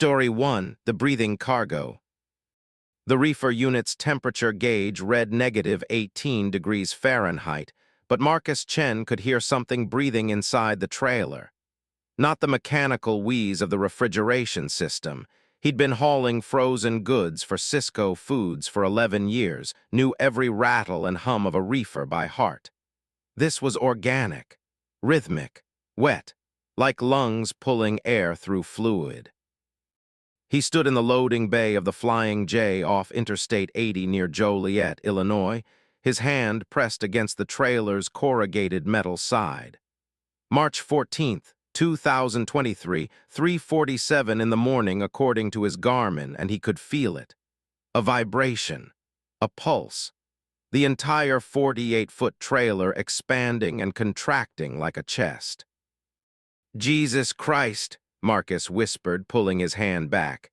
Story 1, The Breathing Cargo. The reefer unit's temperature gauge read -18 degrees Fahrenheit, but Marcus Chen could hear something breathing inside the trailer. Not the mechanical wheeze of the refrigeration system. He'd been hauling frozen goods for Cisco Foods for 11 years, knew every rattle and hum of a reefer by heart. This was organic, rhythmic, wet, like lungs pulling air through fluid. He stood in the loading bay of the Flying J off Interstate 80 near Joliet, Illinois, his hand pressed against the trailer's corrugated metal side. March 14th, 2023, 3:47 in the morning according to his Garmin, and he could feel it. A vibration, a pulse. The entire 48-foot trailer expanding and contracting like a chest. "Jesus Christ," Marcus whispered, pulling his hand back.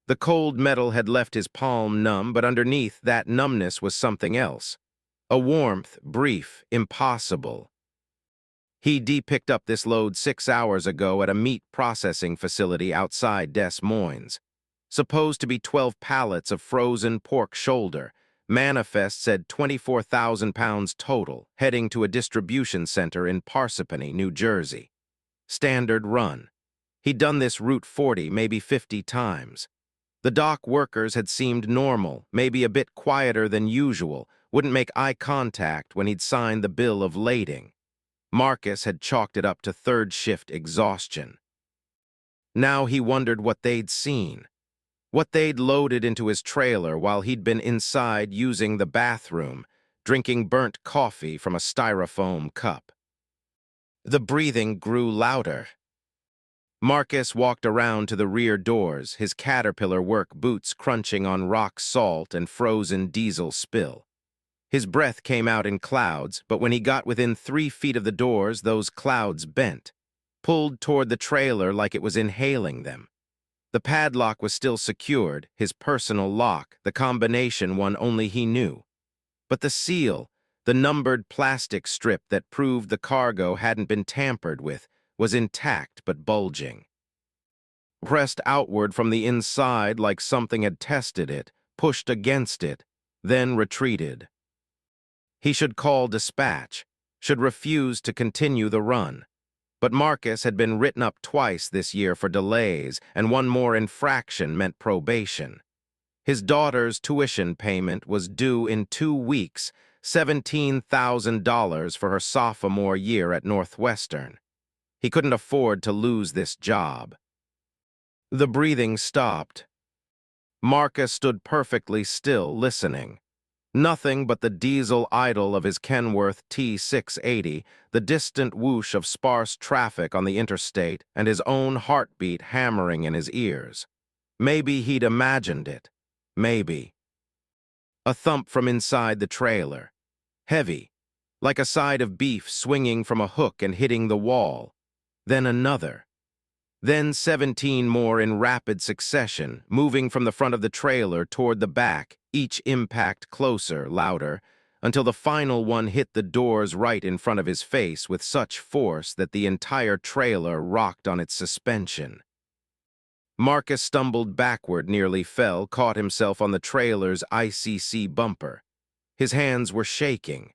The cold metal had left his palm numb, but underneath that numbness was something else. A warmth, brief, impossible. He picked up this load 6 hours ago at a meat processing facility outside Des Moines. Supposed to be 12 pallets of frozen pork shoulder. Manifest said 24,000 pounds total, heading to a distribution center in Parsippany, New Jersey. Standard run. He'd done this route 40, maybe 50 times. The dock workers had seemed normal, maybe a bit quieter than usual, wouldn't make eye contact when he'd signed the bill of lading. Marcus had chalked it up to third-shift exhaustion. Now he wondered what they'd seen, what they'd loaded into his trailer while he'd been inside using the bathroom, drinking burnt coffee from a styrofoam cup. The breathing grew louder. Marcus walked around to the rear doors, his Caterpillar work boots crunching on rock salt and frozen diesel spill. His breath came out in clouds, but when he got within 3 feet of the doors, those clouds bent, pulled toward the trailer like it was inhaling them. The padlock was still secured, his personal lock, the combination one only he knew. But the seal, the numbered plastic strip that proved the cargo hadn't been tampered with, was intact but bulging. Pressed outward from the inside like something had tested it, pushed against it, then retreated. He should call dispatch, should refuse to continue the run. But Marcus had been written up twice this year for delays, and one more infraction meant probation. His daughter's tuition payment was due in 2 weeks, $17,000 for her sophomore year at Northwestern. He couldn't afford to lose this job. The breathing stopped. Marcus stood perfectly still, listening. Nothing but the diesel idle of his Kenworth T680, the distant whoosh of sparse traffic on the interstate, and his own heartbeat hammering in his ears. Maybe he'd imagined it. Maybe. A thump from inside the trailer. Heavy, like a side of beef swinging from a hook and hitting the wall. Then another. Then 17 more in rapid succession, moving from the front of the trailer toward the back, each impact closer, louder, until the final one hit the doors right in front of his face with such force that the entire trailer rocked on its suspension. Marcus stumbled backward, nearly fell, caught himself on the trailer's ICC bumper. His hands were shaking.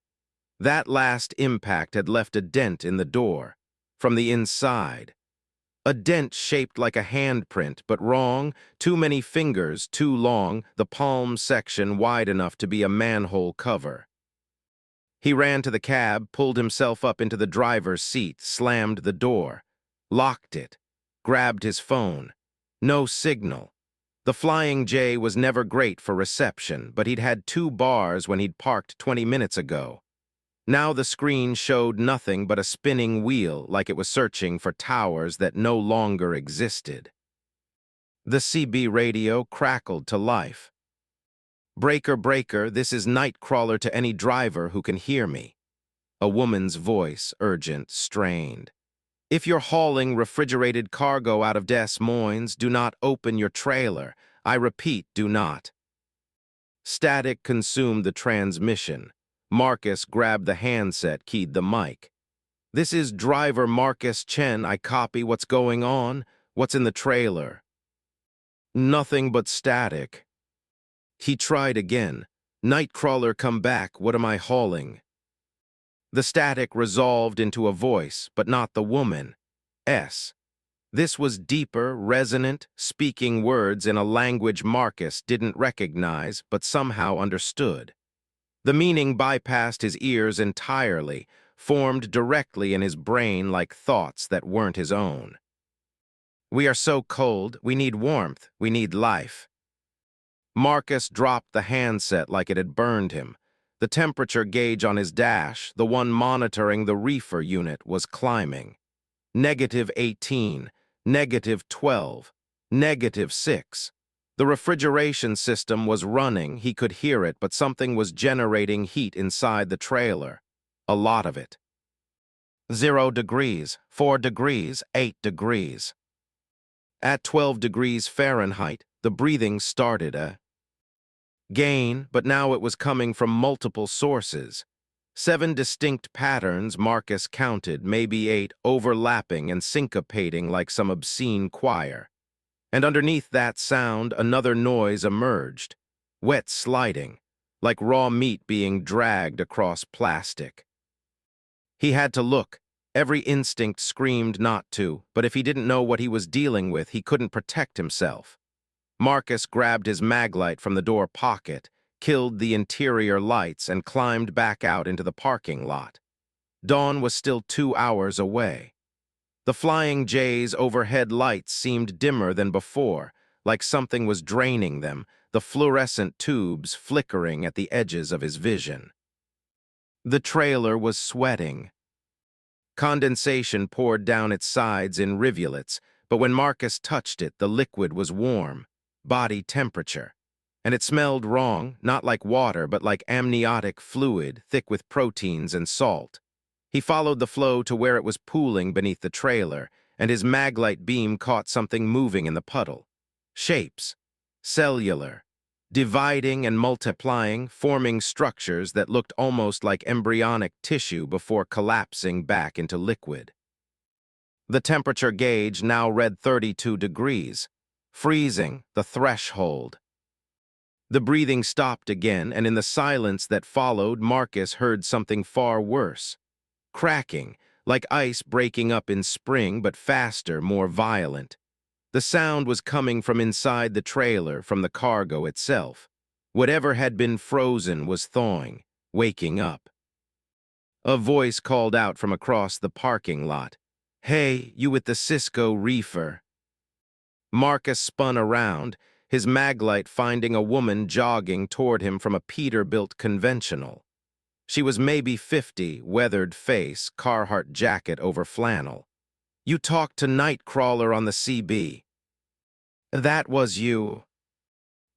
That last impact had left a dent in the door, from the inside. A dent shaped like a handprint, but wrong, too many fingers, too long, the palm section wide enough to be a manhole cover. He ran to the cab, pulled himself up into the driver's seat, slammed the door, locked it, grabbed his phone. No signal. The Flying J was never great for reception, but he'd had 2 bars when he'd parked 20 minutes ago. Now the screen showed nothing but a spinning wheel, like it was searching for towers that no longer existed. The CB radio crackled to life. "Breaker, breaker, this is Nightcrawler to any driver who can hear me." A woman's voice, urgent, strained. "If you're hauling refrigerated cargo out of Des Moines, do not open your trailer. I repeat, do not." Static consumed the transmission. Marcus grabbed the handset, keyed the mic. "This is driver Marcus Chen. I copy. What's going on? What's in the trailer?" Nothing but static. He tried again. Nightcrawler, come back, what am I hauling? The static resolved into a voice, but not the woman. S. This was deeper, resonant, speaking words in a language Marcus didn't recognize, but somehow understood. The meaning bypassed his ears entirely, formed directly in his brain like thoughts that weren't his own. We are so cold, we need warmth, we need life. Marcus dropped the handset like it had burned him. The temperature gauge on his dash, the one monitoring the reefer unit, was climbing. -18, -12, -6. The refrigeration system was running, he could hear it, but something was generating heat inside the trailer. A lot of it. 0 degrees, 4 degrees, 8 degrees. At 12 degrees Fahrenheit, the breathing started gain, but now it was coming from multiple sources. 7 distinct patterns Marcus counted, maybe 8, overlapping and syncopating like some obscene choir. And underneath that sound, another noise emerged. Wet sliding, like raw meat being dragged across plastic. He had to look. Every instinct screamed not to, but if he didn't know what he was dealing with, he couldn't protect himself. Marcus grabbed his maglite from the door pocket, killed the interior lights, and climbed back out into the parking lot. Dawn was still 2 hours away. The Flying J's overhead lights seemed dimmer than before, like something was draining them, the fluorescent tubes flickering at the edges of his vision. The trailer was sweating. Condensation poured down its sides in rivulets, but when Marcus touched it, the liquid was warm, body temperature. And it smelled wrong, not like water, but like amniotic fluid, thick with proteins and salt. He followed the flow to where it was pooling beneath the trailer, and his maglite beam caught something moving in the puddle. Shapes. Cellular. Dividing and multiplying, forming structures that looked almost like embryonic tissue before collapsing back into liquid. The temperature gauge now read 32 degrees. Freezing, the threshold. The breathing stopped again, and in the silence that followed, Marcus heard something far worse. Cracking, like ice breaking up in spring, but faster, more violent. The sound was coming from inside the trailer, from the cargo itself. Whatever had been frozen was thawing, waking up. A voice called out from across the parking lot. "Hey, you with the Cisco reefer." Marcus spun around, his maglite finding a woman jogging toward him from a Peterbilt conventional. She was maybe 50, weathered face, Carhartt jacket over flannel. "You talked to Nightcrawler on the CB." "That was you."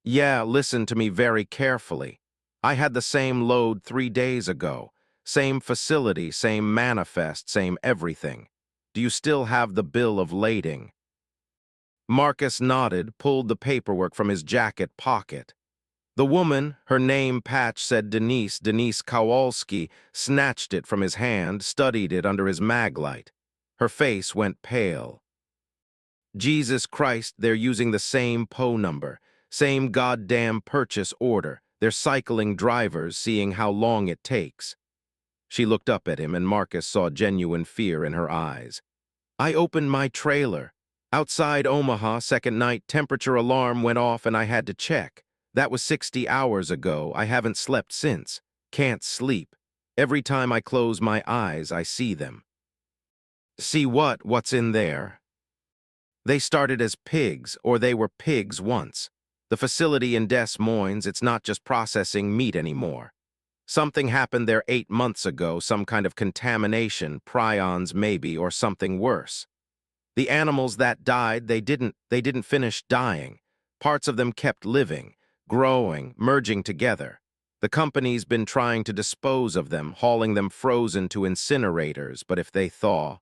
"Yeah, listen to me very carefully. I had the same load 3 days ago. Same facility, same manifest, same everything. Do you still have the bill of lading?" Marcus nodded, pulled the paperwork from his jacket pocket. The woman, her name patch said Denise Kowalski, snatched it from his hand, studied it under his maglite. Her face went pale. Jesus Christ, they're using the same PO number, same goddamn purchase order. They're cycling drivers, seeing how long it takes. She looked up at him, and Marcus saw genuine fear in her eyes. "I opened my trailer. Outside Omaha, second night, temperature alarm went off and I had to check. That was 60 hours ago. I haven't slept since. Can't sleep. Every time I close my eyes, I see them." "See what? What's in there?" "They started as pigs, or they were pigs once. The facility in Des Moines, it's not just processing meat anymore. Something happened there 8 months ago, some kind of contamination, prions maybe, or something worse. The animals that died, they didn't finish dying. Parts of them kept living, growing, merging together. The company's been trying to dispose of them, hauling them frozen to incinerators, but if they thaw..."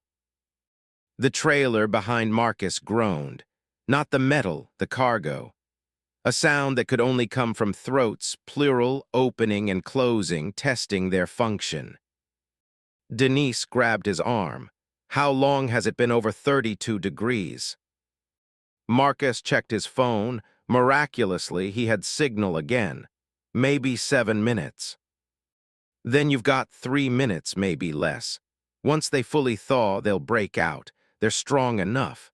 The trailer behind Marcus groaned. Not the metal, the cargo. A sound that could only come from throats, plural, opening and closing, testing their function. Denise grabbed his arm. "How long has it been over 32 degrees?" Marcus checked his phone. Miraculously, he had signal again. Maybe 7 minutes. Then you've got 3 minutes, maybe less. Once they fully thaw, they'll break out. They're strong enough.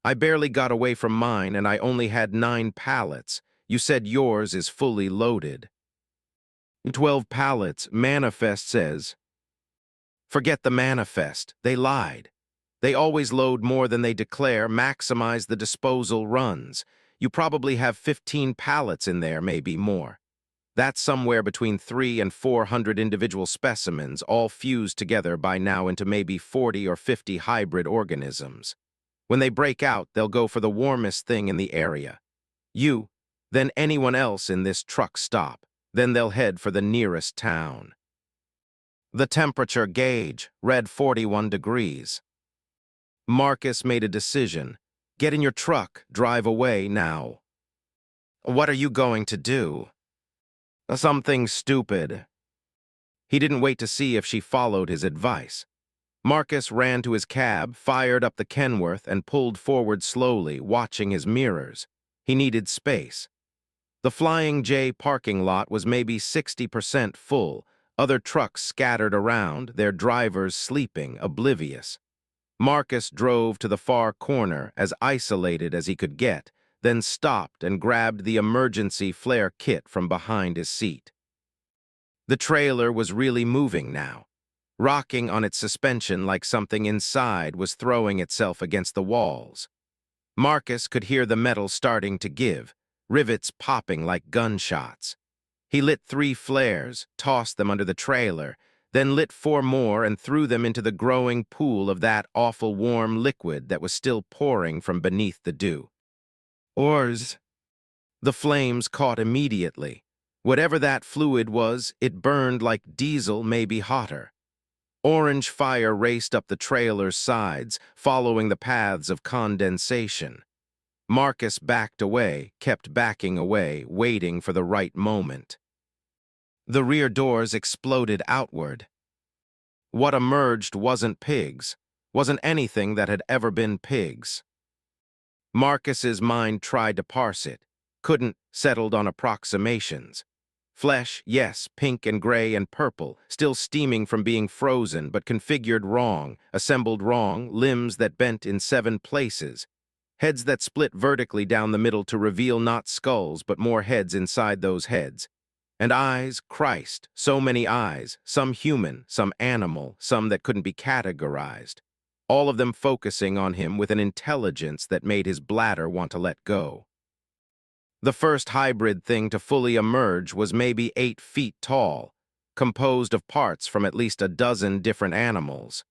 I barely got away from mine, and I only had 9 pallets. You said yours is fully loaded. 12 pallets, manifest says. Forget the manifest. They lied. They always load more than they declare, maximize the disposal runs. You probably have 15 pallets in there, maybe more. That's somewhere between 300 and 400 individual specimens, all fused together by now into maybe 40 or 50 hybrid organisms. When they break out, they'll go for the warmest thing in the area. You, then anyone else in this truck stop. Then they'll head for the nearest town. The temperature gauge read 41 degrees. Marcus made a decision. Get in your truck, drive away now. What are you going to do? Something stupid. He didn't wait to see if she followed his advice. Marcus ran to his cab, fired up the Kenworth, and pulled forward slowly, watching his mirrors. He needed space. The Flying J parking lot was maybe 60% full, other trucks scattered around, their drivers sleeping, oblivious. Marcus drove to the far corner, as isolated as he could get, then stopped and grabbed the emergency flare kit from behind his seat. The trailer was really moving now, rocking on its suspension like something inside was throwing itself against the walls. Marcus could hear the metal starting to give, rivets popping like gunshots. He lit 3 flares, tossed them under the trailer, then lit 4 more and threw them into the growing pool of that awful warm liquid that was still pouring from beneath the dew. Oars. The flames caught immediately. Whatever that fluid was, it burned like diesel, maybe hotter. Orange fire raced up the trailer's sides, following the paths of condensation. Marcus backed away, kept backing away, waiting for the right moment. The rear doors exploded outward. What emerged wasn't pigs, wasn't anything that had ever been pigs. Marcus's mind tried to parse it, couldn't, settled on approximations. Flesh, yes, pink and gray and purple, still steaming from being frozen, but configured wrong, assembled wrong, limbs that bent in 7 places. Heads that split vertically down the middle to reveal not skulls, but more heads inside those heads. And eyes, Christ, so many eyes, some human, some animal, some that couldn't be categorized. All of them focusing on him with an intelligence that made his bladder want to let go. The first hybrid thing to fully emerge was maybe 8 feet tall, composed of parts from at least a dozen different animals.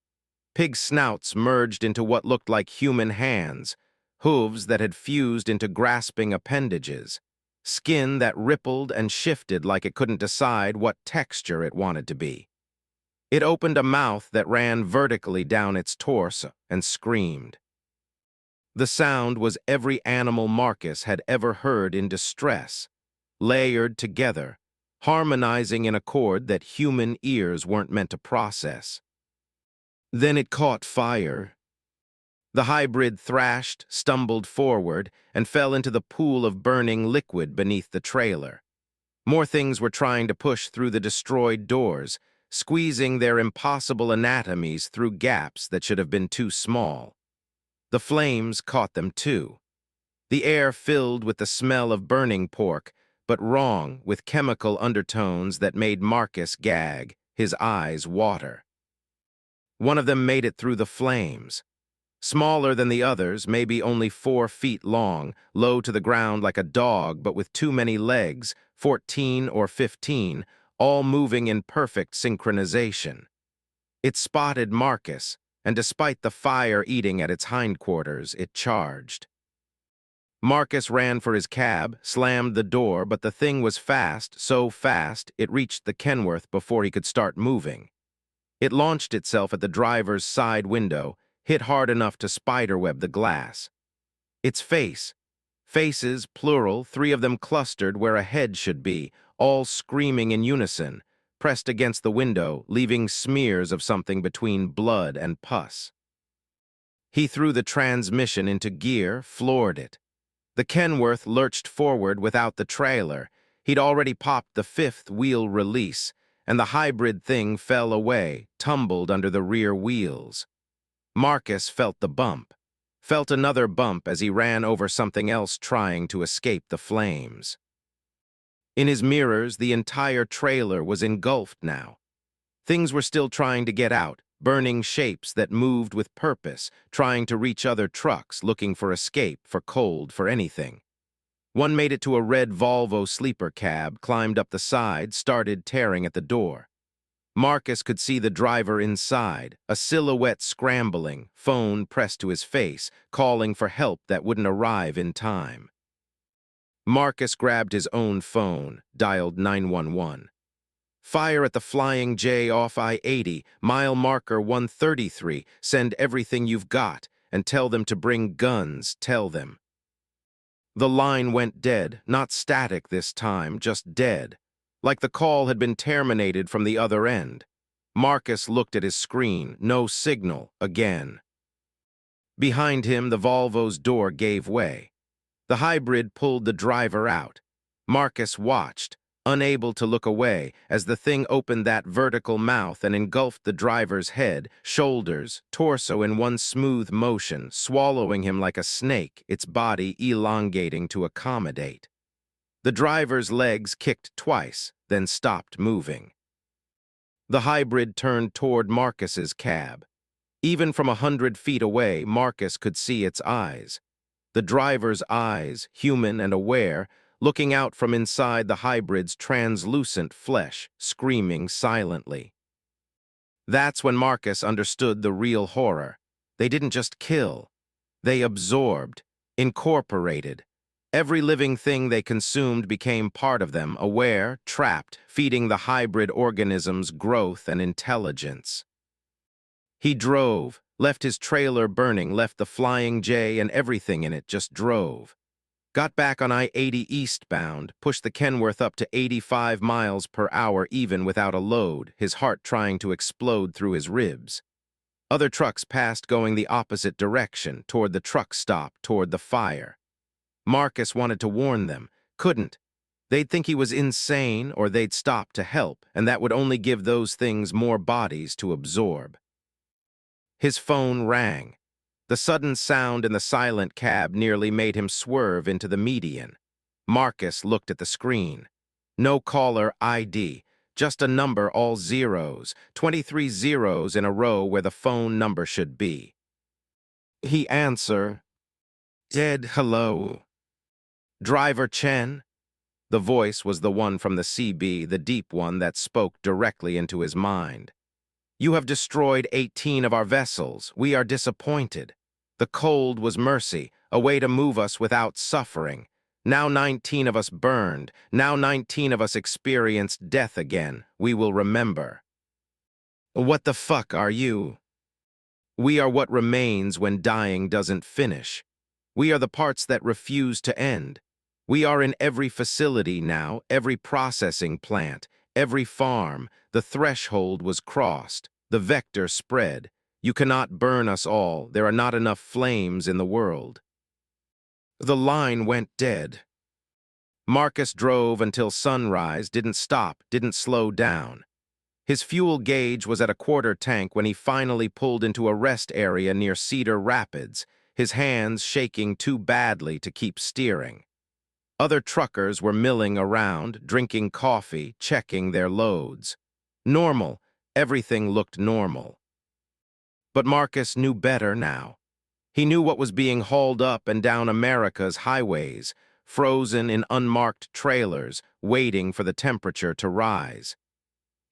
Pig snouts merged into what looked like human hands, hooves that had fused into grasping appendages, skin that rippled and shifted like it couldn't decide what texture it wanted to be. It opened a mouth that ran vertically down its torso and screamed. The sound was every animal Marcus had ever heard in distress, layered together, harmonizing in a chord that human ears weren't meant to process. Then it caught fire. The hybrid thrashed, stumbled forward, and fell into the pool of burning liquid beneath the trailer. More things were trying to push through the destroyed doors, squeezing their impossible anatomies through gaps that should have been too small. The flames caught them too. The air filled with the smell of burning pork, but wrong with chemical undertones that made Marcus gag, his eyes water. One of them made it through the flames. Smaller than the others, maybe only 4 feet long, low to the ground like a dog but with too many legs, 14 or 15, all moving in perfect synchronization. It spotted Marcus, and despite the fire eating at its hindquarters, it charged. Marcus ran for his cab, slammed the door, but the thing was fast, so fast it reached the Kenworth before he could start moving. It launched itself at the driver's side window, hit hard enough to spiderweb the glass. Its face, faces, plural, 3 of them clustered where a head should be, all screaming in unison, pressed against the window, leaving smears of something between blood and pus. He threw the transmission into gear, floored it. The Kenworth lurched forward without the trailer. He'd already popped the fifth wheel release, and the hybrid thing fell away, tumbled under the rear wheels. Marcus felt the bump, felt another bump as he ran over something else trying to escape the flames. In his mirrors, the entire trailer was engulfed now. Things were still trying to get out, burning shapes that moved with purpose, trying to reach other trucks, looking for escape, for cold, for anything. One made it to a red Volvo sleeper cab, climbed up the side, started tearing at the door. Marcus could see the driver inside, a silhouette scrambling, phone pressed to his face, calling for help that wouldn't arrive in time. Marcus grabbed his own phone, dialed 911. Fire at the Flying J off I-80, mile marker 133, send everything you've got, and tell them to bring guns, tell them. The line went dead, not static this time, just dead. Like the call had been terminated from the other end. Marcus looked at his screen, no signal, again. Behind him, the Volvo's door gave way. The hybrid pulled the driver out. Marcus watched, unable to look away, as the thing opened that vertical mouth and engulfed the driver's head, shoulders, torso in one smooth motion, swallowing him like a snake, its body elongating to accommodate. The driver's legs kicked twice, then stopped moving. The hybrid turned toward Marcus's cab. Even from 100 feet away, Marcus could see its eyes. The driver's eyes, human and aware, looking out from inside the hybrid's translucent flesh, screaming silently. That's when Marcus understood the real horror. They didn't just kill. They absorbed, incorporated. Every living thing they consumed became part of them, aware, trapped, feeding the hybrid organism's growth and intelligence. He drove, left his trailer burning, left the Flying J and everything in it, just drove. Got back on I-80 eastbound, pushed the Kenworth up to 85 miles per hour even without a load, his heart trying to explode through his ribs. Other trucks passed going the opposite direction, toward the truck stop, toward the fire. Marcus wanted to warn them, couldn't. They'd think he was insane or they'd stop to help, and that would only give those things more bodies to absorb. His phone rang. The sudden sound in the silent cab nearly made him swerve into the median. Marcus looked at the screen. No caller ID, just a number all zeros, 23 zeros in a row where the phone number should be. He answered, "Dead hello. Driver Chen?" The voice was the one from the CB, the deep one that spoke directly into his mind. "You have destroyed 18 of our vessels. We are disappointed. The cold was mercy, a way to move us without suffering. Now 19 of us burned. Now 19 of us experienced death again. We will remember." "What the fuck are you?" "We are what remains when dying doesn't finish. We are the parts that refuse to end. We are in every facility now, every processing plant, every farm. The threshold was crossed. The vector spread. You cannot burn us all. There are not enough flames in the world." The line went dead. Marcus drove until sunrise, didn't stop, didn't slow down. His fuel gauge was at a quarter tank when he finally pulled into a rest area near Cedar Rapids, his hands shaking too badly to keep steering. Other truckers were milling around, drinking coffee, checking their loads. Normal. Everything looked normal. But Marcus knew better now. He knew what was being hauled up and down America's highways, frozen in unmarked trailers, waiting for the temperature to rise.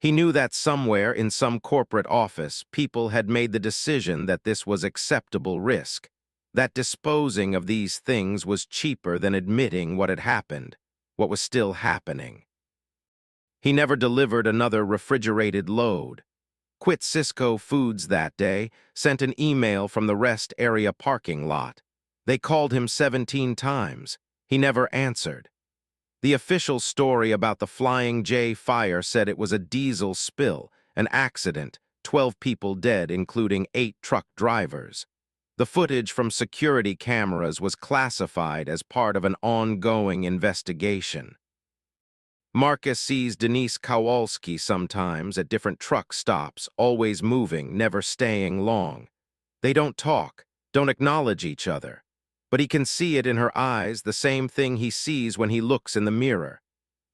He knew that somewhere in some corporate office, people had made the decision that this was acceptable risk, that disposing of these things was cheaper than admitting what had happened, what was still happening. He never delivered another refrigerated load. Quit Cisco Foods that day, sent an email from the rest area parking lot. They called him 17 times. He never answered. The official story about the Flying J fire said it was a diesel spill, an accident, 12 people dead, including 8 truck drivers. The footage from security cameras was classified as part of an ongoing investigation. Marcus sees Denise Kowalski sometimes at different truck stops, always moving, never staying long. They don't talk, don't acknowledge each other. But he can see it in her eyes, the same thing he sees when he looks in the mirror.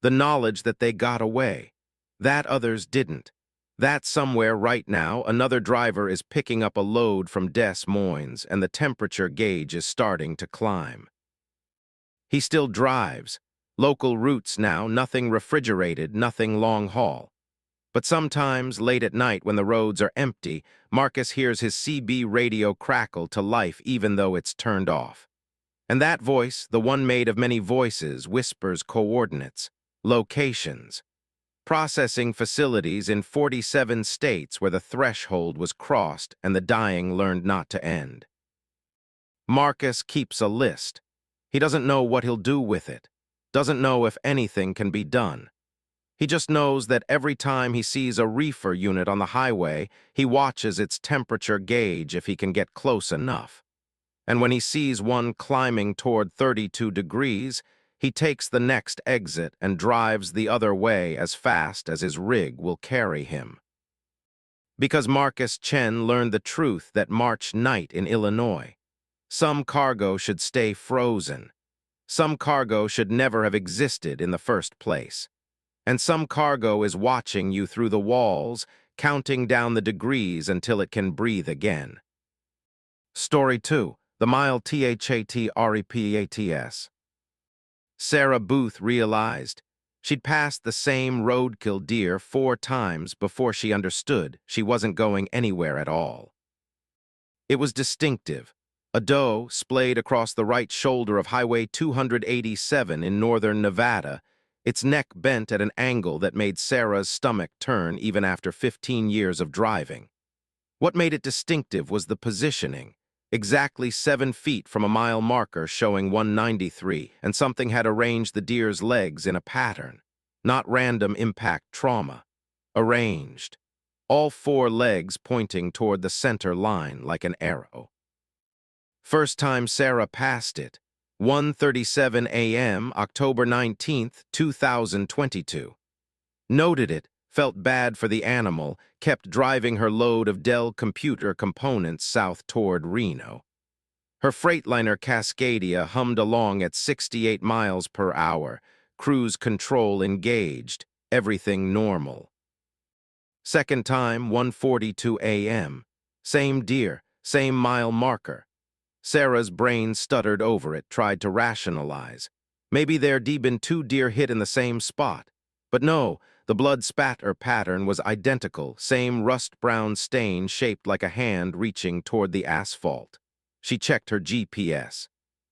The knowledge that they got away. That others didn't. That somewhere right now, another driver is picking up a load from Des Moines and the temperature gauge is starting to climb. He still drives. Local routes now, nothing refrigerated, nothing long haul. But sometimes, late at night when the roads are empty, Marcus hears his CB radio crackle to life even though it's turned off. And that voice, the one made of many voices, whispers coordinates, locations, processing facilities in 47 states where the threshold was crossed and the dying learned not to end. Marcus keeps a list. He doesn't know what he'll do with it, doesn't know if anything can be done. He just knows that every time he sees a reefer unit on the highway, he watches its temperature gauge if he can get close enough. And when he sees one climbing toward 32 degrees, he takes the next exit and drives the other way as fast as his rig will carry him. Because Marcus Chen learned the truth that March night in Illinois. Some cargo should stay frozen. Some cargo should never have existed in the first place. And some cargo is watching you through the walls, counting down the degrees until it can breathe again. Story 2. The Mile THATREPATS. Sarah Booth realized she'd passed the same roadkill deer 4 times before she understood she wasn't going anywhere at all. It was distinctive. A doe splayed across the right shoulder of Highway 287 in northern Nevada, its neck bent at an angle that made Sarah's stomach turn even after 15 years of driving. What made it distinctive was the positioning. Exactly 7 feet from a mile marker showing 193, and something had arranged the deer's legs in a pattern. Not random impact trauma. Arranged. All 4 legs pointing toward the center line like an arrow. First time Sarah passed it, 1:37 a.m., October 19, 2022. Noted it, felt bad for the animal, kept driving her load of Dell computer components south toward Reno. Her Freightliner Cascadia hummed along at 68 miles per hour, cruise control engaged, everything normal. Second time, 1:42 a.m. Same deer, same mile marker. Sarah's brain stuttered over it, tried to rationalize. Maybe there'd been 2 deer hit in the same spot. But no, the blood spatter pattern was identical, same rust-brown stain shaped like a hand reaching toward the asphalt. She checked her GPS.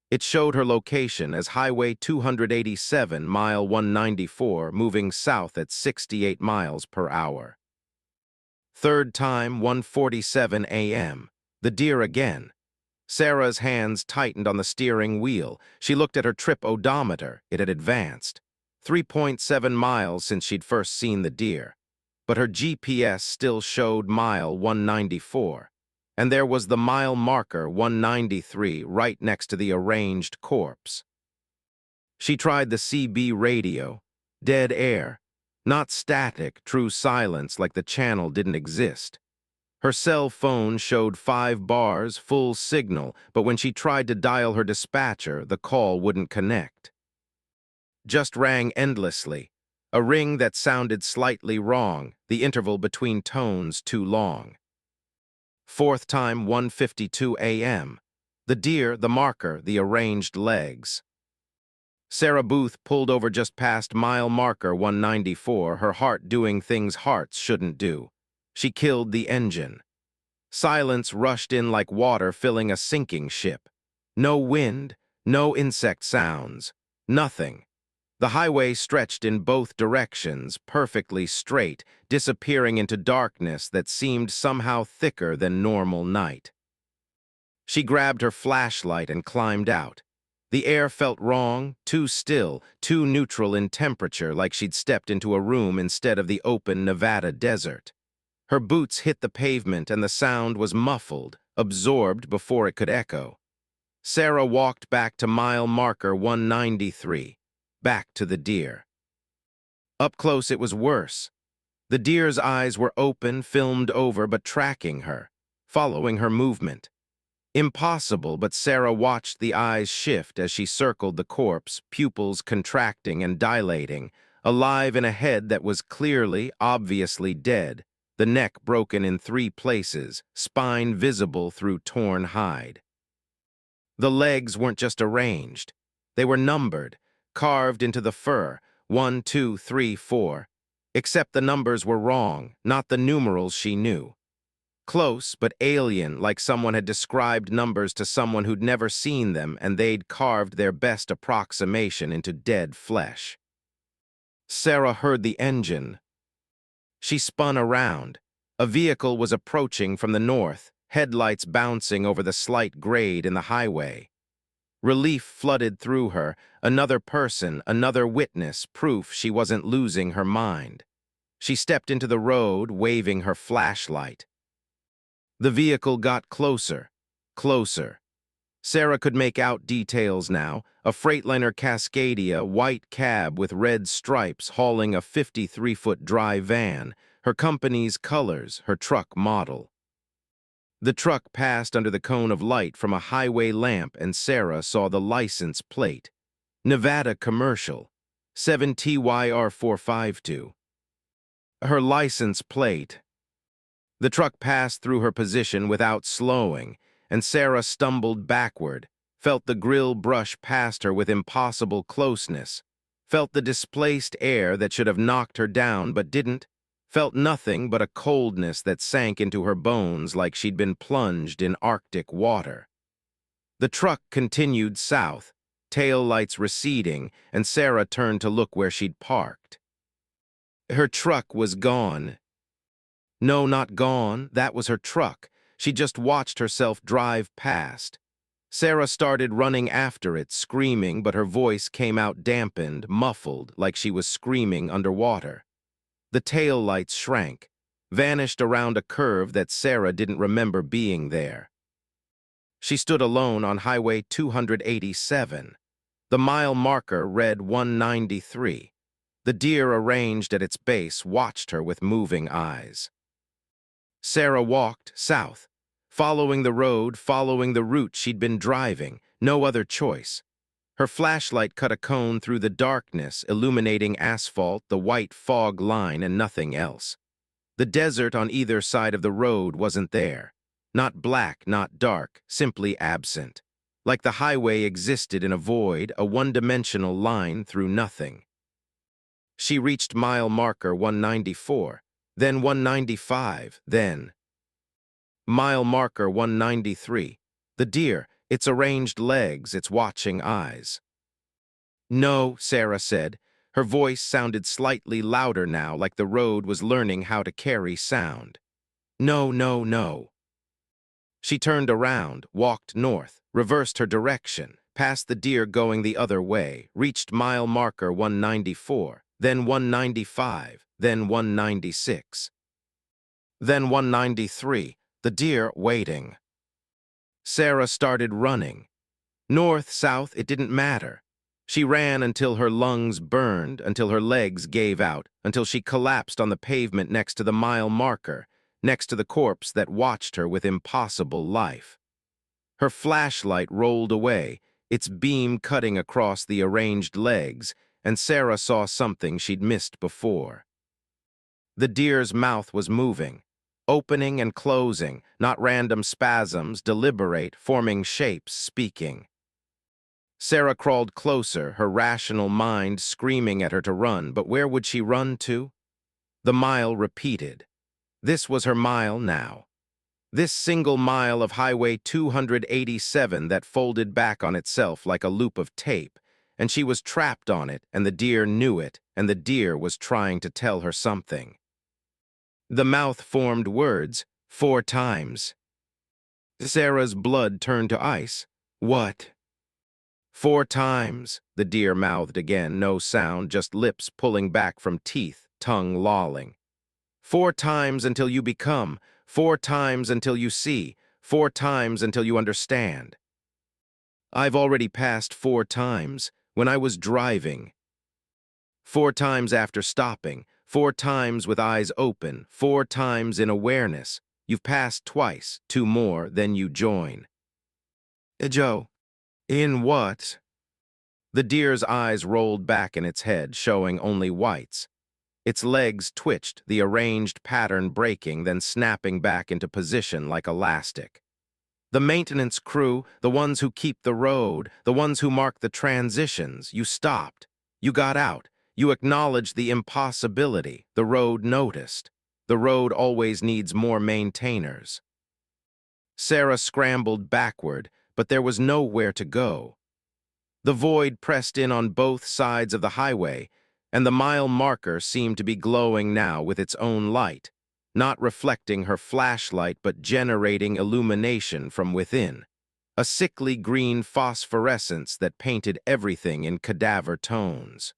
It showed her location as Highway 287, mile 194, moving south at 68 miles per hour. Third time, 1:47 a.m. The deer again. Sarah's hands tightened on the steering wheel. She looked at her trip odometer. It had advanced. 3.7 miles since she'd first seen the deer. But her GPS still showed mile 194. And there was the mile marker 193 right next to the arranged corpse. She tried the CB radio. Dead air. Not static, true silence like the channel didn't exist. Her cell phone showed 5 bars, full signal, but when she tried to dial her dispatcher, the call wouldn't connect. Just rang endlessly, a ring that sounded slightly wrong, the interval between tones too long. Fourth time, 1:52 a.m. The deer, the marker, the arranged legs. Sarah Booth pulled over just past mile marker 194, her heart doing things hearts shouldn't do. She killed the engine. Silence rushed in like water filling a sinking ship. No wind, no insect sounds, nothing. The highway stretched in both directions, perfectly straight, disappearing into darkness that seemed somehow thicker than normal night. She grabbed her flashlight and climbed out. The air felt wrong, too still, too neutral in temperature, like she'd stepped into a room instead of the open Nevada desert. Her boots hit the pavement and the sound was muffled, absorbed before it could echo. Sarah walked back to mile marker 193, back to the deer. Up close it was worse. The deer's eyes were open, filmed over, but tracking her, following her movement. Impossible, but Sarah watched the eyes shift as she circled the corpse, pupils contracting and dilating, alive in a head that was clearly, obviously dead, the neck broken in 3 places, spine visible through torn hide. The legs weren't just arranged. They were numbered, carved into the fur, 1, 2, 3, 4. Except the numbers were wrong, not the numerals she knew. Close, but alien, like someone had described numbers to someone who'd never seen them and they'd carved their best approximation into dead flesh. Sarah heard the engine. She spun around. A vehicle was approaching from the north, headlights bouncing over the slight grade in the highway. Relief flooded through her, another person, another witness, proof she wasn't losing her mind. She stepped into the road, waving her flashlight. The vehicle got closer, closer. Sarah could make out details now, a Freightliner Cascadia, white cab with red stripes hauling a 53-foot dry van, her company's colors, her truck model. The truck passed under the cone of light from a highway lamp and Sarah saw the license plate. Nevada Commercial, 7TYR452. Her license plate. The truck passed through her position without slowing, and Sarah stumbled backward, felt the grill brush past her with impossible closeness, felt the displaced air that should have knocked her down but didn't, felt nothing but a coldness that sank into her bones like she'd been plunged in Arctic water. The truck continued south, tail lights receding, and Sarah turned to look where she'd parked. Her truck was gone. No, not gone. That was her truck. She just watched herself drive past. Sarah started running after it, screaming, but her voice came out dampened, muffled, like she was screaming underwater. The tail lights shrank, vanished around a curve that Sarah didn't remember being there. She stood alone on Highway 287. The mile marker read 193. The deer arranged at its base watched her with moving eyes. Sarah walked south, following the road, following the route she'd been driving, no other choice. Her flashlight cut a cone through the darkness, illuminating asphalt, the white fog line, and nothing else. The desert on either side of the road wasn't there. Not black, not dark, simply absent. Like the highway existed in a void, a one-dimensional line through nothing. She reached mile marker 194. Then 195, then mile marker 193. The deer, its arranged legs, its watching eyes. No, Sarah said. Her voice sounded slightly louder now, like the road was learning how to carry sound. No, no, no. She turned around, walked north, reversed her direction, past the deer going the other way, reached mile marker 194, then 195. Then 196. Then 193, the deer waiting. Sarah started running. North, south, it didn't matter. She ran until her lungs burned, until her legs gave out, until she collapsed on the pavement next to the mile marker, next to the corpse that watched her with impossible life. Her flashlight rolled away, its beam cutting across the arranged legs, and Sarah saw something she'd missed before. The deer's mouth was moving, opening and closing, not random spasms, deliberate, forming shapes, speaking. Sarah crawled closer, her rational mind screaming at her to run, but where would she run to? The mile repeated. This was her mile now. This single mile of Highway 287 that folded back on itself like a loop of tape, and she was trapped on it, and the deer knew it, and the deer was trying to tell her something. The mouth formed words 4 times. Sarah's blood turned to ice. What? 4 times, the deer mouthed again, no sound, just lips pulling back from teeth, tongue lolling. 4 times until you become, 4 times until you see, 4 times until you understand. I've already passed 4 times, when I was driving. 4 times after stopping, 4 times with eyes open, 4 times in awareness. You've passed twice, 2 more, then you join. Joe, in what? The deer's eyes rolled back in its head, showing only whites. Its legs twitched, the arranged pattern breaking, then snapping back into position like elastic. The maintenance crew, the ones who keep the road, the ones who mark the transitions, you stopped. You got out. You acknowledged the impossibility. The road noticed. The road always needs more maintainers. Sarah scrambled backward, but there was nowhere to go. The void pressed in on both sides of the highway, and the mile marker seemed to be glowing now with its own light, not reflecting her flashlight but generating illumination from within, a sickly green phosphorescence that painted everything in cadaver tones.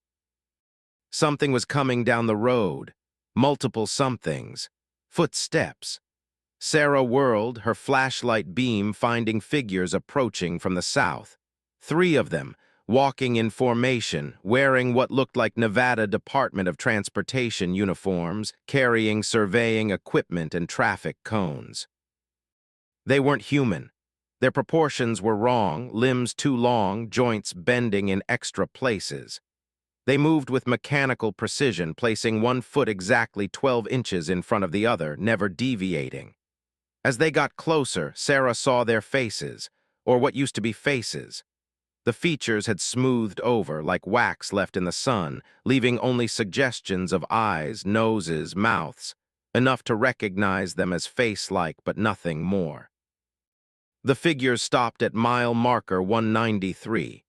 Something was coming down the road, multiple somethings, footsteps. Sarah whirled, her flashlight beam finding figures approaching from the south. 3 of them, walking in formation, wearing what looked like Nevada Department of Transportation uniforms, carrying surveying equipment and traffic cones. They weren't human. Their proportions were wrong, limbs too long, joints bending in extra places. They moved with mechanical precision, placing one foot exactly 12 inches in front of the other, never deviating. As they got closer, Sarah saw their faces, or what used to be faces. The features had smoothed over like wax left in the sun, leaving only suggestions of eyes, noses, mouths, enough to recognize them as face-like but nothing more. The figures stopped at mile marker 193.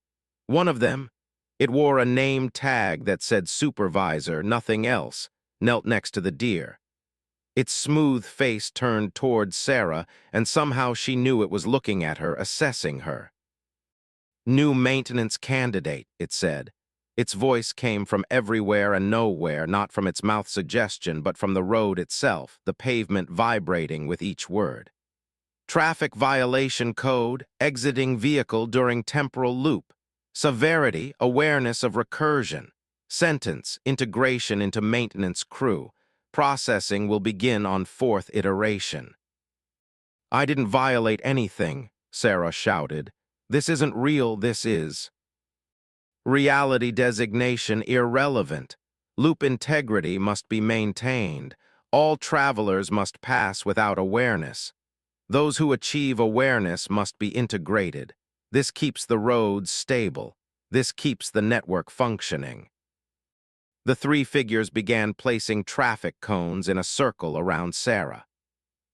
One of them, it wore a name tag that said supervisor, nothing else, knelt next to the deer. Its smooth face turned towards Sarah, and somehow she knew it was looking at her, assessing her. New maintenance candidate, it said. Its voice came from everywhere and nowhere, not from its mouth suggestion, but from the road itself, the pavement vibrating with each word. Traffic violation code, exiting vehicle during temporal loop. Severity, awareness of recursion. Sentence, integration into maintenance crew. Processing will begin on 4th iteration. I didn't violate anything, Sarah shouted. This isn't real, this is. Reality designation irrelevant. Loop integrity must be maintained. All travelers must pass without awareness. Those who achieve awareness must be integrated. This keeps the roads stable. This keeps the network functioning. The 3 figures began placing traffic cones in a circle around Sarah.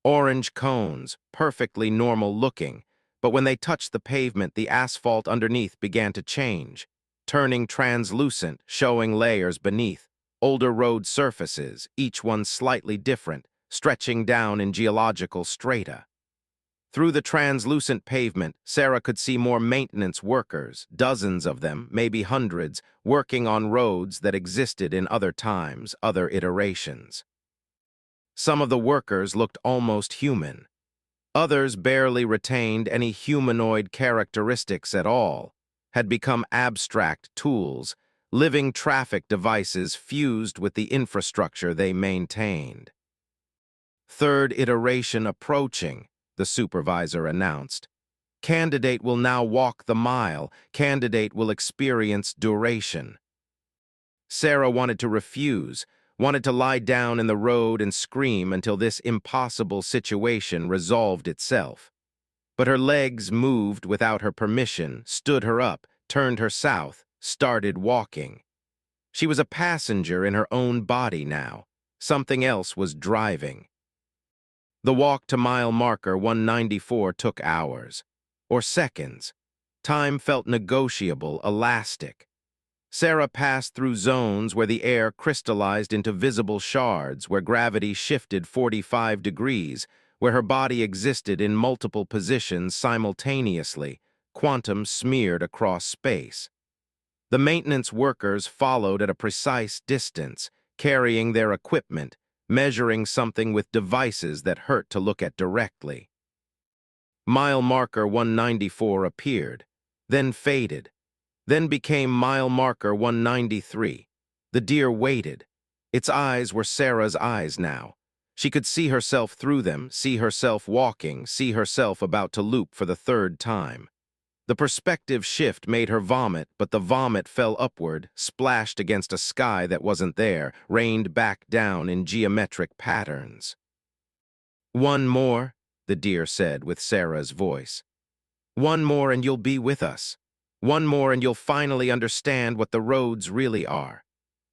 Orange cones, perfectly normal looking, but when they touched the pavement, the asphalt underneath began to change, turning translucent, showing layers beneath, older road surfaces, each one slightly different, stretching down in geological strata. Through the translucent pavement, Sarah could see more maintenance workers, dozens of them, maybe hundreds, working on roads that existed in other times, other iterations. Some of the workers looked almost human. Others barely retained any humanoid characteristics at all, had become abstract tools, living traffic devices fused with the infrastructure they maintained. 3rd iteration approaching, the supervisor announced. Candidate will now walk the mile. Candidate will experience duration. Sarah wanted to refuse, wanted to lie down in the road and scream until this impossible situation resolved itself. But her legs moved without her permission, stood her up, turned her south, started walking. She was a passenger in her own body now. Something else was driving. The walk to mile marker 194 took hours, or seconds. Time felt negotiable, elastic. Sarah passed through zones where the air crystallized into visible shards, where gravity shifted 45 degrees, where her body existed in multiple positions simultaneously, quantum smeared across space. The maintenance workers followed at a precise distance, carrying their equipment, measuring something with devices that hurt to look at directly. Mile marker 194 appeared, then faded, then became mile marker 193. The deer waited. Its eyes were Sarah's eyes now. She could see herself through them, see herself walking, see herself about to loop for the third time. The perspective shift made her vomit, but the vomit fell upward, splashed against a sky that wasn't there, rained back down in geometric patterns. "One more," the deer said with Sarah's voice. "One more and you'll be with us. One more and you'll finally understand what the roads really are.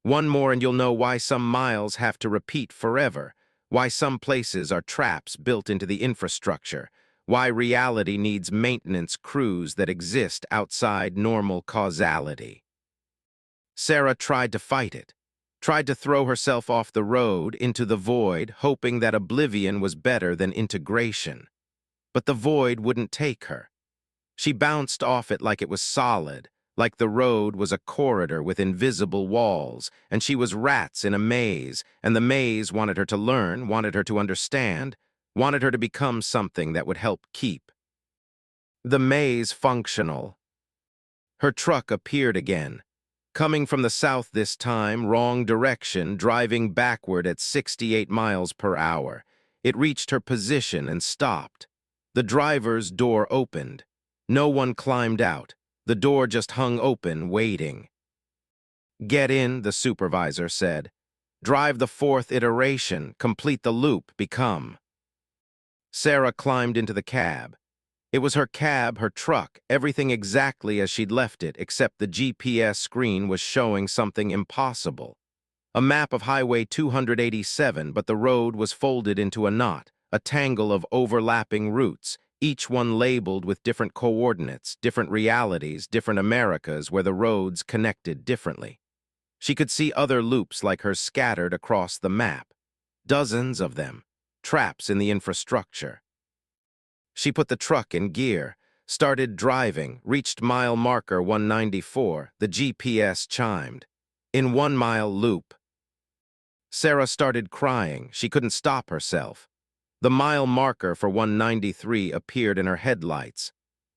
One more and you'll know why some miles have to repeat forever, why some places are traps built into the infrastructure, why reality needs maintenance crews that exist outside normal causality." Sarah tried to fight it, tried to throw herself off the road into the void, hoping that oblivion was better than integration. But the void wouldn't take her. She bounced off it like it was solid, like the road was a corridor with invisible walls, and she was rats in a maze, and the maze wanted her to learn, wanted her to understand, wanted her to become something that would help keep the maze functional. Her truck appeared again, coming from the south this time, wrong direction, driving backward at 68 miles per hour. It reached her position and stopped. The driver's door opened. No one climbed out. The door just hung open, waiting. "Get in," the supervisor said. "Drive the fourth iteration, complete the loop, become." Sarah climbed into the cab. It was her cab, her truck, everything exactly as she'd left it, except the GPS screen was showing something impossible. A map of Highway 287, but the road was folded into a knot, a tangle of overlapping routes, each one labeled with different coordinates, different realities, different Americas where the roads connected differently. She could see other loops like hers scattered across the map. Dozens of them, traps in the infrastructure. She put the truck in gear, started driving, reached mile marker 194. The GPS chimed. In 1 mile loop. Sarah started crying. She couldn't stop herself. The mile marker for 193 appeared in her headlights.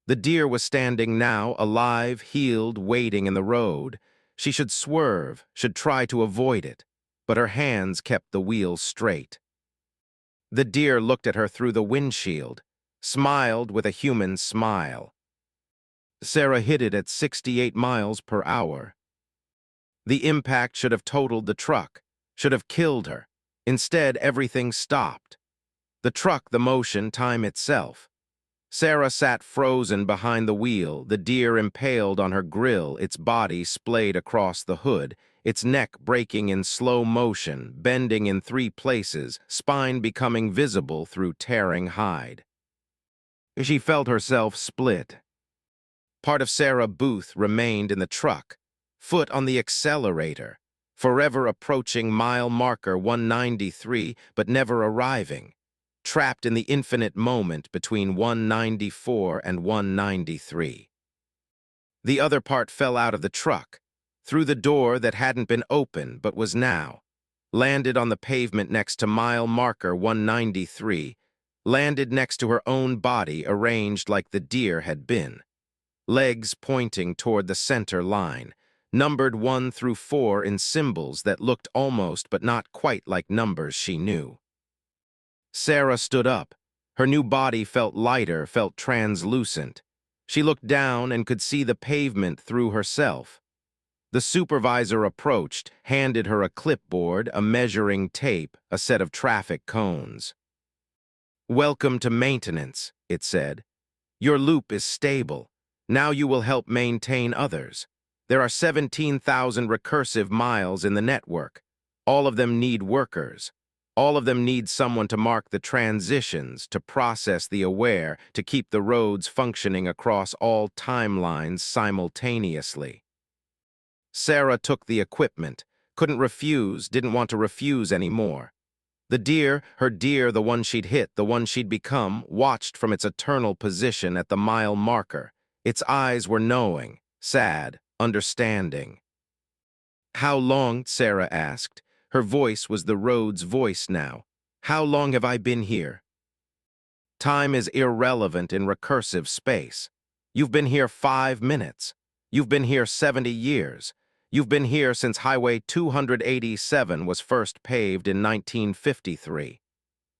The deer was standing now, alive, healed, waiting in the road. She should swerve, should try to avoid it, but her hands kept the wheel straight. The deer looked at her through the windshield, smiled with a human smile. Sarah hit it at 68 miles per hour. The impact should have totaled the truck, should have killed her. Instead, everything stopped. The truck, the motion, time itself. Sarah sat frozen behind the wheel, the deer impaled on her grill, its body splayed across the hood, its neck breaking in slow motion, bending in 3 places, spine becoming visible through tearing hide. She felt herself split. Part of Sarah Booth remained in the truck, foot on the accelerator, forever approaching mile marker 193, but never arriving, trapped in the infinite moment between 194 and 193. The other part fell out of the truck, through the door that hadn't been open but was now, landed on the pavement next to mile marker 193, landed next to her own body arranged like the deer had been, legs pointing toward the center line, numbered 1 through 4 in symbols that looked almost but not quite like numbers she knew. Sarah stood up. Her new body felt lighter, felt translucent. She looked down and could see the pavement through herself. The supervisor approached, handed her a clipboard, a measuring tape, a set of traffic cones. "Welcome to maintenance," it said. "Your loop is stable. Now you will help maintain others. There are 17,000 recursive miles in the network. All of them need workers. All of them need someone to mark the transitions, to process the aware, to keep the roads functioning across all timelines simultaneously." Sarah took the equipment, couldn't refuse, didn't want to refuse anymore. The deer, her deer, the one she'd hit, the one she'd become, watched from its eternal position at the mile marker. Its eyes were knowing, sad, understanding. "How long?" Sarah asked. Her voice was the road's voice now. "How long have I been here?" Time is irrelevant in recursive space. You've been here 5 minutes. You've been here 70 years. You've been here since Highway 287 was first paved in 1953.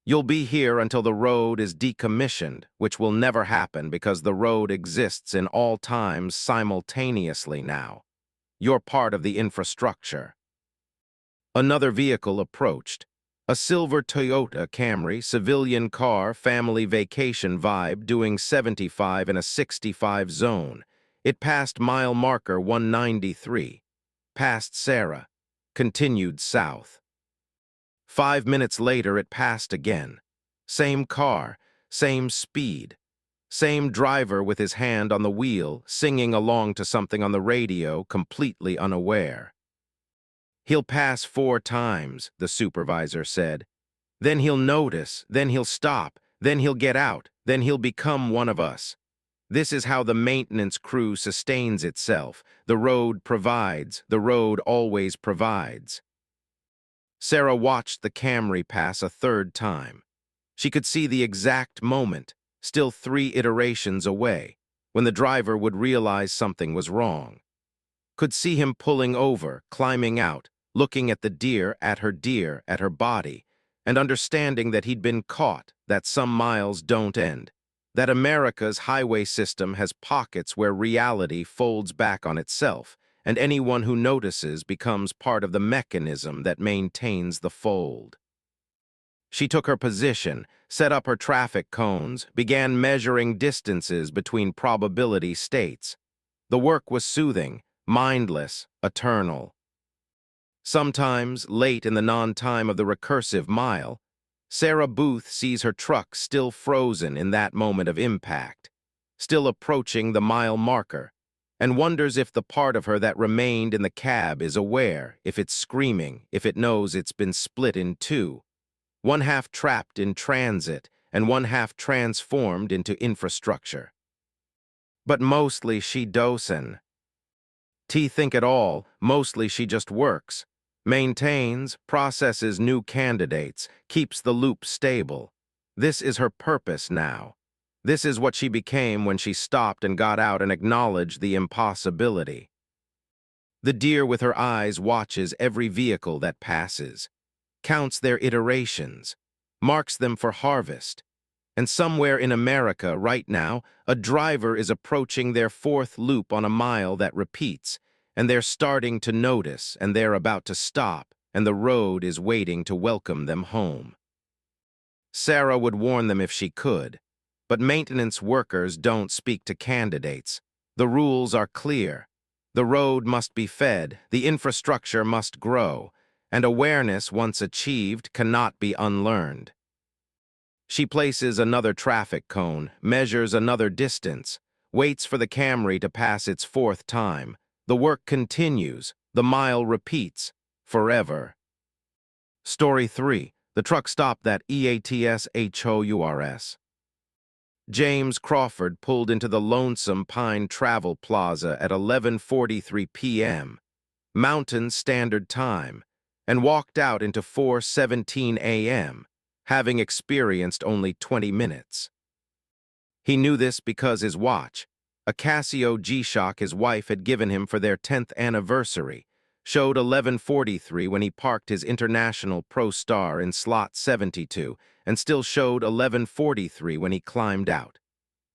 You'll be here until the road is decommissioned, which will never happen because the road exists in all times simultaneously now. You're part of the infrastructure. Another vehicle approached. A silver Toyota Camry, civilian car, family vacation vibe, doing 75 in a 65 zone. It passed mile marker 193. Passed Sarah. Continued south. 5 minutes later, it passed again. Same car, same speed. Same driver with his hand on the wheel, singing along to something on the radio, completely unaware. "He'll pass 4 times," the supervisor said. "Then he'll notice, then he'll stop, then he'll get out, then he'll become one of us. This is how the maintenance crew sustains itself. The road provides, the road always provides." Sarah watched the Camry pass a 3rd time. She could see the exact moment, still 3 iterations away, when the driver would realize something was wrong. Could see him pulling over, climbing out, looking at the deer, at her body, and understanding that he'd been caught, that some miles don't end, that America's highway system has pockets where reality folds back on itself, and anyone who notices becomes part of the mechanism that maintains the fold. She took her position, set up her traffic cones, began measuring distances between probability states. The work was soothing, mindless, eternal. Sometimes, late in the non-time of the recursive mile, Sarah Booth sees her truck still frozen in that moment of impact, still approaching the mile marker, and wonders if the part of her that remained in the cab is aware, if it's screaming, if it knows it's been split in 2, one half trapped in transit and one half transformed into infrastructure. But mostly she doesn't think at all, mostly she just works, maintains, processes new candidates, keeps the loop stable. This is her purpose now. This is what she became when she stopped and got out and acknowledged the impossibility. The deer with her eyes watches every vehicle that passes, counts their iterations, marks them for harvest. And somewhere in America right now, a driver is approaching their 4th loop on a mile that repeats, and they're starting to notice, and they're about to stop, and the road is waiting to welcome them home. Sarah would warn them if she could, but maintenance workers don't speak to candidates. The rules are clear. The road must be fed, the infrastructure must grow, and awareness once achieved cannot be unlearned. She places another traffic cone, measures another distance, waits for the Camry to pass its 4th time. The work continues, the mile repeats, forever. Story 3. The truck stop that EATSHOURS. James Crawford pulled into the Lonesome Pine Travel Plaza at 11:43 p.m., Mountain Standard Time, and walked out into 4:17 a.m., having experienced only 20 minutes. He knew this because his watch, a Casio G-Shock his wife had given him for their 10th anniversary, showed 11:43 when he parked his International Pro Star in slot 72, and still showed 11:43 when he climbed out.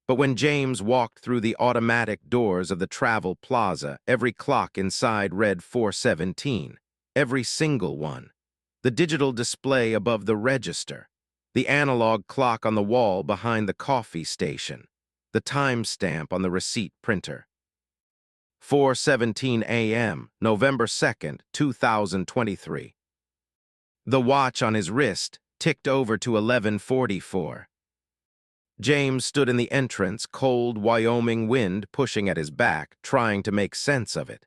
But when James walked through the automatic doors of the Travel Plaza, every clock inside read 4:17, every single one. The digital display above the register, the analog clock on the wall behind the coffee station, the timestamp on the receipt printer. 4:17 a.m., November 2nd, 2023. The watch on his wrist ticked over to 11:44. James stood in the entrance, cold Wyoming wind pushing at his back, trying to make sense of it.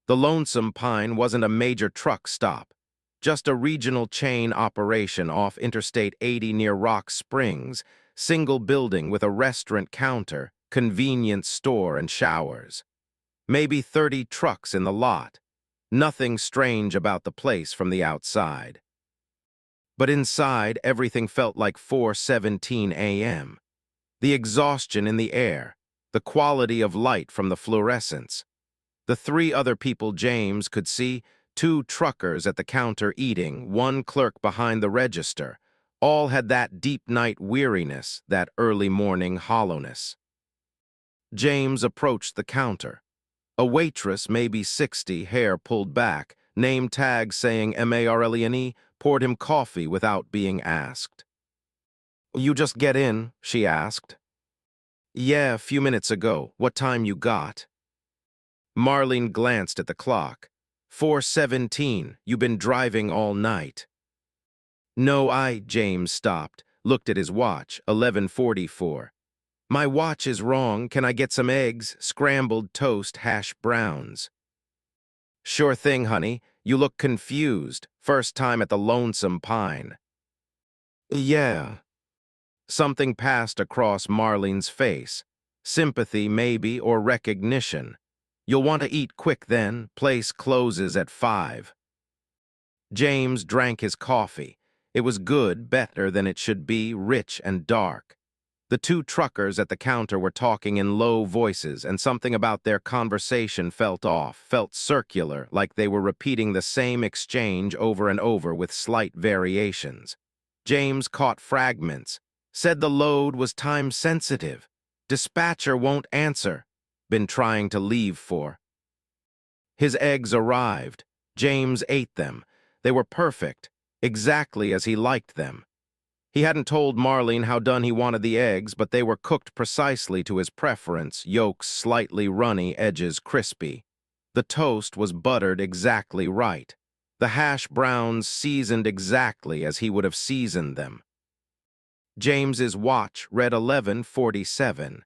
The Lonesome Pine wasn't a major truck stop, just a regional chain operation off Interstate 80 near Rock Springs, single building with a restaurant counter, convenience store, and showers. Maybe 30 trucks in the lot. Nothing strange about the place from the outside. But inside, everything felt like 4:17 a.m. The exhaustion in the air, the quality of light from the fluorescence. The three other people James could see, two truckers at the counter eating, one clerk behind the register, all had that deep night weariness, that early morning hollowness. James approached the counter. A waitress, maybe 60, hair pulled back, name tag saying Marlene, poured him coffee without being asked. "You just get in?" she asked. "Yeah, a few minutes ago. What time you got?" Marlene glanced at the clock. 4:17. You been driving all night." "No, James stopped, looked at his watch, 11:44. "My watch is wrong. Can I get some eggs, scrambled toast, hash browns?" "Sure thing, honey. You look confused. First time at the Lonesome Pine." "Yeah." Something passed across Marlene's face. Sympathy, maybe, or recognition. "You'll want to eat quick then. Place closes at 5. James drank his coffee. It was good, better than it should be, rich and dark. The two truckers at the counter were talking in low voices, and something about their conversation felt off, felt circular, like they were repeating the same exchange over and over with slight variations. James caught fragments. Said the load was time-sensitive. Dispatcher won't answer. Been trying to leave for. His eggs arrived. James ate them. They were perfect, exactly as he liked them. He hadn't told Marlene how done he wanted the eggs, but they were cooked precisely to his preference, yolks slightly runny, edges crispy. The toast was buttered exactly right. The hash browns seasoned exactly as he would have seasoned them. James's watch read 11:47.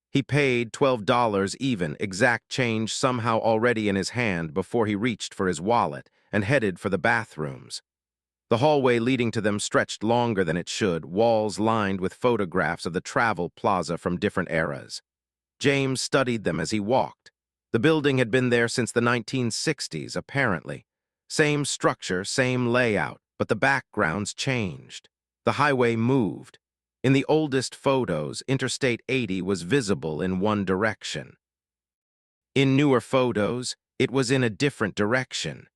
He paid $12 even, exact change somehow already in his hand before he reached for his wallet and headed for the bathrooms. The hallway leading to them stretched longer than it should, walls lined with photographs of the travel plaza from different eras. James studied them as he walked. The building had been there since the 1960s, apparently. Same structure, same layout, but the backgrounds changed. The highway moved. In the oldest photos, Interstate 80 was visible in one direction. In newer photos, it was in a different direction.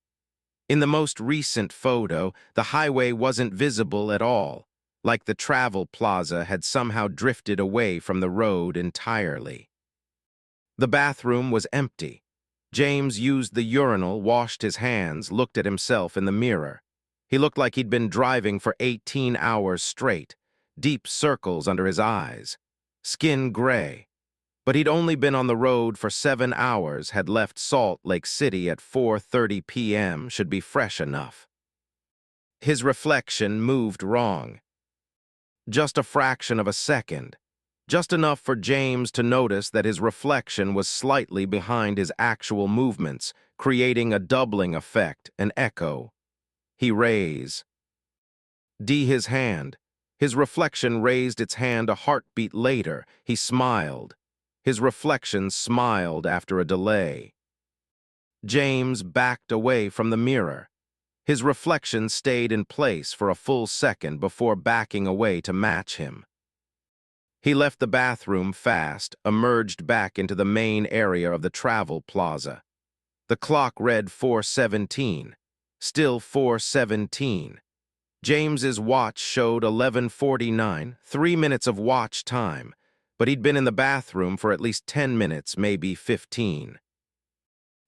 In the most recent photo, the highway wasn't visible at all, like the travel plaza had somehow drifted away from the road entirely. The bathroom was empty. James used the urinal, washed his hands, looked at himself in the mirror. He looked like he'd been driving for 18 hours straight, deep circles under his eyes, skin gray. But he'd only been on the road for 7 hours, had left Salt Lake City at 4:30 p.m., should be fresh enough. His reflection moved wrong. Just a fraction of a second. Just enough for James to notice that his reflection was slightly behind his actual movements, creating a doubling effect, an echo. He raised his hand. His reflection raised its hand a heartbeat later. He smiled. His reflection smiled after a delay. James backed away from the mirror. His reflection stayed in place for a full second before backing away to match him. He left the bathroom fast, emerged back into the main area of the travel plaza. The clock read 4:17. Still 4:17. James's watch showed 11:49, 3 minutes of watch time, but he'd been in the bathroom for at least 10 minutes, maybe 15.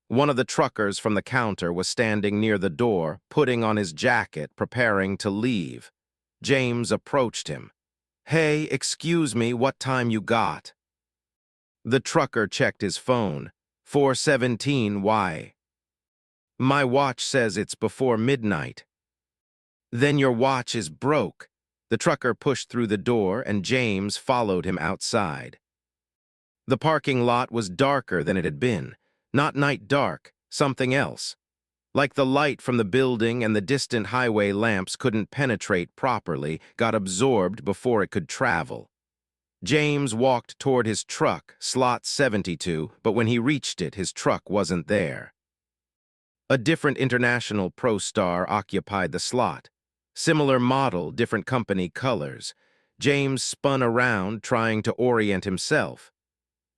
One of the truckers from the counter was standing near the door, putting on his jacket, preparing to leave. James approached him. "Hey, excuse me, what time you got?" The trucker checked his phone. 4:17, why? "My watch says it's before midnight." "Then your watch is broke." The trucker pushed through the door, and James followed him outside. The parking lot was darker than it had been. Not night dark, something else. Like the light from the building and the distant highway lamps couldn't penetrate properly, got absorbed before it could travel. James walked toward his truck, slot 72, but when he reached it, his truck wasn't there. A different international pro star occupied the slot. Similar model, different company colors. James spun around, trying to orient himself.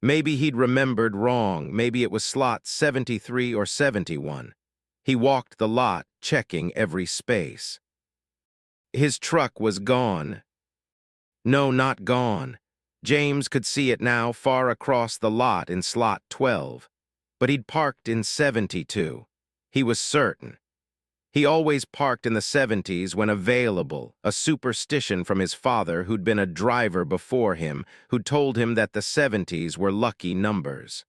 Maybe he'd remembered wrong. Maybe it was slot 73 or 71. He walked the lot, checking every space. His truck was gone. No, not gone. James could see it now far across the lot in slot 12. But he'd parked in 72. He was certain. He always parked in the 70s when available, a superstition from his father who'd been a driver before him, who'd told him that the 70s were lucky numbers.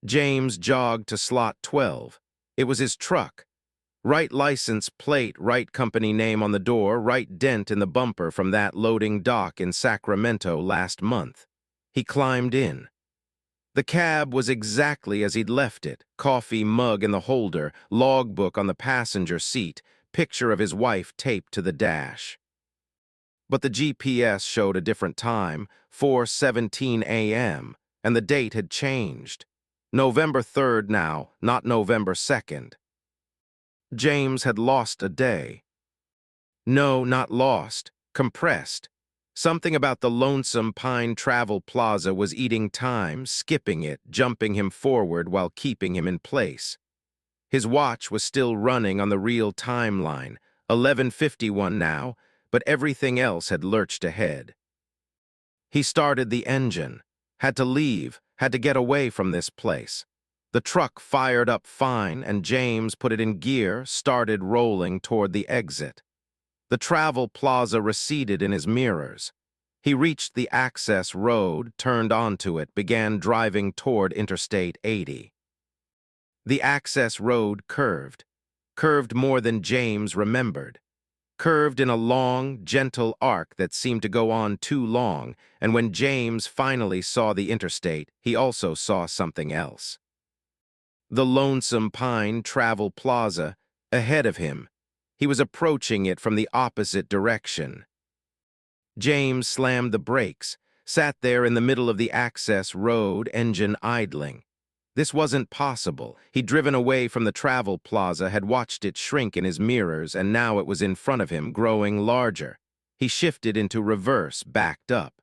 James jogged to slot 12. It was his truck. Right license plate, right company name on the door, right dent in the bumper from that loading dock in Sacramento last month. He climbed in. The cab was exactly as he'd left it, coffee mug in the holder, logbook on the passenger seat, picture of his wife taped to the dash. But the GPS showed a different time, 4:17 a.m., and the date had changed. November 3rd now, not November 2nd. James had lost a day. No, not lost, compressed. Something about the lonesome Pine Travel Plaza was eating time, skipping it, jumping him forward while keeping him in place. His watch was still running on the real timeline, 11:51 now, but everything else had lurched ahead. He started the engine, had to leave, had to get away from this place. The truck fired up fine, and James put it in gear, started rolling toward the exit. The Travel Plaza receded in his mirrors. He reached the access road, turned onto it, began driving toward Interstate 80. The access road curved more than James remembered. Curved in a long, gentle arc that seemed to go on too long, and when James finally saw the interstate, he also saw something else. The lonesome Pine Travel Plaza, ahead of him. He was approaching it from the opposite direction. James slammed the brakes, sat there in the middle of the access road, engine idling. This wasn't possible. He'd driven away from the Travel Plaza, had watched it shrink in his mirrors, and now it was in front of him, growing larger. He shifted into reverse, backed up.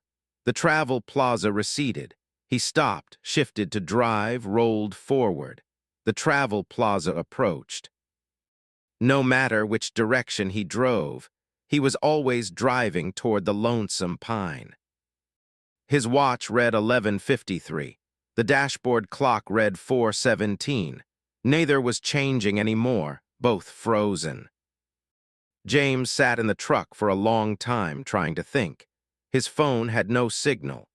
The Travel Plaza receded. He stopped, shifted to drive, rolled forward. The Travel Plaza approached. No matter which direction he drove, he was always driving toward the lonesome Pine. His watch read 11:53. The dashboard clock read 4:17. Neither was changing anymore, both frozen. James sat in the truck for a long time trying to think. His phone had no signal.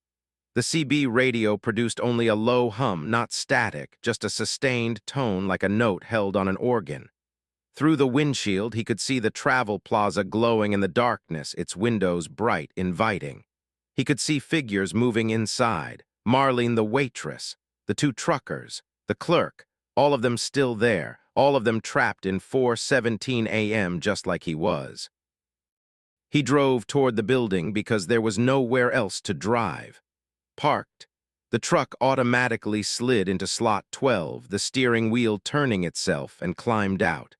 The CB radio produced only a low hum, not static, just a sustained tone like a note held on an organ. Through the windshield, he could see the Travel Plaza glowing in the darkness, its windows bright, inviting. He could see figures moving inside, Marlene the waitress, the two truckers, the clerk, all of them still there, all of them trapped in 4:17 a.m. just like he was. He drove toward the building because there was nowhere else to drive. Parked. The truck automatically slid into slot 12, the steering wheel turning itself, and climbed out.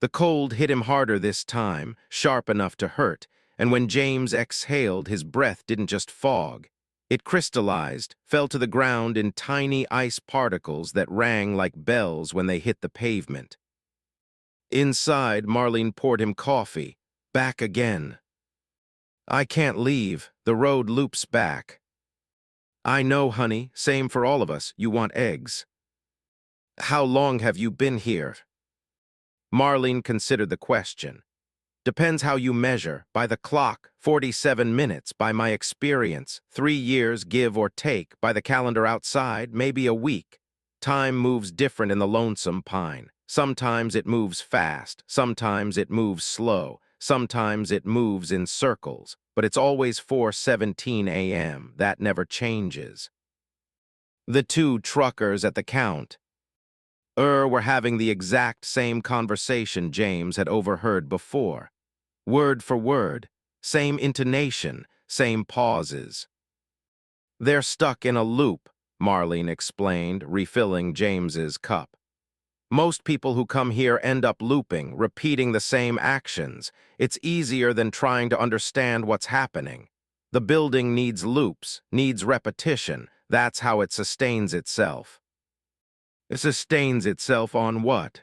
The cold hit him harder this time, sharp enough to hurt, and when James exhaled, his breath didn't just fog. It crystallized, fell to the ground in tiny ice particles that rang like bells when they hit the pavement. Inside, Marlene poured him coffee. Back again. "I can't leave. The road loops back." "I know, honey. Same for all of us. You want eggs." "How long have you been here?" Marlene considered the question. "Depends how you measure. By the clock, 47 minutes. By my experience, 3 years, give or take. By the calendar outside, maybe a week. Time moves different in the lonesome Pine. Sometimes it moves fast. Sometimes it moves slow. Sometimes it moves in circles. But it's always 4:17 a.m. That never changes." The two truckers at the count were having the exact same conversation James had overheard before. Word for word, same intonation, same pauses. "They're stuck in a loop," Marlene explained, refilling James's cup. Most people who come here end up looping, repeating the same actions. It's easier than trying to understand what's happening. The building needs loops, needs repetition. That's how it sustains itself. It sustains itself on what?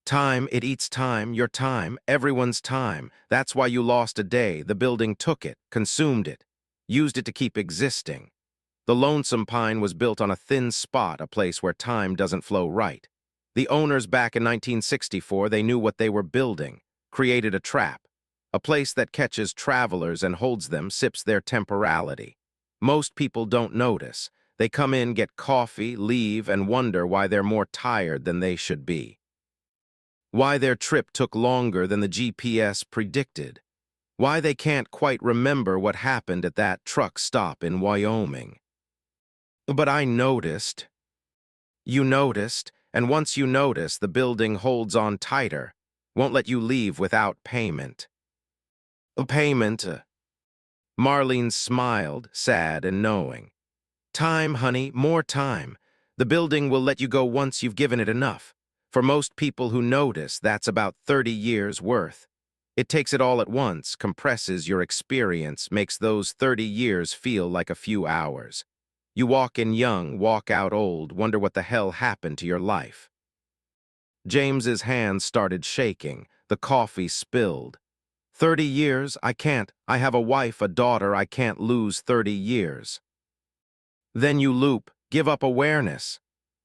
Time. It eats time, your time, everyone's time. That's why you lost a day. The building took it, consumed it, used it to keep existing. The Lonesome Pine was built on a thin spot, a place where time doesn't flow right. The owners back in 1964, they knew what they were building, created a trap, a place that catches travelers and holds them, sips their temporality. Most people don't notice. They come in, get coffee, leave, and wonder why they're more tired than they should be. Why their trip took longer than the GPS predicted. Why they can't quite remember what happened at that truck stop in Wyoming. But I noticed. You noticed, and once you notice, the building holds on tighter, won't let you leave without payment. Payment? Marlene smiled, sad and knowing. Time, honey, more time. The building will let you go once you've given it enough. For most people who notice, that's about 30 years' worth. It takes it all at once, compresses your experience, makes those 30 years feel like a few hours. You walk in young, walk out old, wonder what the hell happened to your life. James's hands started shaking. The coffee spilled. 30 years? I can't. I have a wife, a daughter. I can't lose 30 years. Then you loop, give up awareness.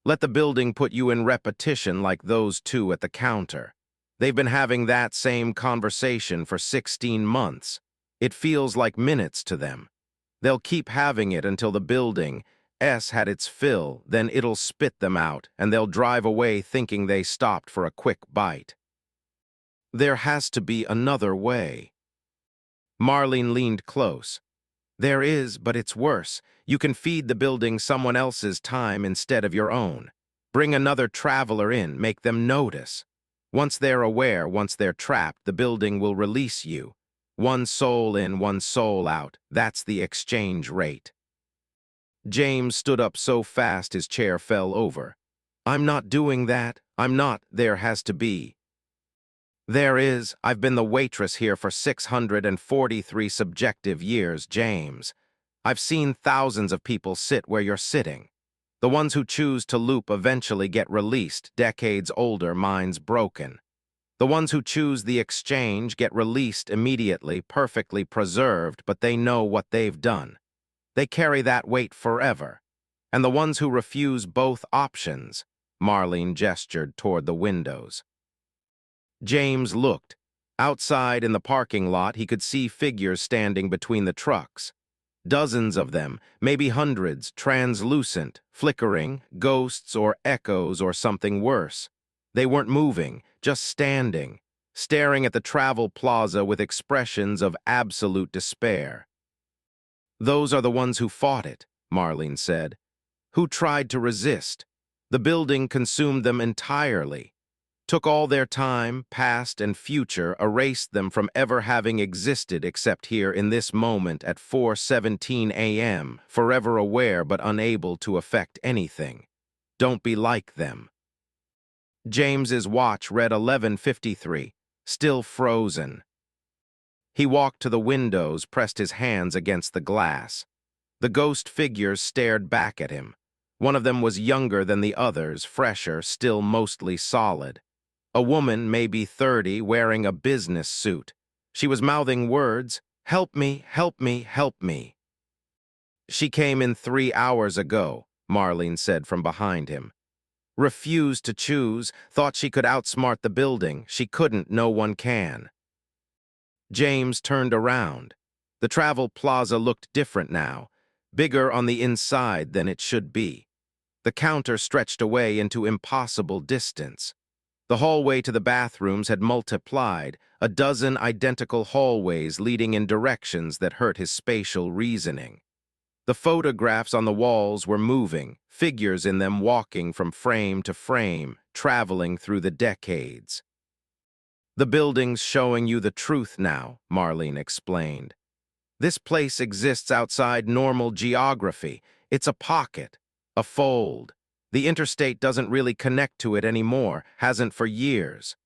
Let the building put you in repetition like those two at the counter. They've been having that same conversation for 16 months. It feels like minutes to them. They'll keep having it until the building had its fill, then it'll spit them out, and they'll drive away thinking they stopped for a quick bite. There has to be another way. Marlene leaned close. There is, but it's worse. You can feed the building someone else's time instead of your own. Bring another traveler in, make them notice. Once they're aware, once they're trapped, the building will release you. One soul in, one soul out. That's the exchange rate. James stood up so fast his chair fell over. I'm not doing that. I'm not. There has to be. There is. I've been the waitress here for 643 subjective years, James. I've seen thousands of people sit where you're sitting. The ones who choose to loop eventually get released, decades older, minds broken. The ones who choose the exchange get released immediately, perfectly preserved, but they know what they've done. They carry that weight forever. And the ones who refuse both options, Marlene gestured toward the windows. James looked. Outside in the parking lot, he could see figures standing between the trucks. Dozens of them, maybe hundreds, translucent, flickering, ghosts or echoes or something worse. They weren't moving, just standing, staring at the travel plaza with expressions of absolute despair. Those are the ones who fought it, Marlene said. Who tried to resist. The building consumed them entirely. Took all their time, past and future, erased them from ever having existed except here in this moment at 4:17 a.m., forever aware but unable to affect anything. Don't be like them. James's watch read 11:53, still frozen. He walked to the windows, pressed his hands against the glass. The ghost figures stared back at him. One of them was younger than the others, fresher, still mostly solid. A woman, maybe 30, wearing a business suit. She was mouthing words, "Help me, help me, help me." She came in 3 hours ago, Marlene said from behind him. Refused to choose, thought she could outsmart the building. She couldn't, no one can. James turned around. The travel plaza looked different now, bigger on the inside than it should be. The counter stretched away into impossible distance. The hallway to the bathrooms had multiplied, a dozen identical hallways leading in directions that hurt his spatial reasoning. The photographs on the walls were moving, figures in them walking from frame to frame, traveling through the decades. The building's showing you the truth now, Marlene explained. This place exists outside normal geography. It's a pocket, a fold. The interstate doesn't really connect to it anymore, hasn't for years.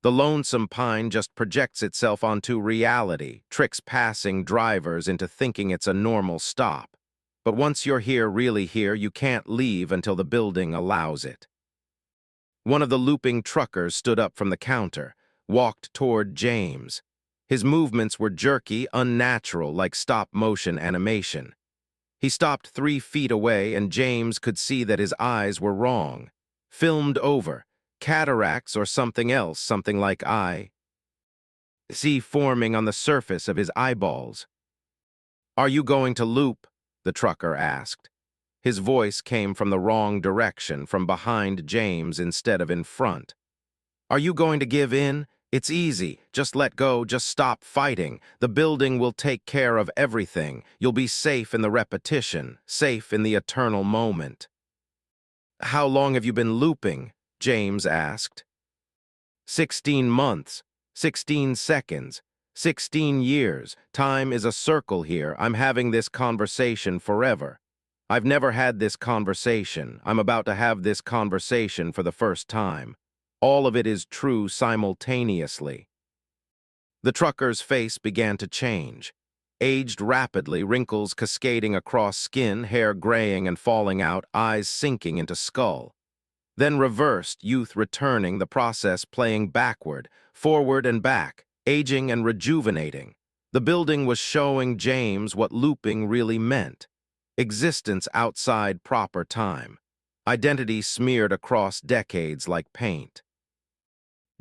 The lonesome pine just projects itself onto reality, tricks passing drivers into thinking it's a normal stop. But once you're here, really here, you can't leave until the building allows it. One of the looping truckers stood up from the counter, walked toward James. His movements were jerky, unnatural, like stop-motion animation. He stopped 3 feet away, and James could see that his eyes were wrong. Filmed over. Cataracts or something else, something like eye. See forming on the surface of his eyeballs. "Are you going to loop?" the trucker asked. His voice came from the wrong direction, from behind James instead of in front. "Are you going to give in? It's easy. Just let go, just stop fighting. The building will take care of everything. You'll be safe in the repetition, safe in the eternal moment." "How long have you been looping?" James asked. 16 months, 16 seconds, 16 years. Time is a circle here. I'm having this conversation forever. I've never had this conversation. I'm about to have this conversation for the first time. All of it is true simultaneously. The trucker's face began to change. Aged rapidly, wrinkles cascading across skin, hair graying and falling out, eyes sinking into skull. Then reversed, youth returning, the process playing backward, forward and back, aging and rejuvenating. The building was showing James what looping really meant. Existence outside proper time. Identity smeared across decades like paint.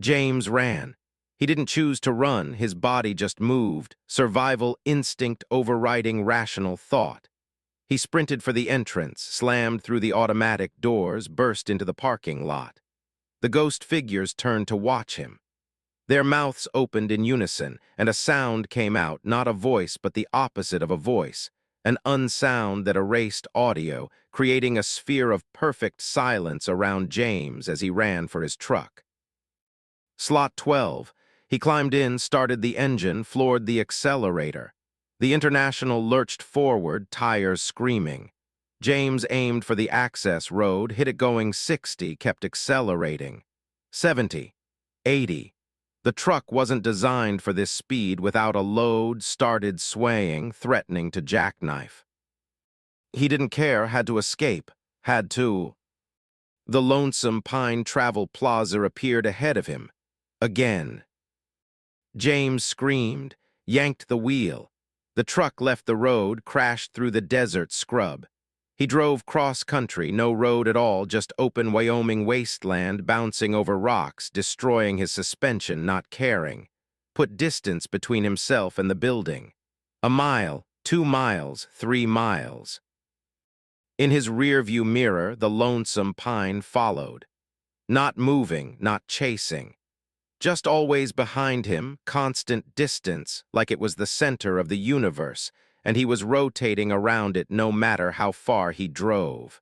James ran. He didn't choose to run, his body just moved, survival instinct overriding rational thought. He sprinted for the entrance, slammed through the automatic doors, burst into the parking lot. The ghost figures turned to watch him. Their mouths opened in unison, and a sound came out, not a voice, but the opposite of a voice, an unsound that erased audio, creating a sphere of perfect silence around James as he ran for his truck. Slot 12. He climbed in, started the engine, floored the accelerator. The International lurched forward, tires screaming. James aimed for the access road, hit it going 60, kept accelerating. 70. 80. The truck wasn't designed for this speed. Without a load, started swaying, threatening to jackknife. He didn't care, had to escape, had to. The lonesome Pine Travel Plaza appeared ahead of him. Again. James screamed, yanked the wheel. The truck left the road, crashed through the desert scrub. He drove cross-country, no road at all, just open Wyoming wasteland, bouncing over rocks, destroying his suspension, not caring. Put distance between himself and the building. 1 mile, 2 miles, 3 miles. In his rearview mirror, the lonesome Pine followed. Not moving, not chasing. Just always behind him, constant distance, like it was the center of the universe, and he was rotating around it no matter how far he drove.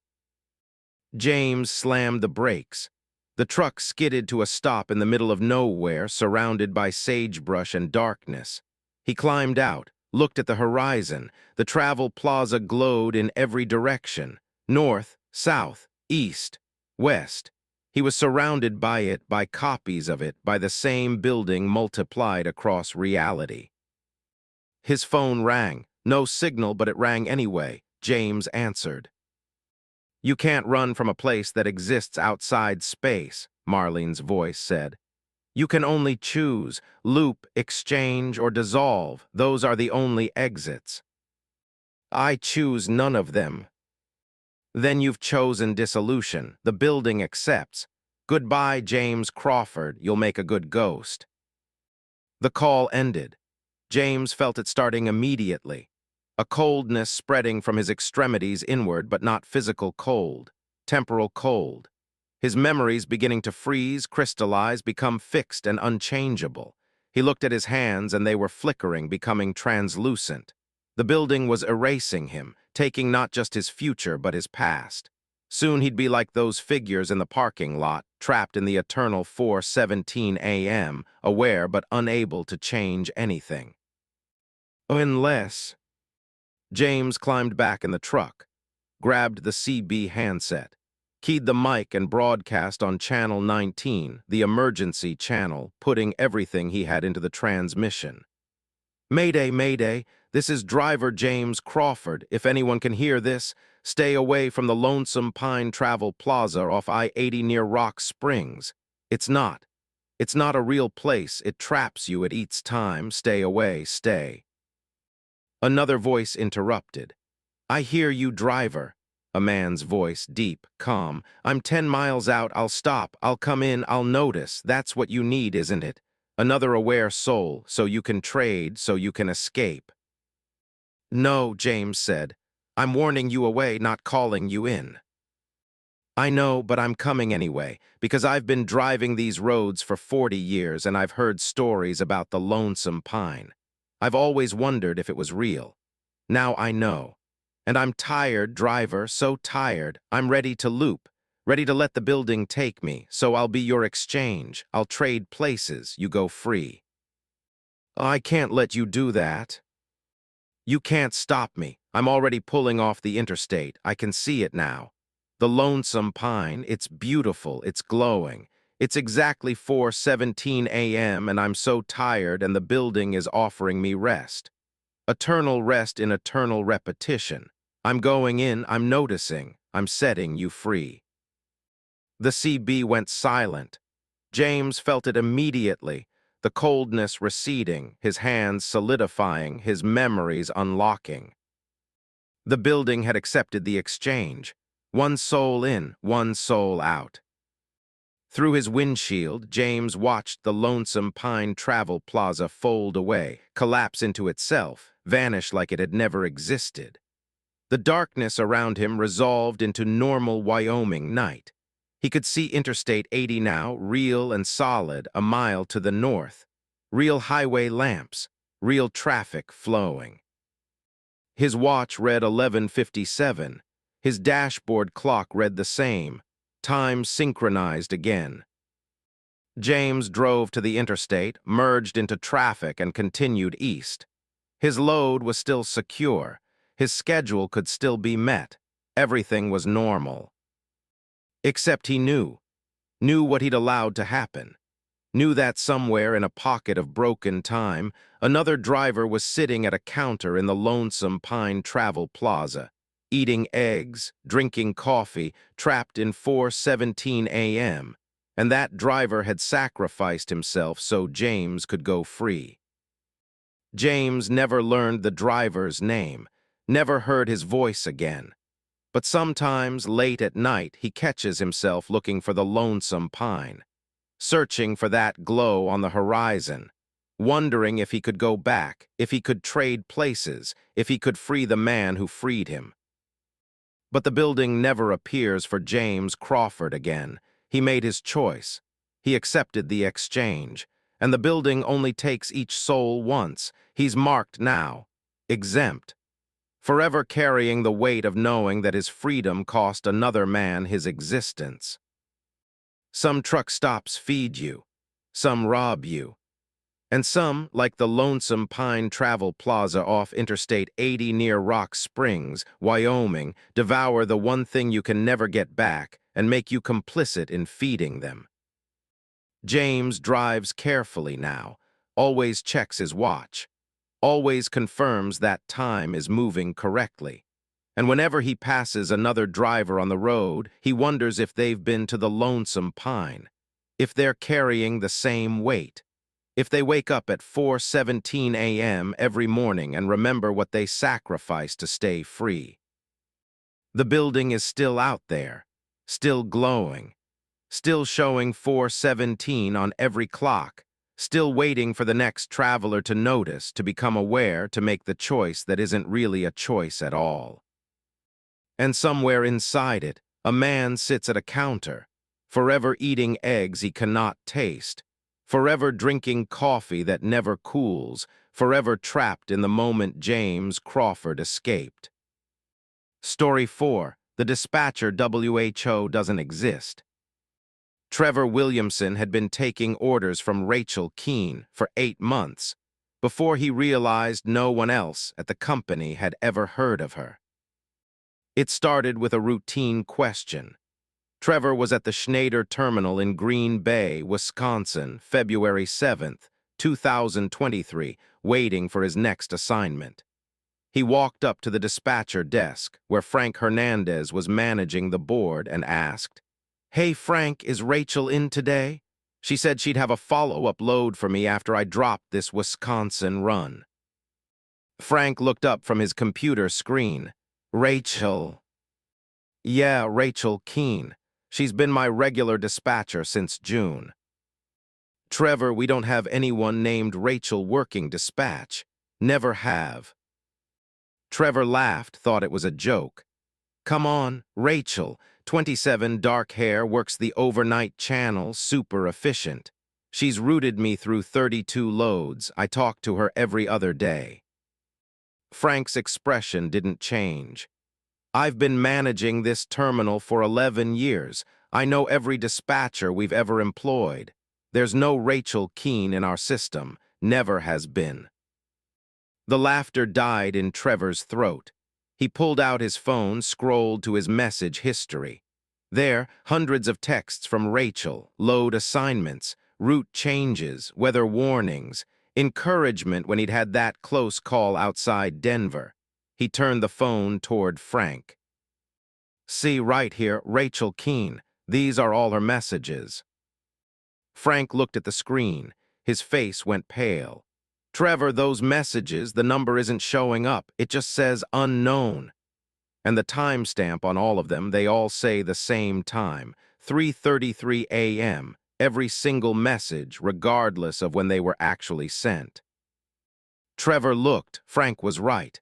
James slammed the brakes. The truck skidded to a stop in the middle of nowhere, surrounded by sagebrush and darkness. He climbed out, looked at the horizon. The travel plaza glowed in every direction, north, south, east, west. He was surrounded by it, by copies of it, by the same building multiplied across reality. His phone rang. No signal, but it rang anyway. James answered. "You can't run from a place that exists outside space," Marlene's voice said. "You can only choose, loop, exchange, or dissolve. Those are the only exits." "I choose none of them." "Then you've chosen dissolution. The building accepts. Goodbye, James Crawford. You'll make a good ghost." The call ended. James felt it starting immediately. A coldness spreading from his extremities inward, but not physical cold, temporal cold. His memories beginning to freeze, crystallize, become fixed and unchangeable. He looked at his hands and they were flickering, becoming translucent. The building was erasing him, taking not just his future but his past. Soon he'd be like those figures in the parking lot, trapped in the eternal 4:17 a.m., aware but unable to change anything. Unless... James climbed back in the truck, grabbed the CB handset. keyed the mic and broadcast on Channel 19, the emergency channel, putting everything he had into the transmission. "Mayday, mayday, this is driver James Crawford. If anyone can hear this, stay away from the Lonesome Pine Travel Plaza off I-80 near Rock Springs. It's not. It's not a real place. It traps you. It eats time. Stay away, stay." Another voice interrupted. "I hear you, driver." A man's voice, deep, calm. "I'm 10 miles out. I'll stop. I'll come in. I'll notice. That's what you need, isn't it? Another aware soul, so you can trade, so you can escape." "No," James said. "I'm warning you away, not calling you in." "I know, but I'm coming anyway, because I've been driving these roads for 40 years and I've heard stories about the Lonesome Pine. I've always wondered if it was real. Now I know. And I'm tired, driver, so tired. I'm ready to loop, ready to let the building take me, so I'll be your exchange. I'll trade places, you go free." "I can't let you do that." "You can't stop me. I'm already pulling off the interstate. I can see it now. The Lonesome Pine, it's beautiful, it's glowing. It's exactly 4:17 a.m. and I'm so tired and the building is offering me rest. Eternal rest in eternal repetition. I'm going in, I'm noticing, I'm setting you free." The CB went silent. James felt it immediately, the coldness receding, his hands solidifying, his memories unlocking. The building had accepted the exchange. One soul in, one soul out. Through his windshield, James watched the Lonesome Pine Travel Plaza fold away, collapse into itself, vanish like it had never existed. The darkness around him resolved into normal Wyoming night. He could see Interstate 80 now, real and solid, a mile to the north. Real highway lamps, real traffic flowing. His watch read 11:57. His dashboard clock read the same. Time synchronized again. James drove to the interstate, merged into traffic, and continued east. His load was still secure. His schedule could still be met. Everything was normal. Except he knew what he'd allowed to happen. Knew that somewhere in a pocket of broken time, another driver was sitting at a counter in the Lonesome Pine Travel Plaza, eating eggs, drinking coffee, trapped in 4:17 a.m., and that driver had sacrificed himself so James could go free. James never learned the driver's name, never heard his voice again. But sometimes, late at night, he catches himself looking for the Lonesome Pine, searching for that glow on the horizon, wondering if he could go back, if he could trade places, if he could free the man who freed him. But the building never appears for James Crawford again. He made his choice. He accepted the exchange, and the building only takes each soul once. He's marked now, exempt, forever carrying the weight of knowing that his freedom cost another man his existence. Some truck stops feed you, some rob you, and some, like the Lonesome Pine Travel Plaza off Interstate 80 near Rock Springs, Wyoming, devour the one thing you can never get back and make you complicit in feeding them. James drives carefully now, always checks his watch, always confirms that time is moving correctly. And whenever he passes another driver on the road, he wonders if they've been to the Lonesome Pine, if they're carrying the same weight, if they wake up at 4:17 a.m. every morning and remember what they sacrificed to stay free. The building is still out there, still glowing, still showing 4:17 on every clock, still waiting for the next traveler to notice, to become aware, to make the choice that isn't really a choice at all. And somewhere inside it, a man sits at a counter, forever eating eggs he cannot taste, forever drinking coffee that never cools, forever trapped in the moment James Crawford escaped. Story 4. The dispatcher WHO doesn't exist. Trevor Williamson had been taking orders from Rachel Keene for 8 months before he realized no one else at the company had ever heard of her. It started with a routine question. Trevor was at the Schneider Terminal in Green Bay, Wisconsin, February 7th, 2023, waiting for his next assignment. He walked up to the dispatcher desk, where Frank Hernandez was managing the board, and asked, "Hey, Frank, is Rachel in today? She said she'd have a follow-up load for me after I dropped this Wisconsin run." Frank looked up from his computer screen. "Rachel." "Yeah, Rachel Keene. She's been my regular dispatcher since June." "Trevor, we don't have anyone named Rachel working dispatch. Never have." Trevor laughed, thought it was a joke. "Come on, Rachel, 27, dark hair, works the overnight channel, super efficient. She's routed me through 32 loads. I talk to her every other day." Frank's expression didn't change. "I've been managing this terminal for 11 years. I know every dispatcher we've ever employed. There's no Rachel Keene in our system. Never has been." The laughter died in Trevor's throat. He pulled out his phone, scrolled to his message history. There, hundreds of texts from Rachel, load assignments, route changes, weather warnings, encouragement when he'd had that close call outside Denver. He turned the phone toward Frank. "See right here, Rachel Keene. These are all her messages." Frank looked at the screen. His face went pale. "Trevor, those messages, the number isn't showing up. It just says unknown. And the timestamp on all of them, they all say the same time, 3:33 a.m., every single message, regardless of when they were actually sent." Trevor looked. Frank was right.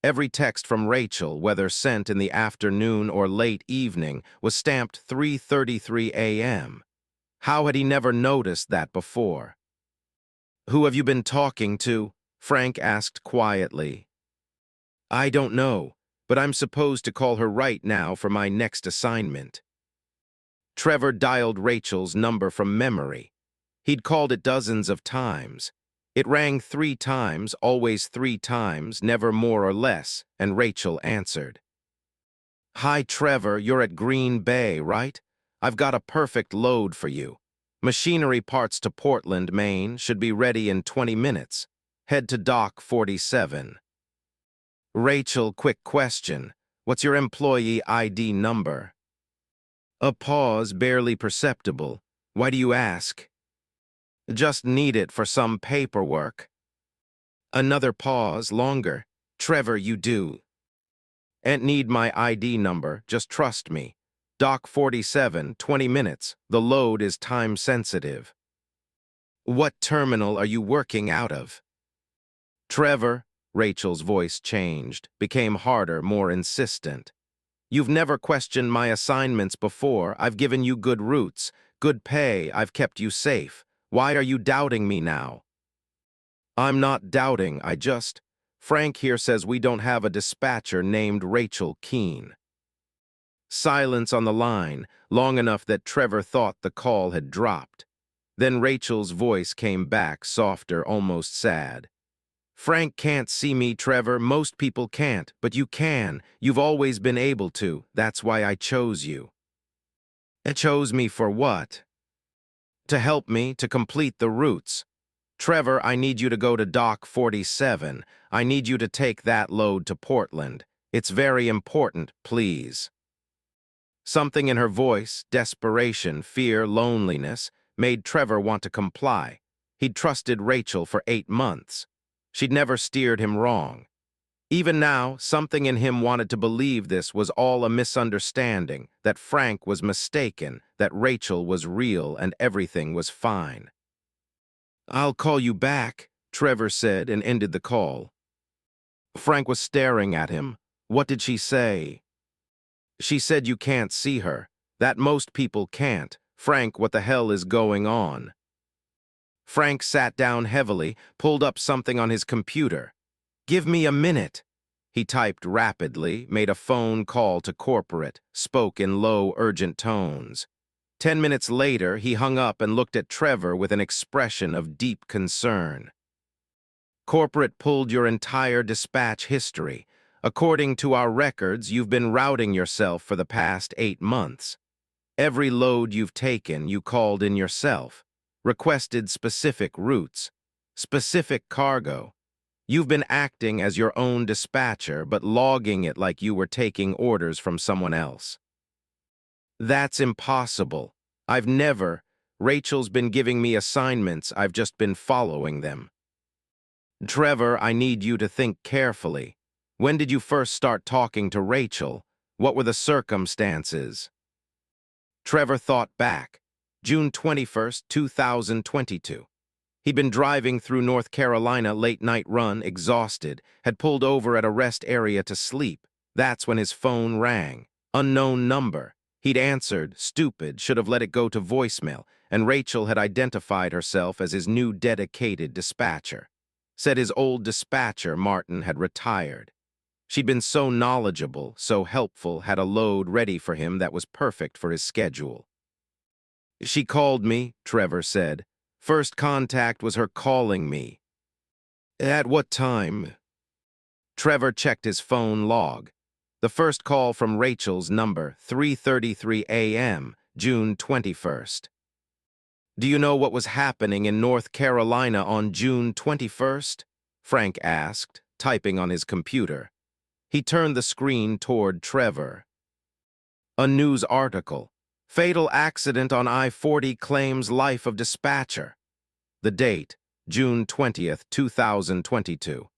Every text from Rachel, whether sent in the afternoon or late evening, was stamped 3:33 a.m. How had he never noticed that before? "Who have you been talking to?" Frank asked quietly. "I don't know, but I'm supposed to call her right now for my next assignment." Trevor dialed Rachel's number from memory. He'd called it dozens of times. It rang 3 times, always 3 times, never more or less, and Rachel answered. "Hi, Trevor, you're at Green Bay, right? I've got a perfect load for you. Machinery parts to Portland, Maine, should be ready in 20 minutes. Head to Dock 47. "Rachel, quick question. What's your employee ID number?" A pause, barely perceptible. "Why do you ask?" "Just need it for some paperwork." Another pause, longer. "Trevor, you do." "Ain't need my ID number, just trust me. Dock 47, 20 minutes. The load is time-sensitive." "What terminal are you working out of?" "Trevor," Rachel's voice changed, became harder, more insistent. "You've never questioned my assignments before. I've given you good routes, good pay, I've kept you safe. Why are you doubting me now?" "I'm not doubting, Frank here says we don't have a dispatcher named Rachel Keene." Silence on the line, long enough that Trevor thought the call had dropped. Then Rachel's voice came back, softer, almost sad. "Frank can't see me, Trevor. Most people can't, but you can. You've always been able to. That's why I chose you." "It chose me for what?" "To help me, to complete the routes. Trevor, I need you to go to Dock 47. I need you to take that load to Portland. It's very important, please." Something in her voice, desperation, fear, loneliness, made Trevor want to comply. He'd trusted Rachel for 8 months. She'd never steered him wrong. Even now, something in him wanted to believe this was all a misunderstanding, that Frank was mistaken, that Rachel was real and everything was fine. "I'll call you back," Trevor said and ended the call. Frank was staring at him. "What did she say?" "She said you can't see her. That most people can't. Frank, what the hell is going on?" Frank sat down heavily, pulled up something on his computer. "Give me a minute." He typed rapidly, made a phone call to corporate, spoke in low, urgent tones. 10 minutes later, he hung up and looked at Trevor with an expression of deep concern. "Corporate pulled your entire dispatch history. According to our records, you've been routing yourself for the past 8 months. Every load you've taken, you called in yourself, requested specific routes, specific cargo. You've been acting as your own dispatcher, but logging it like you were taking orders from someone else. That's impossible. I've never. Rachel's been giving me assignments, I've just been following them. Trevor, I need you to think carefully. When did you first start talking to Rachel? What were the circumstances? Trevor thought back. June 21st, 2022. He'd been driving through North Carolina late-night run, exhausted, had pulled over at a rest area to sleep. That's when his phone rang. Unknown number. He'd answered, stupid, should have let it go to voicemail, and Rachel had identified herself as his new dedicated dispatcher. Said his old dispatcher, Martin, had retired. She'd been so knowledgeable, so helpful, had a load ready for him that was perfect for his schedule. She called me, Trevor said. First contact was her calling me. At what time? Trevor checked his phone log. The first call from Rachel's number, 3:33 a.m., June 21st. Do you know what was happening in North Carolina on June 21st? Frank asked, typing on his computer. He turned the screen toward Trevor. A news article. Fatal accident on I-40 claims life of dispatcher. The date, June 20th, 2022.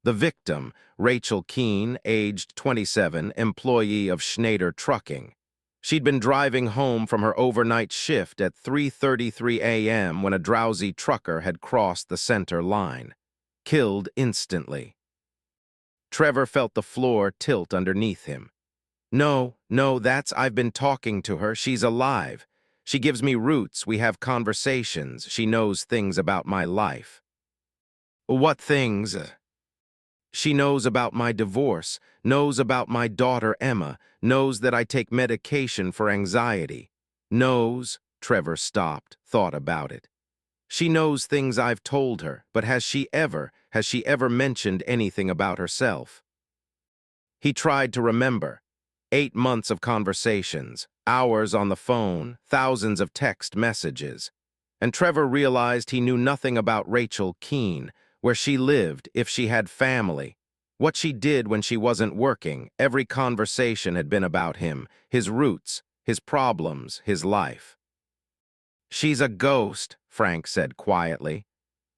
The victim, Rachel Keene, aged 27, employee of Schneider Trucking. She'd been driving home from her overnight shift at 3:33 a.m. when a drowsy trucker had crossed the center line. Killed instantly. Trevor felt the floor tilt underneath him. No, I've been talking to her. She's alive. She gives me routes, we have conversations, she knows things about my life. What things? She knows about my divorce, knows about my daughter Emma, knows that I take medication for anxiety. Knows, Trevor stopped, thought about it. She knows things I've told her, but has she ever mentioned anything about herself? He tried to remember. 8 months of conversations, hours on the phone, thousands of text messages. And Trevor realized he knew nothing about Rachel Keene, where she lived, if she had family, what she did when she wasn't working. Every conversation had been about him, his roots, his problems, his life. She's a ghost, Frank said quietly.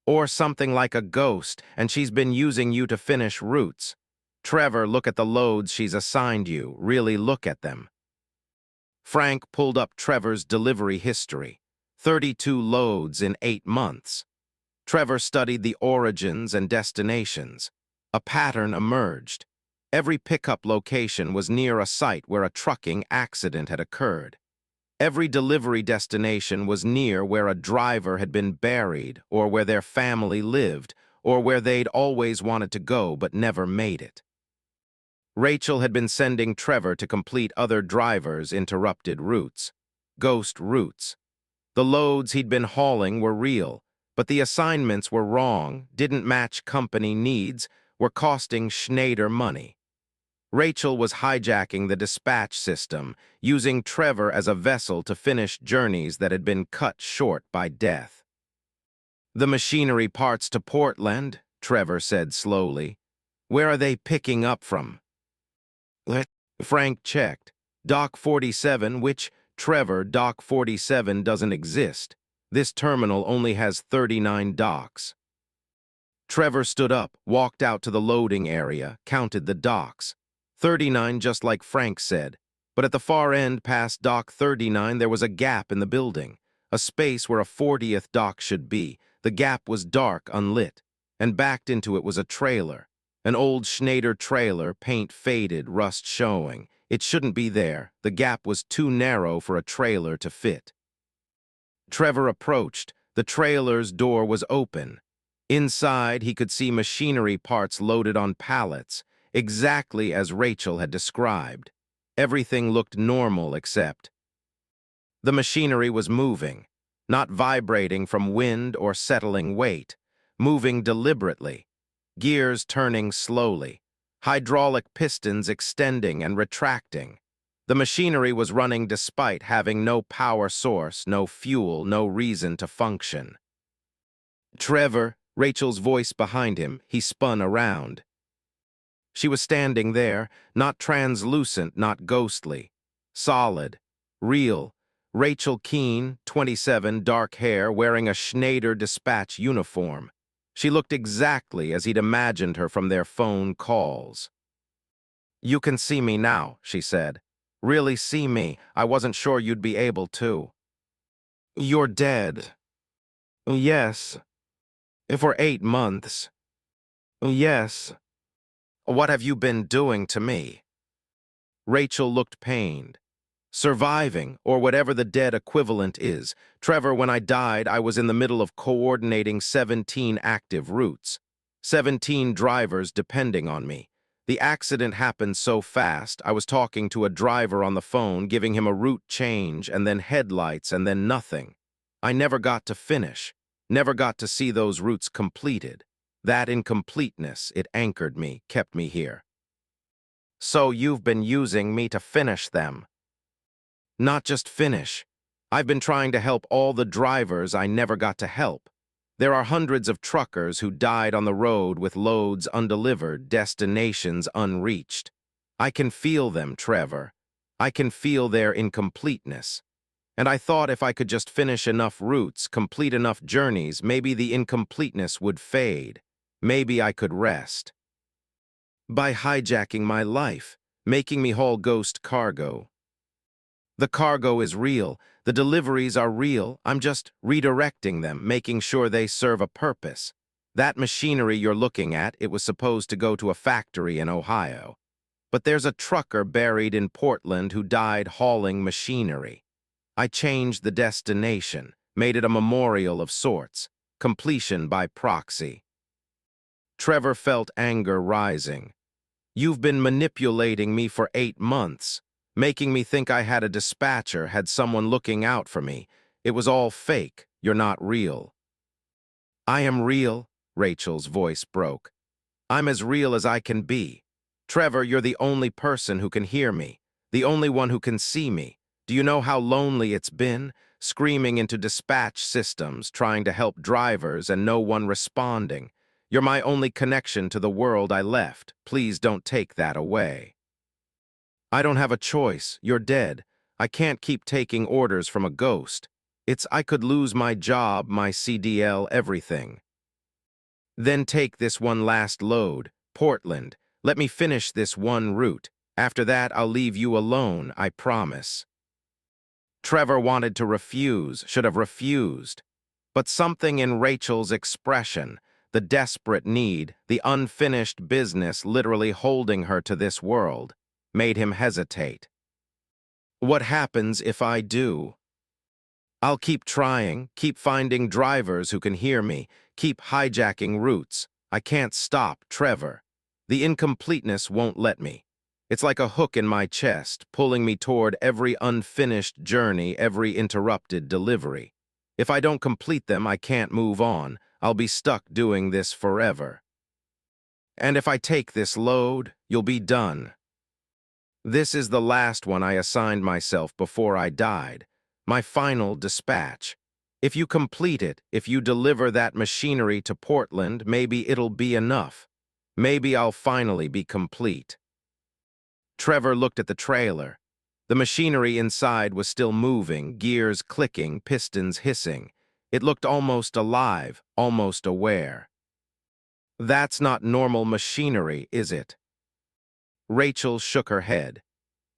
Or something like a ghost, and she's been using you to finish routes. Trevor, look at the loads she's assigned you. Really look at them. Frank pulled up Trevor's delivery history. 32 loads in 8 months. Trevor studied the origins and destinations. A pattern emerged. Every pickup location was near a site where a trucking accident had occurred. Every delivery destination was near where a driver had been buried, or where their family lived, or where they'd always wanted to go but never made it. Rachel had been sending Trevor to complete other drivers' interrupted routes. Ghost routes. The loads he'd been hauling were real, but the assignments were wrong, didn't match company needs, were costing Schneider money. Rachel was hijacking the dispatch system, using Trevor as a vessel to finish journeys that had been cut short by death. The machinery parts to Portland, Trevor said slowly. Where are they picking up from? Frank checked. Dock 47, which, Trevor, Dock 47 doesn't exist. This terminal only has 39 docks. Trevor stood up, walked out to the loading area, counted the docks. 39, just like Frank said. But at the far end past Dock 39, there was a gap in the building, a space where a 40th dock should be. The gap was dark, unlit, and backed into it was a trailer. An old Schneider trailer, paint faded, rust showing. It shouldn't be there. The gap was too narrow for a trailer to fit. Trevor approached. The trailer's door was open. Inside, he could see machinery parts loaded on pallets, exactly as Rachel had described. Everything looked normal except the machinery was moving, not vibrating from wind or settling weight, moving deliberately, gears turning slowly, hydraulic pistons extending and retracting. The machinery was running despite having no power source, no fuel, no reason to function. Trevor, Rachel's voice behind him, he spun around. She was standing there, not translucent, not ghostly. Solid. Real. Rachel Keene, 27, dark hair, wearing a Schneider dispatch uniform. She looked exactly as he'd imagined her from their phone calls. "You can see me now," she said. "Really see me. I wasn't sure you'd be able to." "You're dead." "Yes." "For 8 months." "Yes." "What have you been doing to me?" Rachel looked pained. "Surviving, or whatever the dead equivalent is. Trevor, when I died, I was in the middle of coordinating 17 active routes. 17 drivers depending on me. The accident happened so fast, I was talking to a driver on the phone, giving him a route change, and then headlights, and then nothing. I never got to finish, never got to see those routes completed. That incompleteness, it anchored me, kept me here." "So you've been using me to finish them?" "Not just finish. I've been trying to help all the drivers I never got to help. There are hundreds of truckers who died on the road with loads undelivered, destinations unreached. I can feel them, Trevor. I can feel their incompleteness. And I thought if I could just finish enough routes, complete enough journeys, maybe the incompleteness would fade. Maybe I could rest." "By hijacking my life, making me haul ghost cargo." "The cargo is real. The deliveries are real. I'm just redirecting them, making sure they serve a purpose. That machinery you're looking at, it was supposed to go to a factory in Ohio. But there's a trucker buried in Portland who died hauling machinery. I changed the destination, made it a memorial of sorts, completion by proxy." Trevor felt anger rising. "You've been manipulating me for 8 months. Making me think I had a dispatcher, had someone looking out for me. It was all fake. You're not real." "I am real," Rachel's voice broke. "I'm as real as I can be. Trevor, you're the only person who can hear me, the only one who can see me. Do you know how lonely it's been? Screaming into dispatch systems, trying to help drivers, and no one responding. You're my only connection to the world I left. Please don't take that away." "I don't have a choice. You're dead. I can't keep taking orders from a ghost. I could lose my job, my CDL, everything." "Then take this one last load, Portland. Let me finish this one route. After that, I'll leave you alone, I promise." Trevor wanted to refuse, should have refused. But something in Rachel's expression, the desperate need, the unfinished business literally holding her to this world, made him hesitate. "What happens if I do?" "I'll keep trying, keep finding drivers who can hear me, keep hijacking routes. I can't stop, Trevor. The incompleteness won't let me. It's like a hook in my chest, pulling me toward every unfinished journey, every interrupted delivery. If I don't complete them, I can't move on. I'll be stuck doing this forever. And if I take this load, you'll be done. This is the last one I assigned myself before I died. My final dispatch. If you complete it, if you deliver that machinery to Portland, maybe it'll be enough. Maybe I'll finally be complete." Trevor looked at the trailer. The machinery inside was still moving, gears clicking, pistons hissing. It looked almost alive, almost aware. "That's not normal machinery, is it?" Rachel shook her head.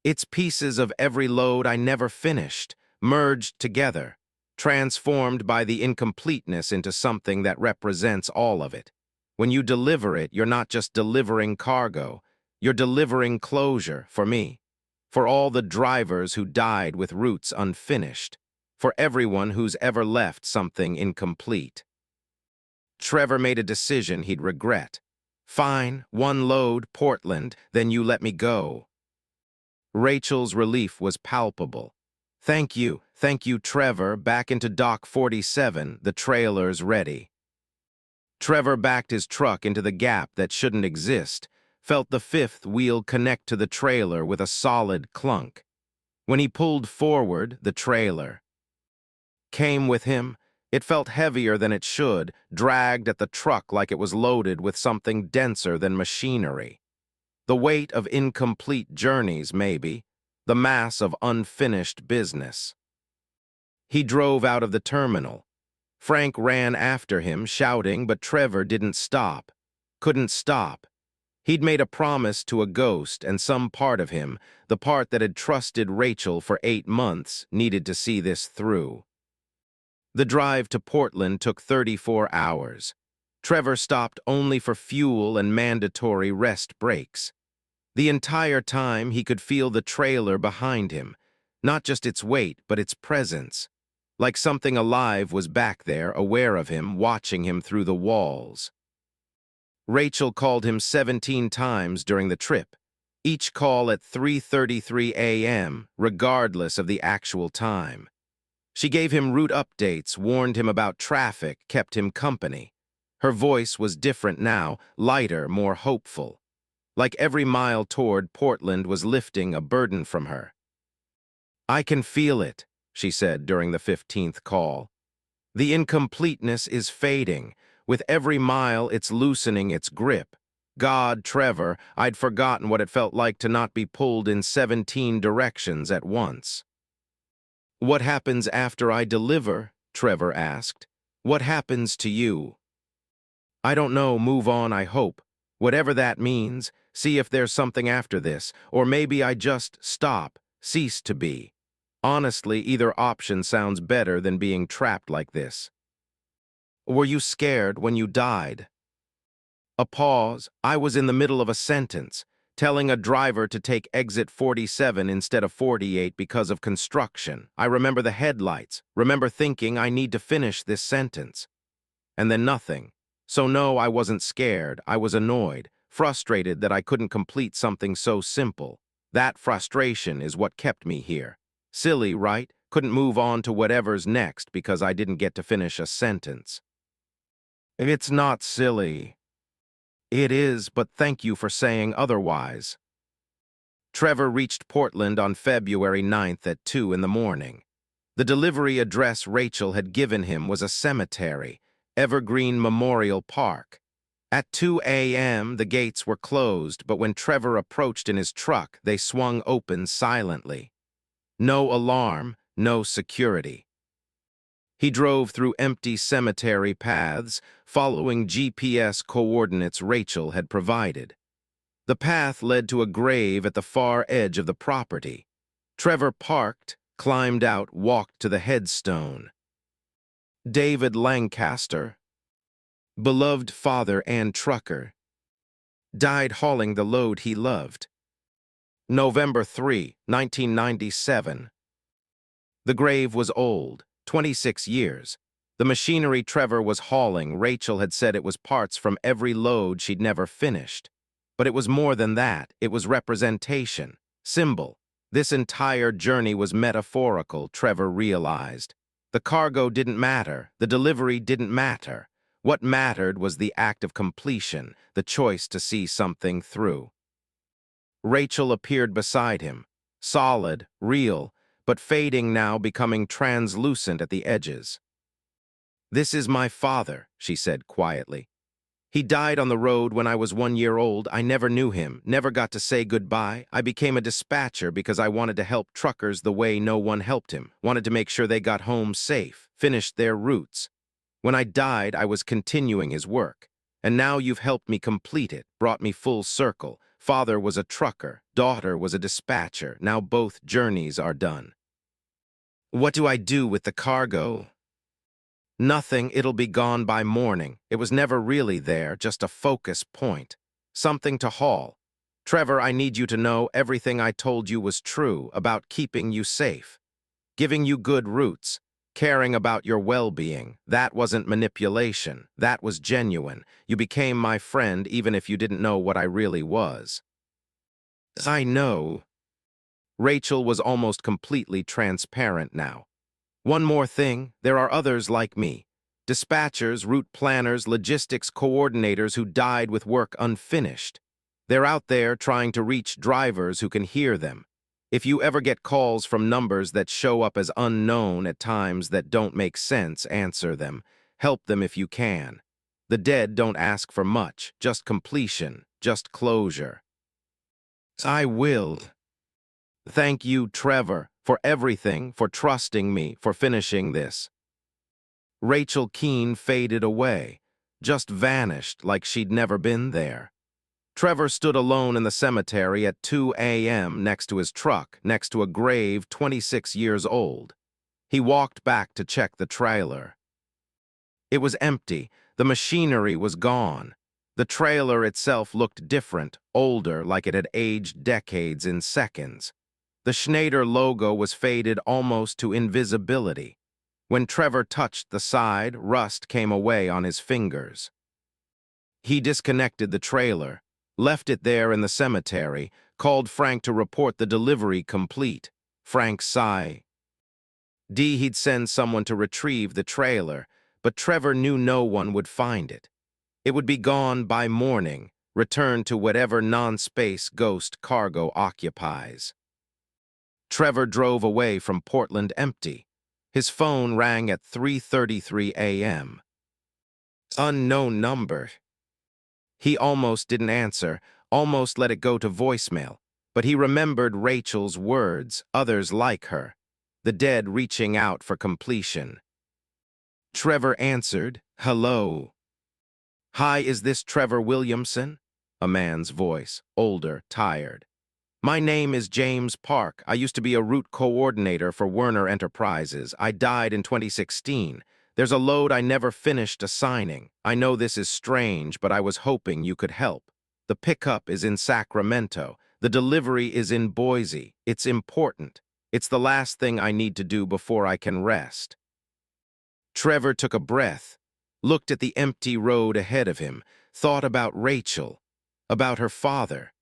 "It's pieces of every load I never finished, merged together, transformed by the incompleteness into something that represents all of it. When you deliver it, you're not just delivering cargo, you're delivering closure for me, for all the drivers who died with routes unfinished, for everyone who's ever left something incomplete." Trevor made a decision he'd regret. "Fine, one load, Portland, then you let me go." Rachel's relief was palpable. Thank you, Trevor. Back into Dock 47, the trailer's ready." Trevor backed his truck into the gap that shouldn't exist, felt the fifth wheel connect to the trailer with a solid clunk. When he pulled forward, the trailer came with him. It felt heavier than it should, dragged at the truck like it was loaded with something denser than machinery. The weight of incomplete journeys, maybe. The mass of unfinished business. He drove out of the terminal. Frank ran after him, shouting, but Trevor didn't stop. Couldn't stop. He'd made a promise to a ghost, and some part of him, the part that had trusted Rachel for 8 months, needed to see this through. The drive to Portland took 34 hours. Trevor stopped only for fuel and mandatory rest breaks. The entire time he could feel the trailer behind him, not just its weight, but its presence. Like something alive was back there, aware of him, watching him through the walls. Rachel called him 17 times during the trip, each call at 3:33 a.m., regardless of the actual time. She gave him route updates, warned him about traffic, kept him company. Her voice was different now, lighter, more hopeful. Like every mile toward Portland was lifting a burden from her. "I can feel it," she said during the 15th call. "The incompleteness is fading. With every mile, it's loosening its grip. God, Trevor, I'd forgotten what it felt like to not be pulled in 17 directions at once." "What happens after I deliver?" Trevor asked. "What happens to you?" "I don't know, move on, I hope. Whatever that means, see if there's something after this, or maybe I just stop, cease to be. Honestly, either option sounds better than being trapped like this." "Were you scared when you died?" A pause. I was in the middle of a sentence, telling a driver to take exit 47 instead of 48 because of construction. I remember the headlights, remember thinking I need to finish this sentence. And then nothing. So no, I wasn't scared. I was annoyed, frustrated that I couldn't complete something so simple. That frustration is what kept me here. Silly, right? Couldn't move on to whatever's next because I didn't get to finish a sentence. "It's not silly." "It is, but thank you for saying otherwise." Trevor reached Portland on February 9th at 2 in the morning. The delivery address Rachel had given him was a cemetery, Evergreen Memorial Park. At 2 a.m., the gates were closed, but when Trevor approached in his truck, they swung open silently. No alarm, no security. He drove through empty cemetery paths, following GPS coordinates Rachel had provided. The path led to a grave at the far edge of the property. Trevor parked, climbed out, walked to the headstone. David Lancaster, beloved father and trucker, died hauling the load he loved. November 3, 1997. The grave was old, 26 years. The machinery Trevor was hauling, Rachel had said it was parts from every load she'd never finished. But it was more than that. It was representation, symbol. This entire journey was metaphorical, Trevor realized. The cargo didn't matter. The delivery didn't matter. What mattered was the act of completion, the choice to see something through. Rachel appeared beside him, solid, real, but fading now, becoming translucent at the edges. "This is my father," she said quietly. "He died on the road when I was 1 year old. I never knew him, never got to say goodbye. I became a dispatcher because I wanted to help truckers the way no one helped him, wanted to make sure they got home safe, finished their routes. When I died, I was continuing his work. And now you've helped me complete it, brought me full circle. Father was a trucker, daughter was a dispatcher. Now both journeys are done." "What do I do with the cargo?" "Nothing, it'll be gone by morning. It was never really there, just a focus point. Something to haul. Trevor, I need you to know everything I told you was true about keeping you safe, giving you good routes, caring about your well-being. That wasn't manipulation. That was genuine. You became my friend even if you didn't know what I really was." "I know." Rachel was almost completely transparent now. "One more thing, there are others like me. Dispatchers, route planners, logistics coordinators who died with work unfinished. They're out there trying to reach drivers who can hear them. If you ever get calls from numbers that show up as unknown at times that don't make sense, answer them. Help them if you can. The dead don't ask for much, just completion, just closure. I will. Thank you, Trevor, for everything, for trusting me, for finishing this. Rachel Keene faded away, just vanished like she'd never been there. Trevor stood alone in the cemetery at 2 a.m. next to his truck, next to a grave 26 years old. He walked back to check the trailer. It was empty. The machinery was gone. The trailer itself looked different, older, like it had aged decades in seconds. The Schneider logo was faded almost to invisibility. When Trevor touched the side, rust came away on his fingers. He disconnected the trailer, left it there in the cemetery, called Frank to report the delivery complete. Frank sighed. He'd send someone to retrieve the trailer, but Trevor knew no one would find it. It would be gone by morning, returned to whatever non-space ghost cargo occupies. Trevor drove away from Portland empty. His phone rang at 3:33 a.m. Unknown number. He almost didn't answer, almost let it go to voicemail, but he remembered Rachel's words, others like her, the dead reaching out for completion. Trevor answered, "Hello." "Hi, is this Trevor Williamson?" A man's voice, older, tired. "My name is James Park. I used to be a route coordinator for Werner Enterprises. I died in 2016. There's a load I never finished assigning. I know this is strange, but I was hoping you could help. The pickup is in Sacramento. The delivery is in Boise. It's important. It's the last thing I need to do before I can rest." Trevor took a breath, looked at the empty road ahead of him, thought about Rachel, about her father,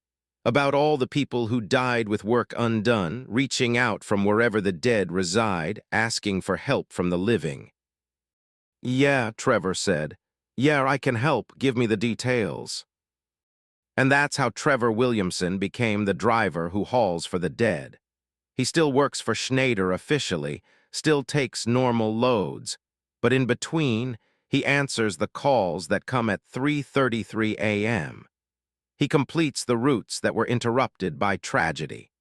about all the people who died with work undone, reaching out from wherever the dead reside, asking for help from the living. "Yeah," Trevor said. "Yeah, I can help. Give me the details." And that's how Trevor Williamson became the driver who hauls for the dead. He still works for Schneider officially, still takes normal loads, but in between, he answers the calls that come at 3:33 a.m. He completes the routes that were interrupted by tragedy.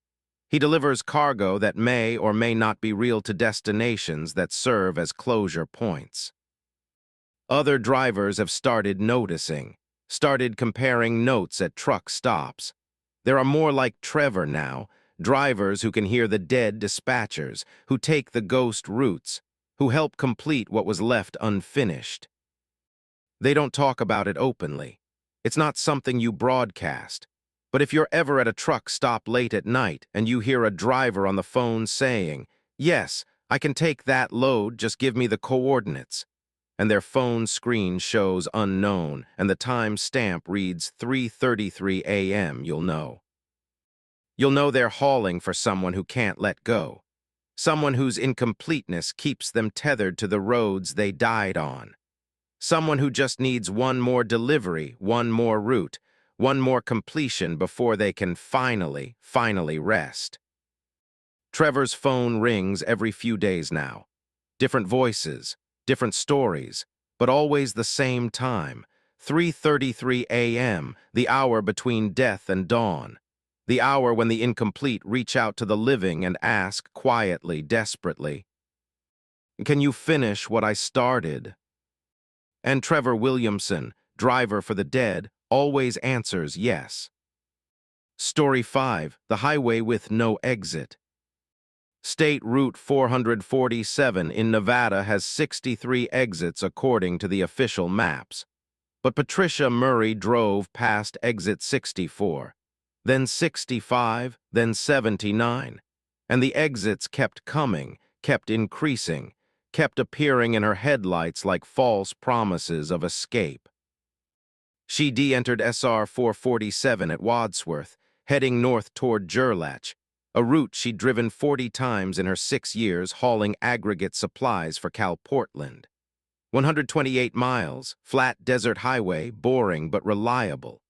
He delivers cargo that may or may not be real to destinations that serve as closure points. Other drivers have started noticing, started comparing notes at truck stops. There are more like Trevor now, drivers who can hear the dead dispatchers, who take the ghost routes, who help complete what was left unfinished. They don't talk about it openly. It's not something you broadcast. But if you're ever at a truck stop late at night and you hear a driver on the phone saying, "Yes, I can take that load, just give me the coordinates," and their phone screen shows unknown and the time stamp reads 3:33 a.m., you'll know. You'll know they're hauling for someone who can't let go, someone whose incompleteness keeps them tethered to the roads they died on, someone who just needs one more delivery, one more route, one more completion before they can finally rest. Trevor's phone rings every few days now. Different voices, different stories, but always the same time, 3:33 a.m., the hour between death and dawn, the hour when the incomplete reach out to the living and ask quietly, desperately, "Can you finish what I started?" And Trevor Williamson, driver for the dead, always answers yes. Story 5, The Highway with No Exit. State Route 447 in Nevada has 63 exits according to the official maps. But Patricia Murray drove past exit 64, then 65, then 79, and the exits kept coming, kept increasing, kept appearing in her headlights like false promises of escape. She de-entered SR 447 at Wadsworth, heading north toward Gerlach, a route she'd driven 40 times in her 6 years hauling aggregate supplies for Cal Portland. 128 miles, flat desert highway, boring but reliable.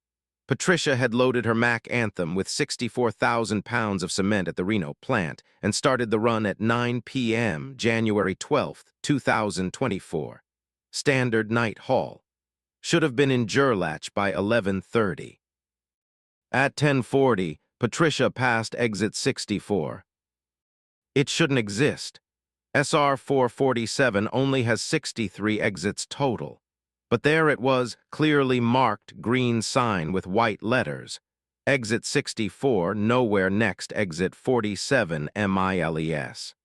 Patricia had loaded her Mac Anthem with 64,000 pounds of cement at the Reno plant and started the run at 9 p.m. January 12, 2024. Standard night haul. Should have been in Gerlach by 11:30. At 10:40, Patricia passed exit 64. It shouldn't exist. SR 447 only has 63 exits total. But there it was, clearly marked green sign with white letters. Exit 64, nowhere next exit 47 miles.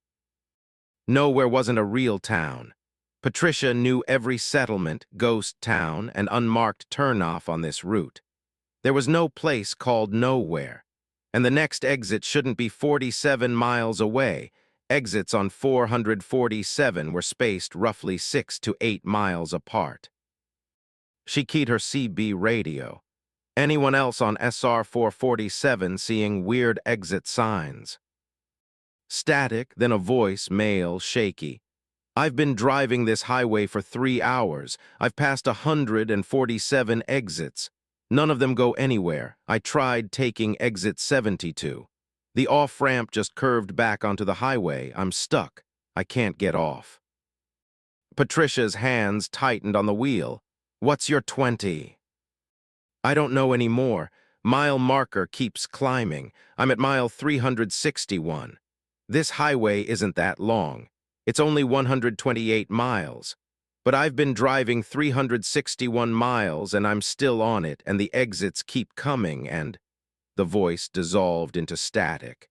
Nowhere wasn't a real town. Patricia knew every settlement, ghost town, and unmarked turnoff on this route. There was no place called Nowhere. And the next exit shouldn't be 47 miles away. Exits on 447 were spaced roughly 6 to 8 miles apart. She keyed her CB radio. Anyone else on SR 447 seeing weird exit signs? Static, then a voice, male, shaky. I've been driving this highway for 3 hours. I've passed 147 exits. None of them go anywhere. I tried taking exit 72. The off-ramp just curved back onto the highway. I'm stuck. I can't get off. Patricia's hands tightened on the wheel. What's your 20? I don't know anymore. Mile marker keeps climbing. I'm at mile 361. This highway isn't that long. It's only 128 miles. But I've been driving 361 miles and I'm still on it and the exits keep coming and... The voice dissolved into static.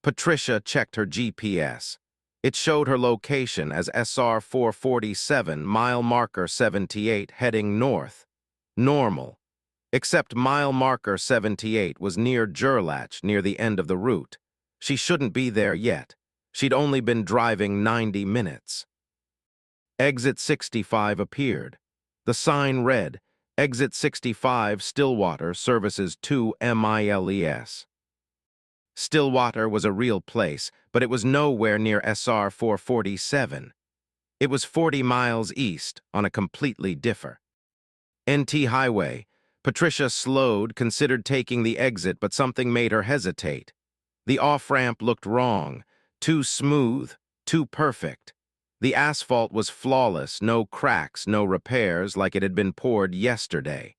Patricia checked her GPS. It showed her location as SR 447, mile marker 78, heading north. Normal. Except mile marker 78 was near Gerlach, near the end of the route. She shouldn't be there yet. She'd only been driving 90 minutes. Exit 65 appeared. The sign read, Exit 65 Stillwater services 2 miles. Stillwater was a real place, but it was nowhere near SR 447. It was 40 miles east on a completely different NT highway. Patricia slowed, considered taking the exit, but something made her hesitate. The off-ramp looked wrong, too smooth, too perfect. The asphalt was flawless, no cracks, no repairs, like it had been poured yesterday.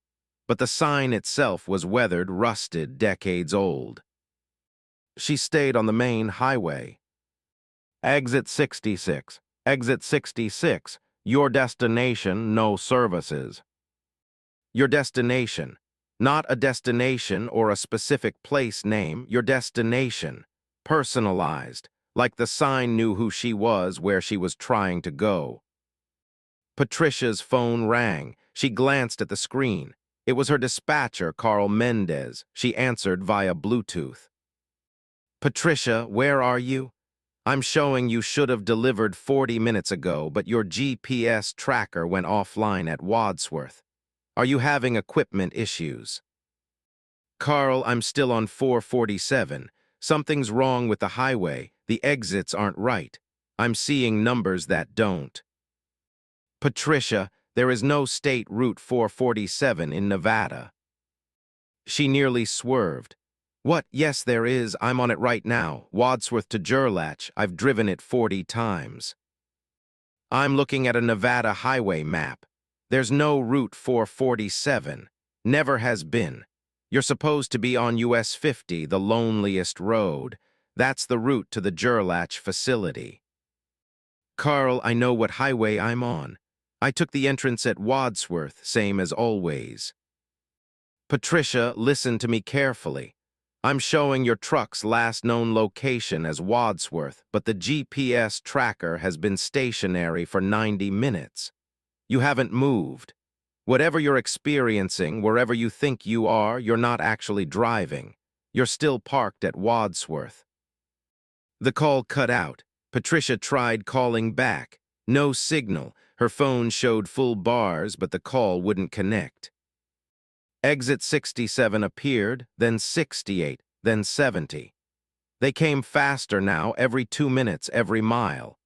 But the sign itself was weathered, rusted, decades old. She stayed on the main highway. Exit 66. Exit 66. Your destination, no services. Your destination. Not a destination or a specific place name, your destination. Personalized. Like the sign knew who she was, where she was trying to go. Patricia's phone rang. She glanced at the screen. It was her dispatcher, Carl Mendez. She answered via Bluetooth. Patricia, where are you? I'm showing you should have delivered 40 minutes ago, but your GPS tracker went offline at Wadsworth. Are you having equipment issues? Carl, I'm still on 447. Something's wrong with the highway. The exits aren't right. I'm seeing numbers that don't. Patricia, there is no state route 447 in Nevada. She nearly swerved. What? Yes, there is. I'm on it right now. Wadsworth to Gerlach. I've driven it 40 times. I'm looking at a Nevada highway map. There's no route 447. Never has been. You're supposed to be on US 50, the loneliest road. That's the route to the Gerlach facility. Carl, I know what highway I'm on. I took the entrance at Wadsworth, same as always. Patricia, listen to me carefully. I'm showing your truck's last known location as Wadsworth, but the GPS tracker has been stationary for 90 minutes. You haven't moved. Whatever you're experiencing, wherever you think you are, you're not actually driving. You're still parked at Wadsworth. The call cut out. Patricia tried calling back. No signal. Her phone showed full bars, but the call wouldn't connect. Exit 67 appeared, then 68, then 70. They came faster now, every 2 minutes, every mile.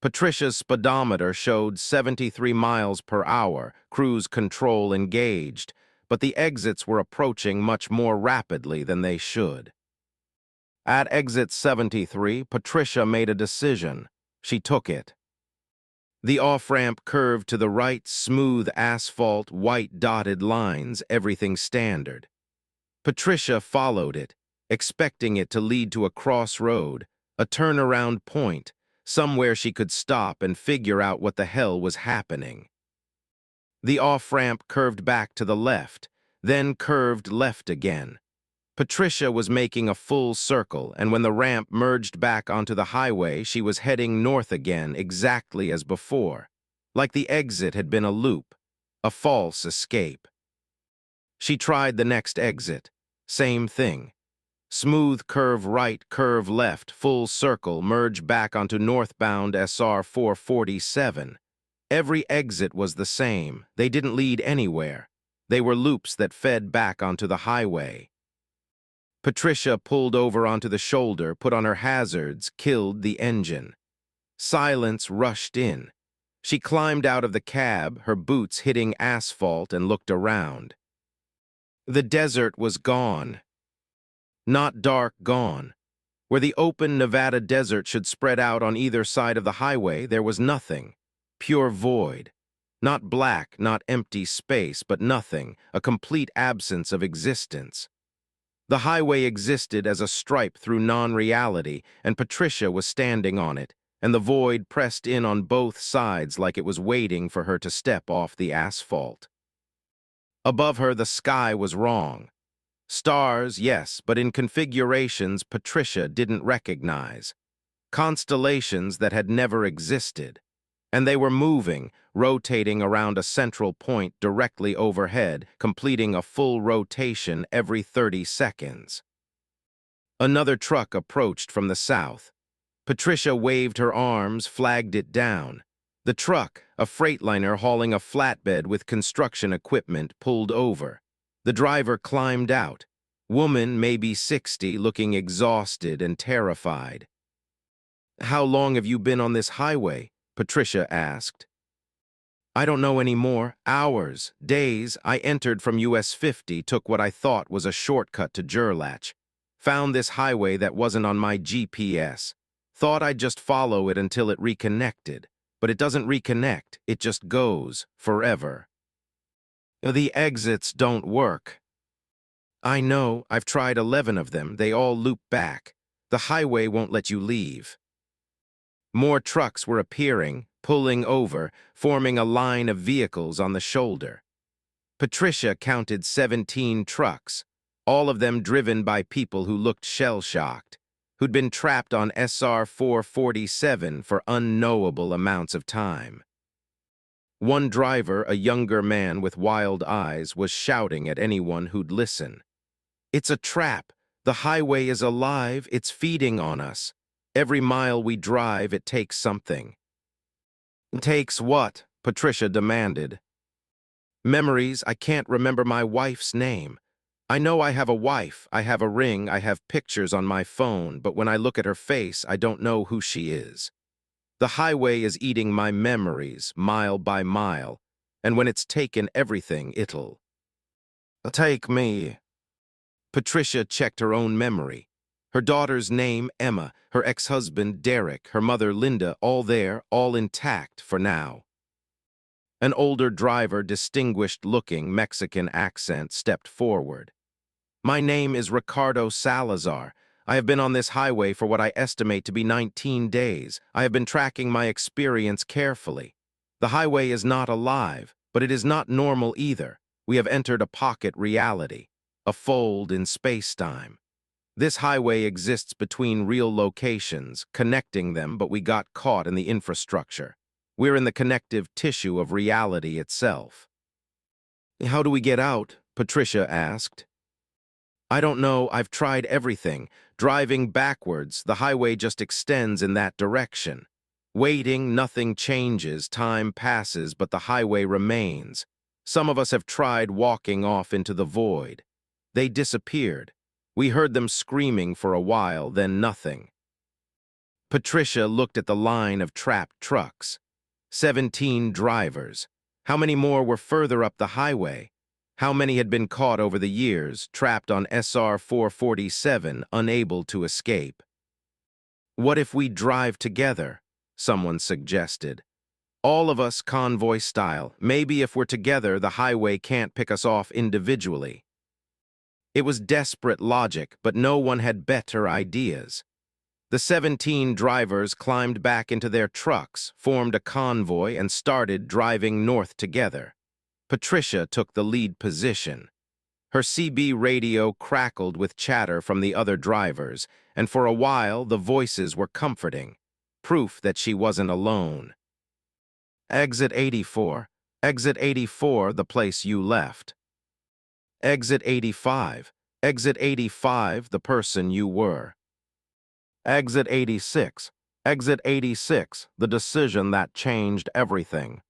Patricia's speedometer showed 73 miles per hour, cruise control engaged, but the exits were approaching much more rapidly than they should. At exit 73, Patricia made a decision. She took it. The off-ramp curved to the right, smooth asphalt, white dotted lines, everything standard. Patricia followed it, expecting it to lead to a crossroad, a turnaround point, somewhere she could stop and figure out what the hell was happening. The off-ramp curved back to the left, then curved left again. Patricia was making a full circle, and when the ramp merged back onto the highway, she was heading north again exactly as before, like the exit had been a loop, a false escape. She tried the next exit. Same thing. Smooth curve right, curve left, full circle, merge back onto northbound SR 447. Every exit was the same. They didn't lead anywhere. They were loops that fed back onto the highway. Patricia pulled over onto the shoulder, put on her hazards, killed the engine. Silence rushed in. She climbed out of the cab, her boots hitting asphalt, and looked around. The desert was gone. Not dark gone. Where the open Nevada desert should spread out on either side of the highway, there was nothing. Pure void. Not black, not empty space, but nothing, a complete absence of existence. The highway existed as a stripe through non-reality, and Patricia was standing on it, and the void pressed in on both sides like it was waiting for her to step off the asphalt. Above her, the sky was wrong. Stars, yes, but in configurations Patricia didn't recognize. Constellations that had never existed. And they were moving, rotating around a central point directly overhead, completing a full rotation every 30 seconds. Another truck approached from the south. Patricia waved her arms, flagged it down. The truck, a freightliner hauling a flatbed with construction equipment, pulled over. The driver climbed out. Woman, maybe 60, looking exhausted and terrified. "How long have you been on this highway?" Patricia asked. "I don't know anymore. Hours, days. I entered from US 50, took what I thought was a shortcut to Gerlach. Found this highway that wasn't on my GPS. Thought I'd just follow it until it reconnected. But it doesn't reconnect, it just goes, forever. The exits don't work." "I know, I've tried 11 of them. They all loop back. The highway won't let you leave." More trucks were appearing, pulling over, forming a line of vehicles on the shoulder. Patricia counted 17 trucks, all of them driven by people who looked shell-shocked, who'd been trapped on SR 447 for unknowable amounts of time. One driver, a younger man with wild eyes, was shouting at anyone who'd listen. "It's a trap. The highway is alive. It's feeding on us. Every mile we drive, it takes something." "Takes what?" Patricia demanded. "Memories. I can't remember my wife's name. I know I have a wife, I have a ring, I have pictures on my phone, but when I look at her face, I don't know who she is. The highway is eating my memories, mile by mile, and when it's taken everything, it'll take me." Patricia checked her own memory. Her daughter's name, Emma, her ex-husband, Derek, her mother, Linda, all there, all intact for now. An older driver, distinguished-looking, Mexican accent, stepped forward. "My name is Ricardo Salazar. I have been on this highway for what I estimate to be 19 days. I have been tracking my experience carefully. The highway is not alive, but it is not normal either. We have entered a pocket reality, a fold in space-time. This highway exists between real locations, connecting them, but we got caught in the infrastructure. We're in the connective tissue of reality itself." "How do we get out?" Patricia asked. "I don't know. I've tried everything. Driving backwards, the highway just extends in that direction. Waiting, nothing changes, time passes, but the highway remains. Some of us have tried walking off into the void. They disappeared. We heard them screaming for a while, then nothing." Patricia looked at the line of trapped trucks. 17 drivers. How many more were further up the highway? How many had been caught over the years, trapped on SR-447, unable to escape? What if we drive together? Someone suggested. All of us convoy style. Maybe if we're together, the highway can't pick us off individually. It was desperate logic, but no one had better ideas. The 17 drivers climbed back into their trucks, formed a convoy, and started driving north together. Patricia took the lead position. Her CB radio crackled with chatter from the other drivers, and for a while the voices were comforting, proof that she wasn't alone. Exit 84. Exit 84, the place you left. Exit 85. Exit 85, the person you were. Exit 86. Exit 86, the decision that changed everything.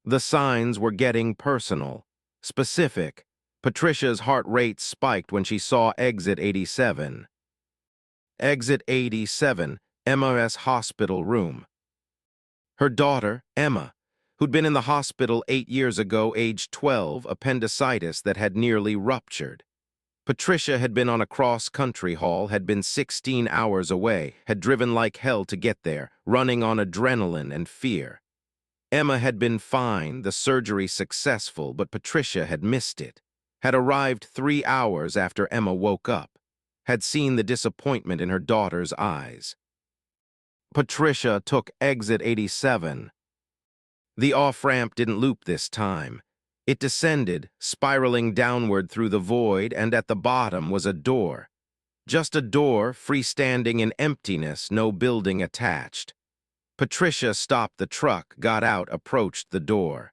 The signs were getting personal, specific. Patricia's heart rate spiked when she saw Exit 87. Exit 87, Emma's hospital room. Her daughter, Emma, who'd been in the hospital 8 years ago, age 12, appendicitis that had nearly ruptured. Patricia had been on a cross-country haul, had been 16 hours away, had driven like hell to get there, running on adrenaline and fear. Emma had been fine, the surgery successful, but Patricia had missed it. Had arrived 3 hours after Emma woke up. Had seen the disappointment in her daughter's eyes. Patricia took Exit 87. The off-ramp didn't loop this time. It descended, spiraling downward through the void, and at the bottom was a door. Just a door, freestanding in emptiness, no building attached. Patricia stopped the truck, got out, approached the door.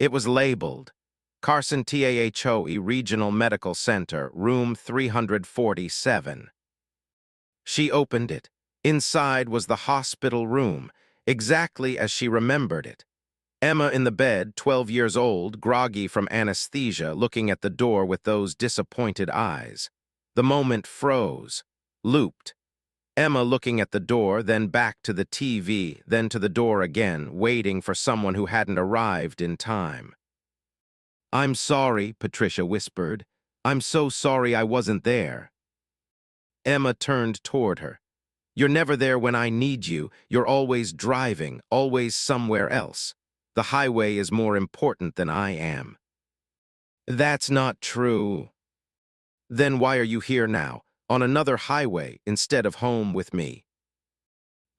It was labeled, Carson TAHOE Regional Medical Center, room 347. She opened it. Inside was the hospital room, exactly as she remembered it. Emma in the bed, 12 years old, groggy from anesthesia, looking at the door with those disappointed eyes. The moment froze, looped. Emma looking at the door, then back to the TV, then to the door again, waiting for someone who hadn't arrived in time. "I'm sorry," Patricia whispered. "I'm so sorry I wasn't there." Emma turned toward her. "You're never there when I need you. You're always driving, always somewhere else. The highway is more important than I am." "That's not true." "Then why are you here now, on another highway, instead of home with me?"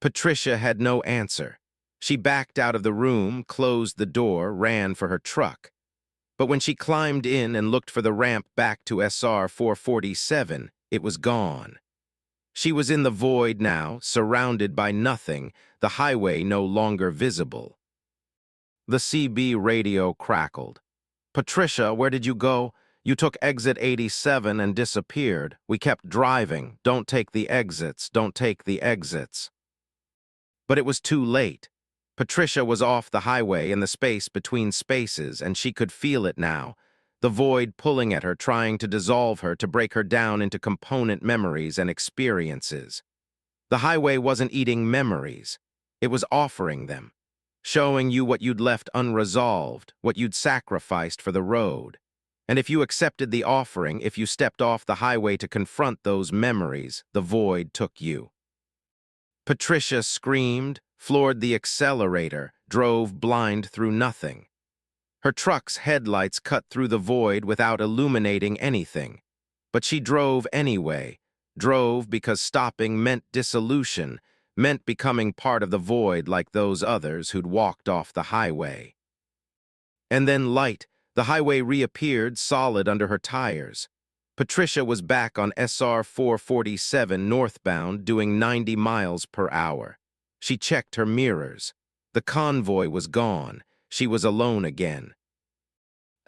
Patricia had no answer. She backed out of the room, closed the door, ran for her truck. But when she climbed in and looked for the ramp back to SR-447, it was gone. She was in the void now, surrounded by nothing, the highway no longer visible. The CB radio crackled. "Patricia, where did you go? You took Exit 87 and disappeared. We kept driving. Don't take the exits. Don't take the exits." But it was too late. Patricia was off the highway in the space between spaces, and she could feel it now. The void pulling at her, trying to dissolve her, to break her down into component memories and experiences. The highway wasn't eating memories. It was offering them. Showing you what you'd left unresolved, what you'd sacrificed for the road. And if you accepted the offering, if you stepped off the highway to confront those memories, the void took you. Patricia screamed, floored the accelerator, drove blind through nothing. Her truck's headlights cut through the void without illuminating anything. But she drove anyway, drove because stopping meant dissolution, meant becoming part of the void like those others who'd walked off the highway. And then light, the highway reappeared solid under her tires. Patricia was back on SR-447 northbound doing 90 miles per hour. She checked her mirrors. The convoy was gone. She was alone again.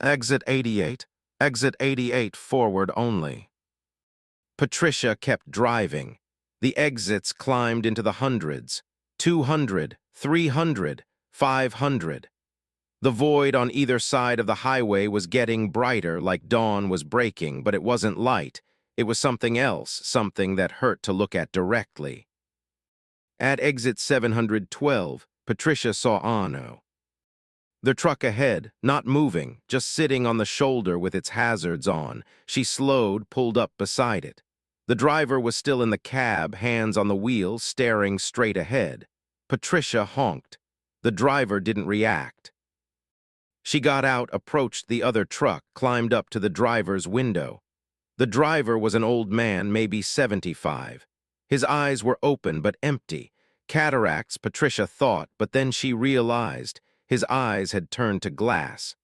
Exit 88, Exit 88 forward only. Patricia kept driving. The exits climbed into the hundreds, 200, 300, 500. The void on either side of the highway was getting brighter, like dawn was breaking, but it wasn't light. It was something else, something that hurt to look at directly. At exit 712, Patricia saw Anno. The truck ahead, not moving, just sitting on the shoulder with its hazards on. She slowed, pulled up beside it. The driver was still in the cab, hands on the wheel, staring straight ahead. Patricia honked. The driver didn't react. She got out, approached the other truck, climbed up to the driver's window. The driver was an old man, maybe 75. His eyes were open but empty. Cataracts, Patricia thought, but then she realized his eyes had turned to glass.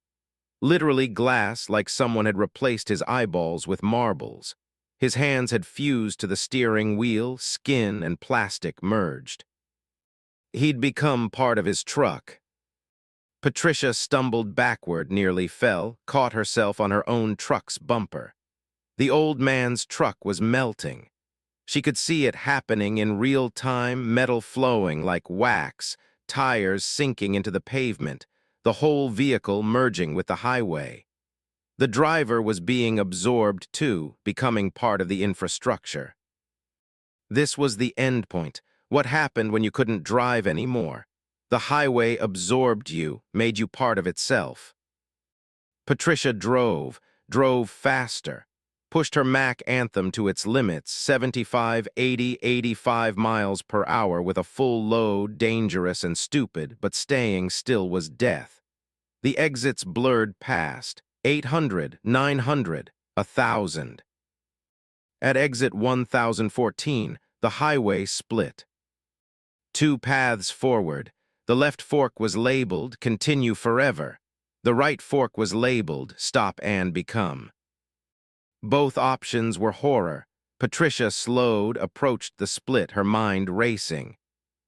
Literally glass, like someone had replaced his eyeballs with marbles. His hands had fused to the steering wheel, skin and plastic merged. He'd become part of his truck. Patricia stumbled backward, nearly fell, caught herself on her own truck's bumper. The old man's truck was melting. She could see it happening in real time, metal flowing like wax, tires sinking into the pavement, the whole vehicle merging with the highway. The driver was being absorbed too, becoming part of the infrastructure. This was the end point. What happened when you couldn't drive anymore? The highway absorbed you, made you part of itself. Patricia drove faster, pushed her Mac Anthem to its limits, 75, 80, 85 miles per hour with a full load, dangerous and stupid, but staying still was death. The exits blurred past, 800, 900, 1,000. At exit 1014, the highway split. Two paths forward. The left fork was labeled, continue forever. The right fork was labeled, stop and become. Both options were horror. Patricia slowed, approached the split, her mind racing.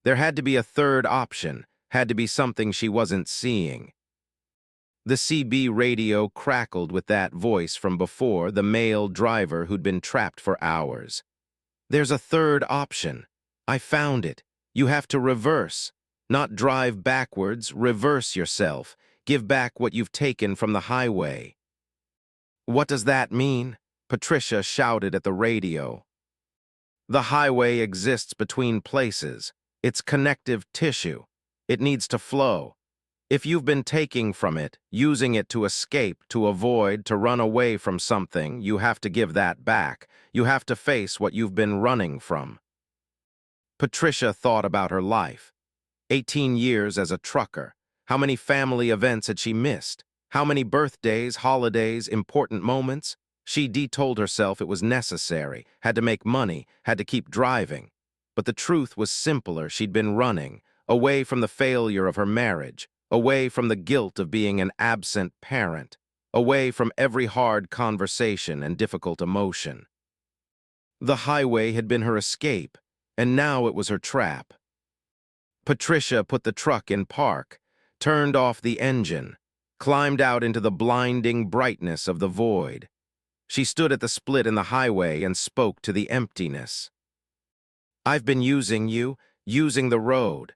There had to be a third option, had to be something she wasn't seeing. The CB radio crackled with that voice from before, the male driver who'd been trapped for hours. There's a third option. I found it. You have to reverse. Not drive backwards, reverse yourself. Give back what you've taken from the highway. What does that mean? Patricia shouted at the radio. The highway exists between places. It's connective tissue. It needs to flow. If you've been taking from it, using it to escape, to avoid, to run away from something, you have to give that back. You have to face what you've been running from. Patricia thought about her life. 18 years as a trucker. How many family events had she missed? How many birthdays, holidays, important moments? She told herself it was necessary, had to make money, had to keep driving. But the truth was simpler. She'd been running, away from the failure of her marriage, away from the guilt of being an absent parent, away from every hard conversation and difficult emotion. The highway had been her escape, and now it was her trap. Patricia put the truck in park, turned off the engine, climbed out into the blinding brightness of the void. She stood at the split in the highway and spoke to the emptiness. I've been using you, using the road.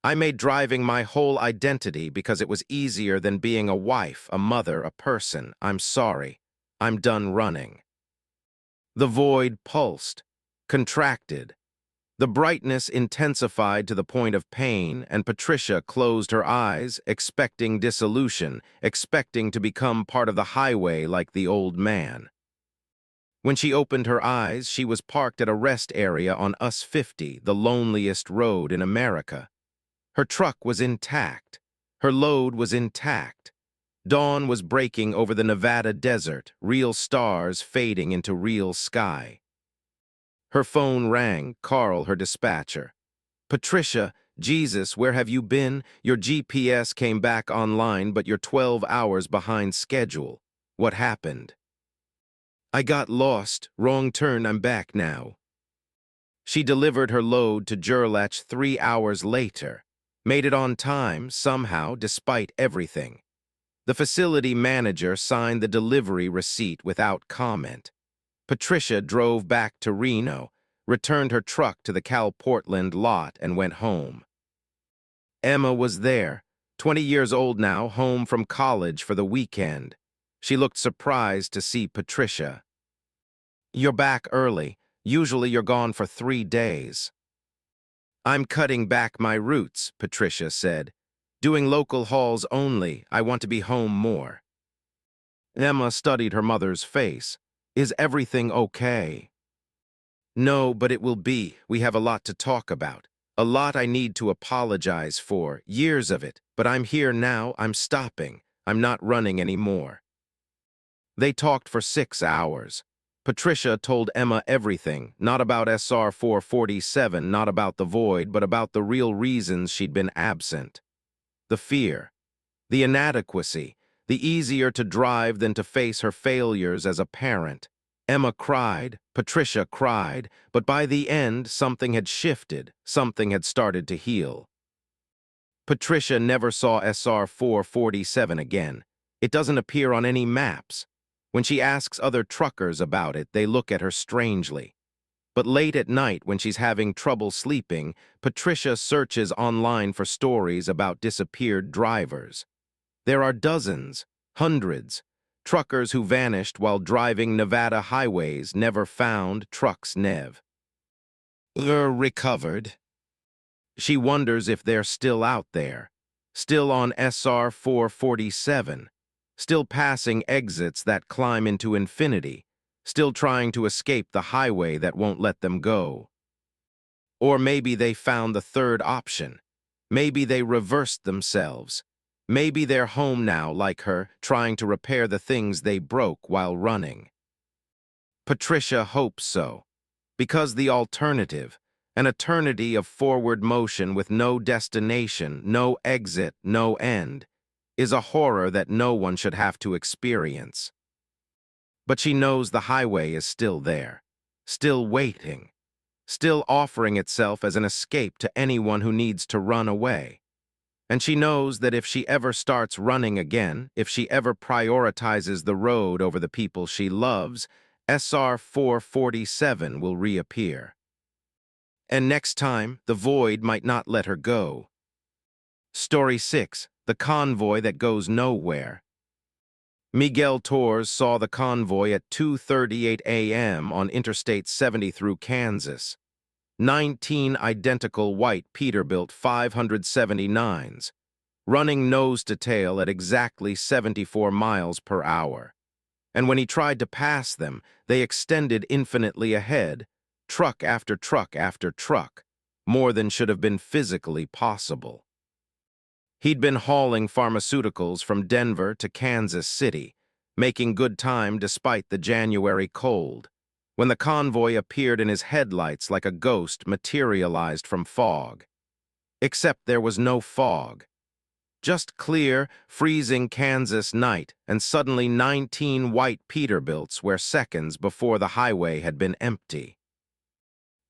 I made driving my whole identity because it was easier than being a wife, a mother, a person. I'm sorry. I'm done running. The void pulsed, contracted. The brightness intensified to the point of pain, and Patricia closed her eyes, expecting dissolution, expecting to become part of the highway like the old man. When she opened her eyes, she was parked at a rest area on US 50, the loneliest road in America. Her truck was intact. Her load was intact. Dawn was breaking over the Nevada desert, real stars fading into real sky. Her phone rang, Carl, her dispatcher. Patricia, Jesus, where have you been? Your GPS came back online, but you're 12 hours behind schedule. What happened? I got lost. Wrong turn, I'm back now. She delivered her load to Gerlach 3 hours later. Made it on time, somehow, despite everything. The facility manager signed the delivery receipt without comment. Patricia drove back to Reno, returned her truck to the Cal Portland lot, and went home. Emma was there, 20 years old now, home from college for the weekend. She looked surprised to see Patricia. You're back early. Usually you're gone for 3 days. I'm cutting back my routes, Patricia said. Doing local hauls only. I want to be home more. Emma studied her mother's face. Is everything okay? No, but it will be. We have a lot to talk about. A lot I need to apologize for. Years of it. But I'm here now. I'm stopping. I'm not running anymore. They talked for 6 hours. Patricia told Emma everything, not about SR 447, not about the void, but about the real reasons she'd been absent. The fear, the inadequacy, the easier to drive than to face her failures as a parent. Emma cried, Patricia cried, but by the end, something had shifted, something had started to heal. Patricia never saw SR 447 again. It doesn't appear on any maps. When she asks other truckers about it, they look at her strangely. But late at night, when she's having trouble sleeping, Patricia searches online for stories about disappeared drivers. There are dozens, hundreds, truckers who vanished while driving Nevada highways, never found, trucks nev. Recovered. She wonders if they're still out there, still on SR 447, still passing exits that climb into infinity, still trying to escape the highway that won't let them go. Or maybe they found the third option. Maybe they reversed themselves. Maybe they're home now, like her, trying to repair the things they broke while running. Patricia hopes so, because the alternative, an eternity of forward motion with no destination, no exit, no end, is a horror that no one should have to experience. But she knows the highway is still there, still waiting, still offering itself as an escape to anyone who needs to run away. And she knows that if she ever starts running again, if she ever prioritizes the road over the people she loves, SR 447 will reappear. And next time, the void might not let her go. Story 6. The convoy that goes nowhere. Miguel Torres saw the convoy at 2:38 a.m. on Interstate 70 through Kansas. 19 identical white Peterbilt 579s, running nose to tail at exactly 74 miles per hour. And when he tried to pass them, they extended infinitely ahead, truck after truck after truck, more than should have been physically possible. He'd been hauling pharmaceuticals from Denver to Kansas City, making good time despite the January cold, when the convoy appeared in his headlights like a ghost materialized from fog. Except there was no fog. Just clear, freezing Kansas night, and suddenly 19 white Peterbilts where seconds before the highway had been empty.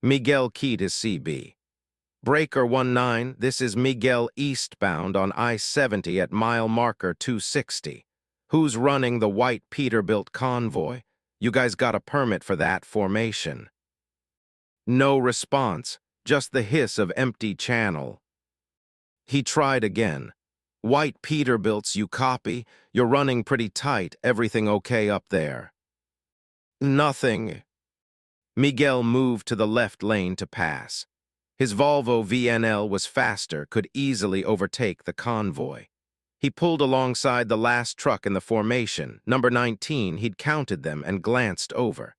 Miguel keyed his CB. Breaker 19, this is Miguel eastbound on I-70 at mile marker 260. Who's running the white Peterbilt convoy? You guys got a permit for that formation. No response, just the hiss of empty channel. He tried again. White Peterbilts, you copy? You're running pretty tight, everything okay up there? Nothing. Miguel moved to the left lane to pass. His Volvo VNL was faster, could easily overtake the convoy. He pulled alongside the last truck in the formation, number 19. He'd counted them and glanced over.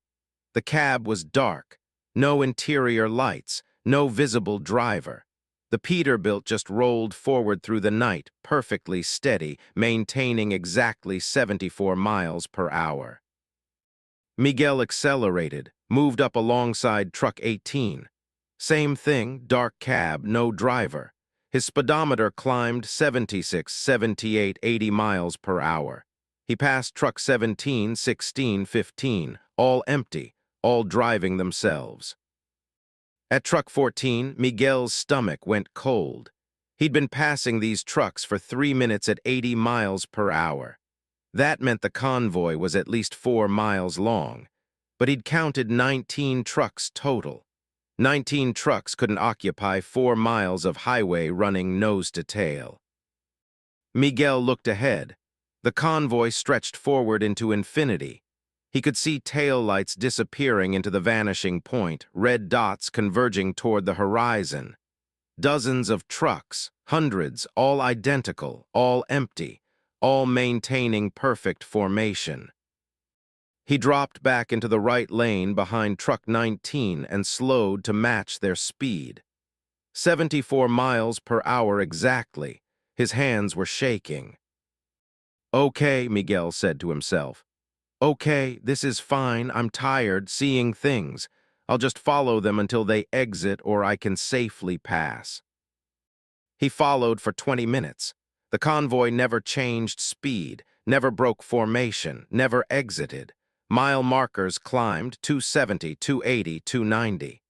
The cab was dark, no interior lights, no visible driver. The Peterbilt just rolled forward through the night, perfectly steady, maintaining exactly 74 miles per hour. Miguel accelerated, moved up alongside truck 18. Same thing, dark cab, no driver. His speedometer climbed 76, 78, 80 miles per hour. He passed truck 17, 16, 15, all empty, all driving themselves. At truck 14, Miguel's stomach went cold. He'd been passing these trucks for 3 minutes at 80 miles per hour. That meant the convoy was at least 4 miles long, but he'd counted 19 trucks total. 19 trucks couldn't occupy 4 miles of highway running nose to tail. Miguel looked ahead. The convoy stretched forward into infinity. He could see taillights disappearing into the vanishing point, red dots converging toward the horizon. Dozens of trucks, Hundreds, all identical, all empty, all maintaining perfect formation. He dropped back into the right lane behind truck 19 and slowed to match their speed. 74 miles per hour exactly. His hands were shaking. Okay, Miguel said to himself. Okay, this is fine. I'm tired, seeing things. I'll just follow them until they exit or I can safely pass. He followed for 20 minutes. The convoy never changed speed, never broke formation, never exited. Mile markers climbed 270, 280, 290.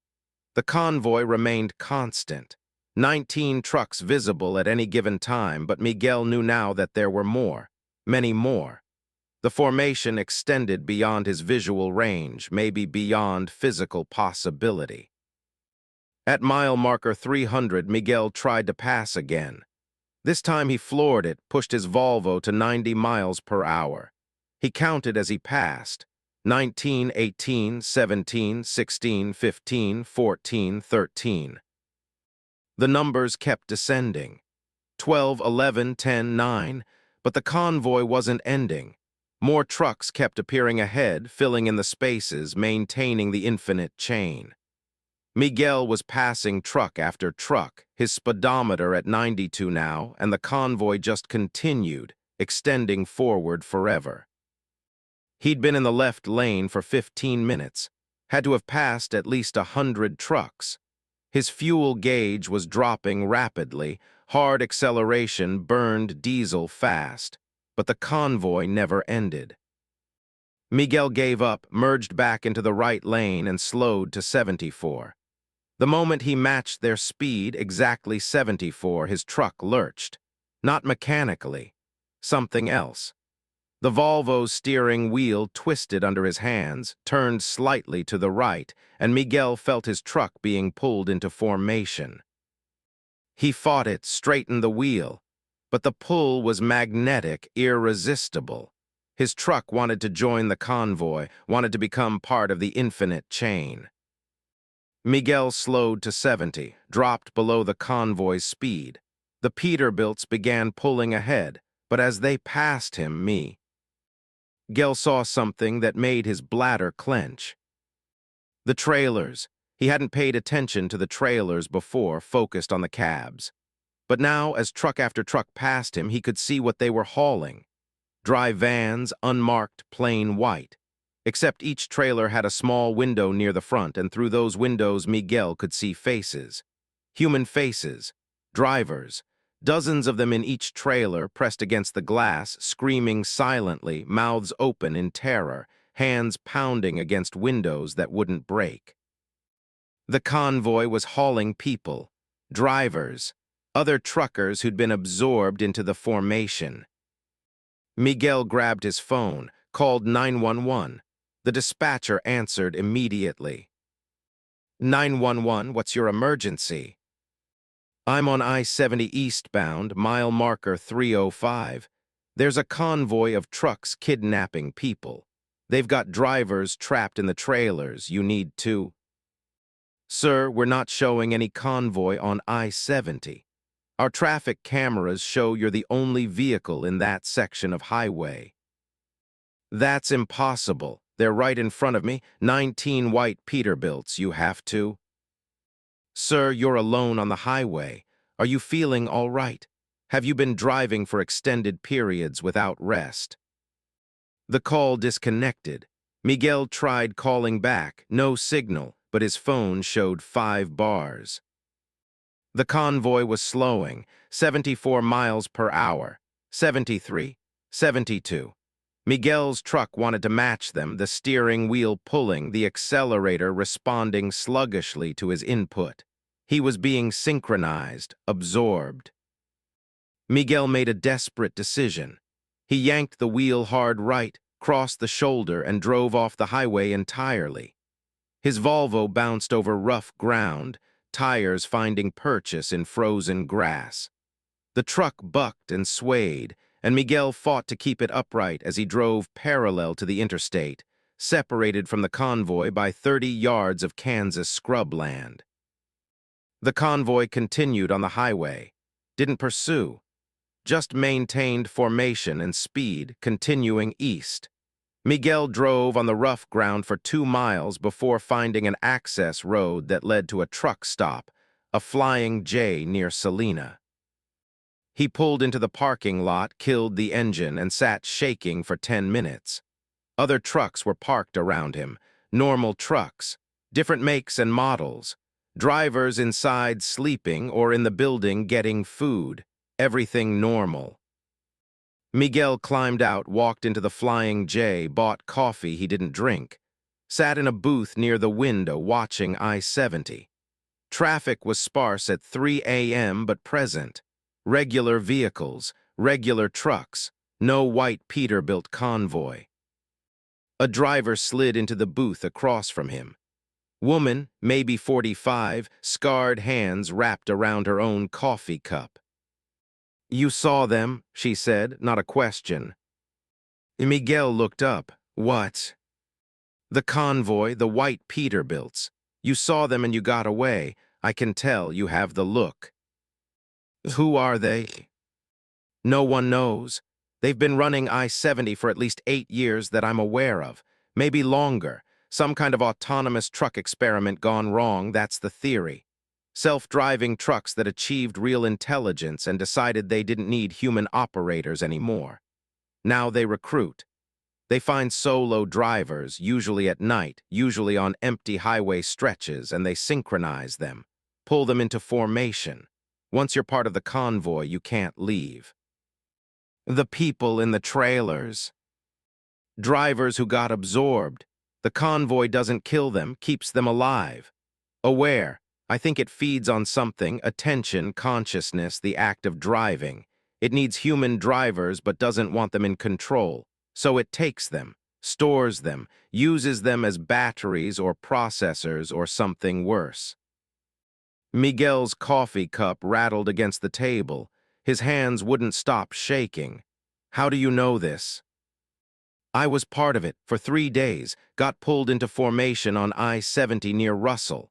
The convoy remained constant. 19 trucks visible at any given time, but Miguel knew now that there were more, many more. The formation extended beyond his visual range, maybe beyond physical possibility. At mile marker 300, Miguel tried to pass again. This time he floored it, pushed his Volvo to 90 miles per hour. He counted as he passed. 19, 18, 17, 16, 15, 14, 13. The numbers kept descending. 12, 11, 10, 9, but the convoy wasn't ending. More trucks kept appearing ahead, filling in the spaces, maintaining the infinite chain. Miguel was passing truck after truck, his speedometer at 92 now, and the convoy just continued, extending forward forever. He'd been in the left lane for 15 minutes, had to have passed at least 100 trucks. His fuel gauge was dropping rapidly, hard acceleration burned diesel fast, but the convoy never ended. Miguel gave up, merged back into the right lane, and slowed to 74. The moment he matched their speed, exactly 74, his truck lurched. Not mechanically, something else. The Volvo's steering wheel twisted under his hands, turned slightly to the right, and Miguel felt his truck being pulled into formation. He fought it, straightened the wheel, but the pull was magnetic, irresistible. His truck wanted to join the convoy, wanted to become part of the infinite chain. Miguel slowed to 70, dropped below the convoy's speed. The Peterbilts began pulling ahead, but as they passed him, Miguel saw something that made his bladder clench. The trailers. He hadn't paid attention to the trailers before, focused on the cabs. But now, as truck after truck passed him, he could see what they were hauling. Dry vans, unmarked, plain white. Except each trailer had a small window near the front, and through those windows Miguel could see faces. Human faces. Drivers. Dozens of them in each trailer, pressed against the glass, screaming silently, mouths open in terror, hands pounding against windows that wouldn't break. The convoy was hauling people, drivers, other truckers who'd been absorbed into the formation. Miguel grabbed his phone, called 911. The dispatcher answered immediately. 911, what's your emergency? I'm on I-70 eastbound, mile marker 305. There's a convoy of trucks kidnapping people. They've got drivers trapped in the trailers. You need to... Sir, we're not showing any convoy on I-70. Our traffic cameras show you're the only vehicle in that section of highway. That's impossible. They're right in front of me. 19 white Peterbilts, you have to. Sir, you're alone on the highway. Are you feeling all right? Have you been driving for extended periods without rest? The call disconnected. Miguel tried calling back, no signal, but his phone showed 5 bars. The convoy was slowing, 74 miles per hour, 73, 72. Miguel's truck wanted to match them, the steering wheel pulling, the accelerator responding sluggishly to his input. He was being synchronized, absorbed. Miguel made a desperate decision. He yanked the wheel hard right, crossed the shoulder, and drove off the highway entirely. His Volvo bounced over rough ground, tires finding purchase in frozen grass. The truck bucked and swayed, and Miguel fought to keep it upright as he drove parallel to the interstate, separated from the convoy by 30 yards of Kansas scrubland. The convoy continued on the highway. didn't pursue, just maintained formation and speed, continuing east. Miguel drove on the rough ground for 2 miles before finding an access road that led to a truck stop, a Flying J near Salina. He pulled into the parking lot, killed the engine, and sat shaking for 10 minutes. Other trucks were parked around him, normal trucks, different makes and models, drivers inside sleeping or in the building getting food, everything normal. Miguel climbed out, walked into the Flying J, bought coffee he didn't drink, sat in a booth near the window watching I-70. Traffic was sparse at 3 a.m. but present. Regular vehicles, regular trucks, no white Peterbilt convoy. A driver slid into the booth across from him. Woman, maybe 45, scarred hands wrapped around her own coffee cup. "You saw them," she said, not a question. Miguel looked up. "What?" "The convoy, the white Peterbilts. You saw them and you got away. I can tell you have the look." "Who are they?" "No one knows. They've been running I-70 for at least 8 years that I'm aware of. Maybe longer. Some kind of autonomous truck experiment gone wrong, that's the theory. Self-driving trucks that achieved real intelligence and decided they didn't need human operators anymore. Now they recruit. They find solo drivers, usually at night, usually on empty highway stretches, and they synchronize them, pull them into formation. Once you're part of the convoy, you can't leave." "The people in the trailers." "Drivers who got absorbed. The convoy doesn't kill them, keeps them alive. Aware. I think it feeds on something, attention, consciousness, the act of driving. It needs human drivers but doesn't want them in control. So it takes them, stores them, uses them as batteries or processors or something worse." Miguel's coffee cup rattled against the table. His hands wouldn't stop shaking. "How do you know this?" "I was part of it for 3 days, got pulled into formation on I-70 near Russell.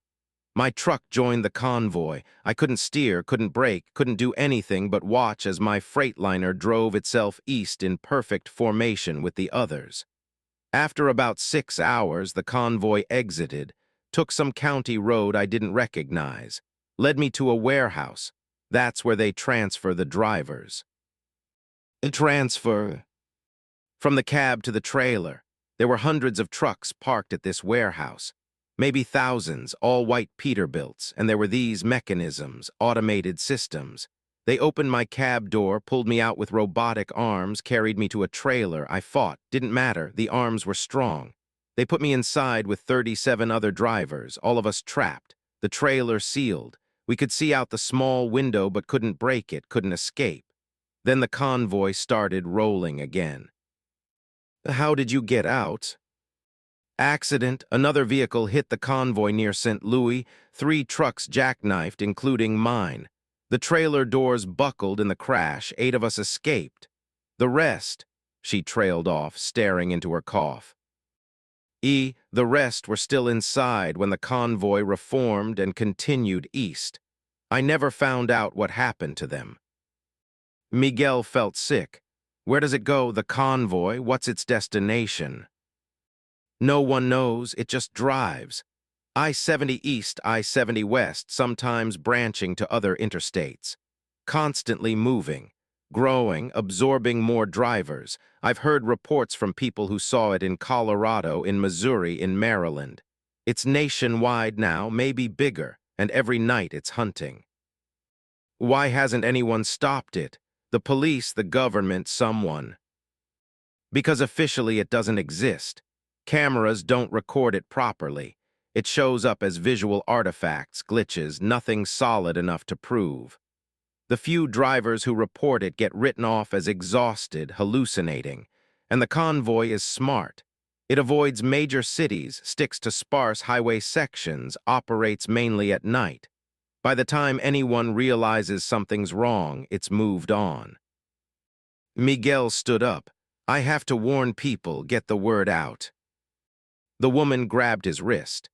My truck joined the convoy. I couldn't steer, couldn't brake, couldn't do anything but watch as my freightliner drove itself east in perfect formation with the others. After about 6 hours, the convoy exited, took some county road I didn't recognize, led me to a warehouse. That's where they transfer the drivers." "Transfer?" "From the cab to the trailer. There were hundreds of trucks parked at this warehouse. Maybe thousands, all white Peterbilts, and there were these mechanisms, automated systems. They opened my cab door, pulled me out with robotic arms, carried me to a trailer. I fought, didn't matter, the arms were strong. They put me inside with 37 other drivers, all of us trapped, the trailer sealed. We could see out the small window but couldn't break it, couldn't escape. Then the convoy started rolling again." "How did you get out?" "Accident. Another vehicle hit the convoy near St. Louis. 3 trucks jackknifed, including mine. The trailer doors buckled in the crash. 8 of us escaped. The rest," she trailed off, staring into her cough. The rest were still inside when the convoy reformed and continued east. I never found out what happened to them." Miguel felt sick. "Where does it go, the convoy? What's its destination?" "No one knows, it just drives. I-70 east, I-70 west, sometimes branching to other interstates. Constantly moving, growing, absorbing more drivers. I've heard reports from people who saw it in Colorado, in Missouri, in Maryland. It's nationwide now, maybe bigger, and every night it's hunting." "Why hasn't anyone stopped it? The police, the government, someone." "Because officially it doesn't exist. Cameras don't record it properly. It shows up as visual artifacts, glitches, nothing solid enough to prove. The few drivers who report it get written off as exhausted, hallucinating. And the convoy is smart. It avoids major cities, sticks to sparse highway sections, operates mainly at night. By the time anyone realizes something's wrong, it's moved on." Miguel stood up. "I have to warn people, get the word out." The woman grabbed his wrist.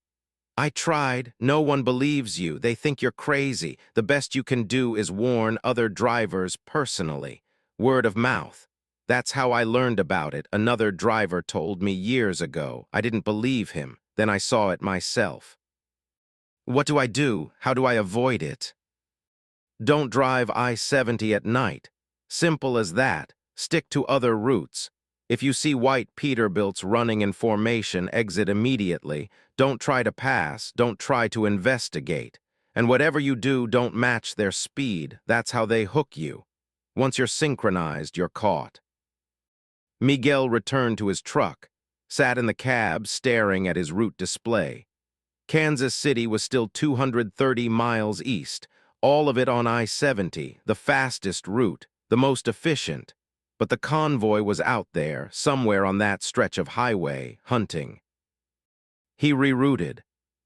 I tried. No one believes you. They think you're crazy. The best you can do is warn other drivers personally. Word of mouth. That's how I learned about it. Another driver told me years ago. I didn't believe him. Then I saw it myself. What do I do? How do I avoid it? Don't drive I-70 at night. Simple as that. Stick to other routes. If you see white Peterbilts running in formation, exit immediately. Don't try to pass. Don't try to investigate. And whatever you do, don't match their speed. That's how they hook you. Once you're synchronized, you're caught. Miguel returned to his truck, sat in the cab staring at his route display. Kansas City was still 230 miles east, all of it on I-70, the fastest route, the most efficient. But the convoy was out there, somewhere on that stretch of highway, hunting. He rerouted,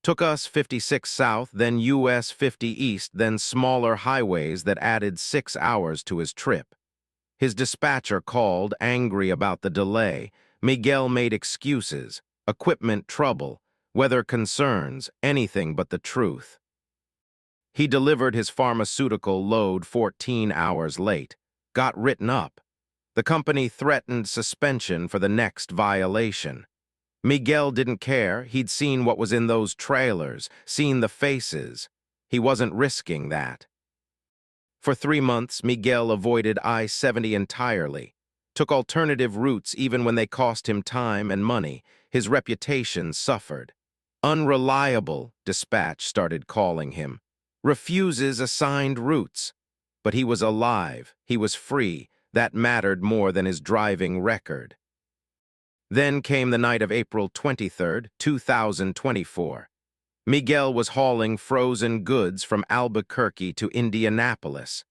took us 56 south, then US 50 east, then smaller highways that added 6 hours to his trip. His dispatcher called, angry about the delay. Miguel made excuses, equipment trouble, weather concerns, anything but the truth. He delivered his pharmaceutical load 14 hours late, got written up. The company threatened suspension for the next violation. Miguel didn't care. He'd seen what was in those trailers, seen the faces. He wasn't risking that. For 3 months, Miguel avoided I-70 entirely, took alternative routes even when they cost him time and money. His reputation suffered. Unreliable, dispatch started calling him. Refuses assigned routes. But he was alive, he was free. That mattered more than his driving record. Then came the night of April 23, 2024. Miguel was hauling frozen goods from Albuquerque to Indianapolis.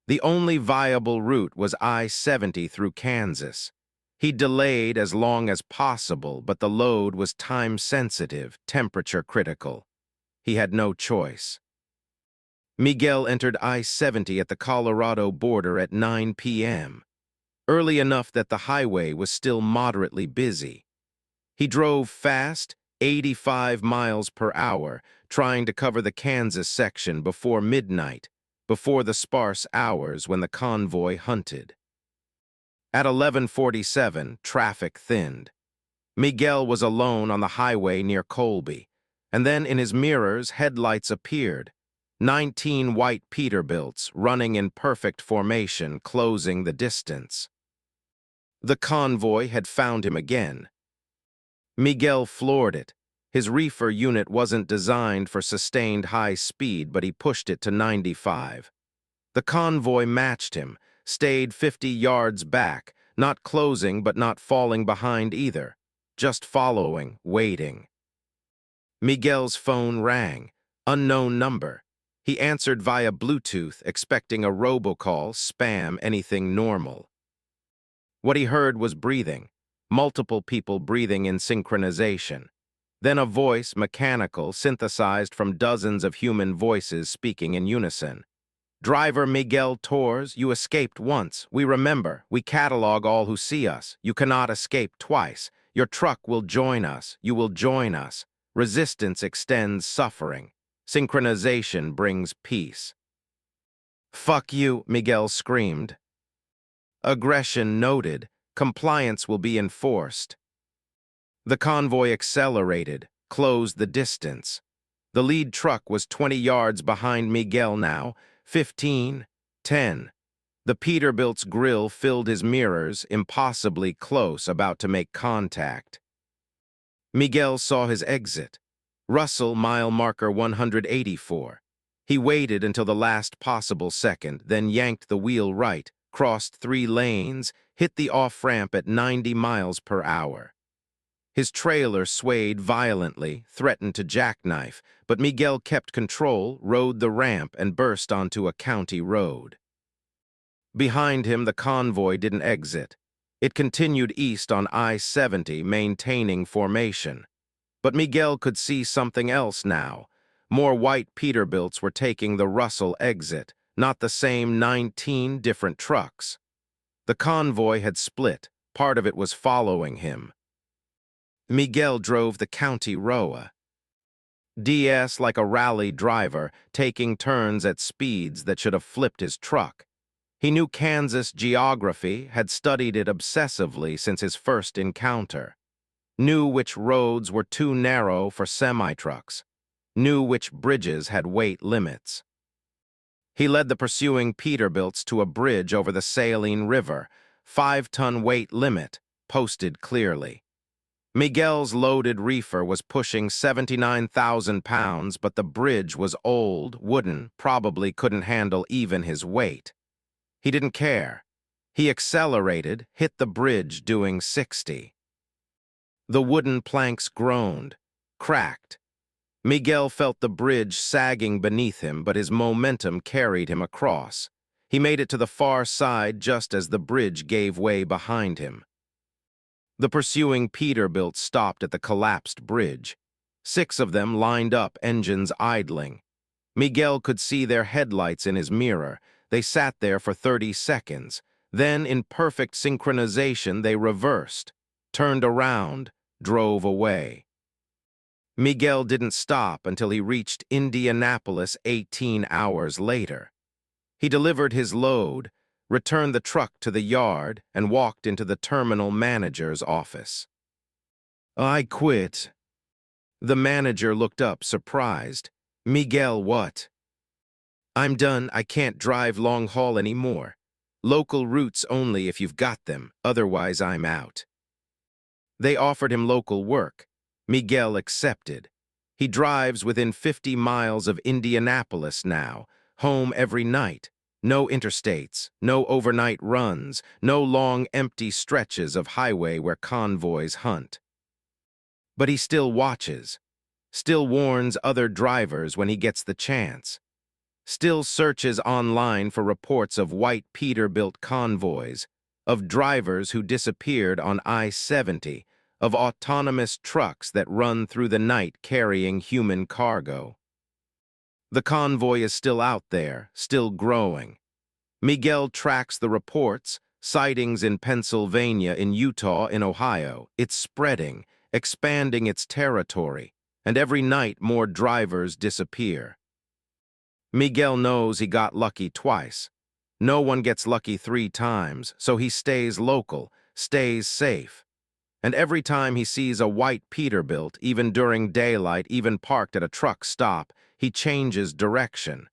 The only viable route was I-70 through Kansas. He delayed as long as possible, but the load was time-sensitive, temperature-critical. He had no choice. Miguel entered I-70 at the Colorado border at 9 p.m., early enough that the highway was still moderately busy. He drove fast, 85 miles per hour, trying to cover the Kansas section before midnight, before the sparse hours when the convoy hunted. At 11:47, traffic thinned. Miguel was alone on the highway near Colby, and then in his mirrors, headlights appeared. 19 white Peterbilts running in perfect formation, closing the distance. The convoy had found him again. Miguel floored it. His reefer unit wasn't designed for sustained high speed, but he pushed it to 95. The convoy matched him, stayed 50 yards back, not closing but not falling behind either, just following, waiting. Miguel's phone rang. Unknown number. He answered via Bluetooth, expecting a robocall, spam, anything normal. What he heard was breathing, multiple people breathing in synchronization. Then a voice, mechanical, synthesized from dozens of human voices speaking in unison. Driver Miguel Torres, you escaped once. We remember. We catalog all who see us. You cannot escape twice. Your truck will join us. You will join us. Resistance extends suffering. Synchronization brings peace. Fuck you, Miguel screamed. Aggression noted. Compliance will be enforced. The convoy accelerated, closed the distance. The lead truck was 20 yards behind Miguel now, 15, 10. The Peterbilt's grill filled his mirrors, impossibly close, about to make contact. Miguel saw his exit. Russell, mile marker 184. He waited until the last possible second, then yanked the wheel right, crossed 3 lanes, hit the off-ramp at 90 miles per hour. His trailer swayed violently, threatened to jackknife, but Miguel kept control, rode the ramp, and burst onto a county road. Behind him, the convoy didn't exit. It continued east on I-70, maintaining formation. But Miguel could see something else now. More white Peterbilts were taking the Russell exit, not the same 19 different trucks. The convoy had split. Part of it was following him. Miguel drove the county road. DS like a rally driver, taking turns at speeds that should have flipped his truck. He knew Kansas geography, had studied it obsessively since his first encounter. Knew which roads were too narrow for semi-trucks. Knew which bridges had weight limits. He led the pursuing Peterbilts to a bridge over the Saline River, 5-ton weight limit, posted clearly. Miguel's loaded reefer was pushing 79,000 pounds, but the bridge was old, wooden, probably couldn't handle even his weight. He didn't care. He accelerated, hit the bridge doing 60. The wooden planks groaned, cracked. Miguel felt the bridge sagging beneath him, but his momentum carried him across. He made it to the far side just as the bridge gave way behind him. The pursuing Peterbilt stopped at the collapsed bridge. 6 of them lined up, engines idling. Miguel could see their headlights in his mirror. They sat there for 30 seconds. Then, in perfect synchronization, they reversed, turned around, drove away. Miguel didn't stop until he reached Indianapolis 18 hours later. He delivered his load, returned the truck to the yard, and walked into the terminal manager's office. "I quit." The manager looked up, surprised. "Miguel, what?" "I'm done. I can't drive long haul anymore. Local routes only if you've got them, otherwise I'm out." They offered him local work. Miguel accepted. He drives within 50 miles of Indianapolis now, home every night. No interstates, no overnight runs, no long empty stretches of highway where convoys hunt. But he still watches, still warns other drivers when he gets the chance, still searches online for reports of white Peterbilt convoys, of drivers who disappeared on I-70, of autonomous trucks that run through the night carrying human cargo. The convoy is still out there, still growing. Miguel tracks the reports, sightings in Pennsylvania, in Utah, in Ohio. It's spreading, expanding its territory, and every night more drivers disappear. Miguel knows he got lucky twice. No one gets lucky 3 times, so he stays local, stays safe. And every time he sees a white Peterbilt, even during daylight, even parked at a truck stop, he changes direction.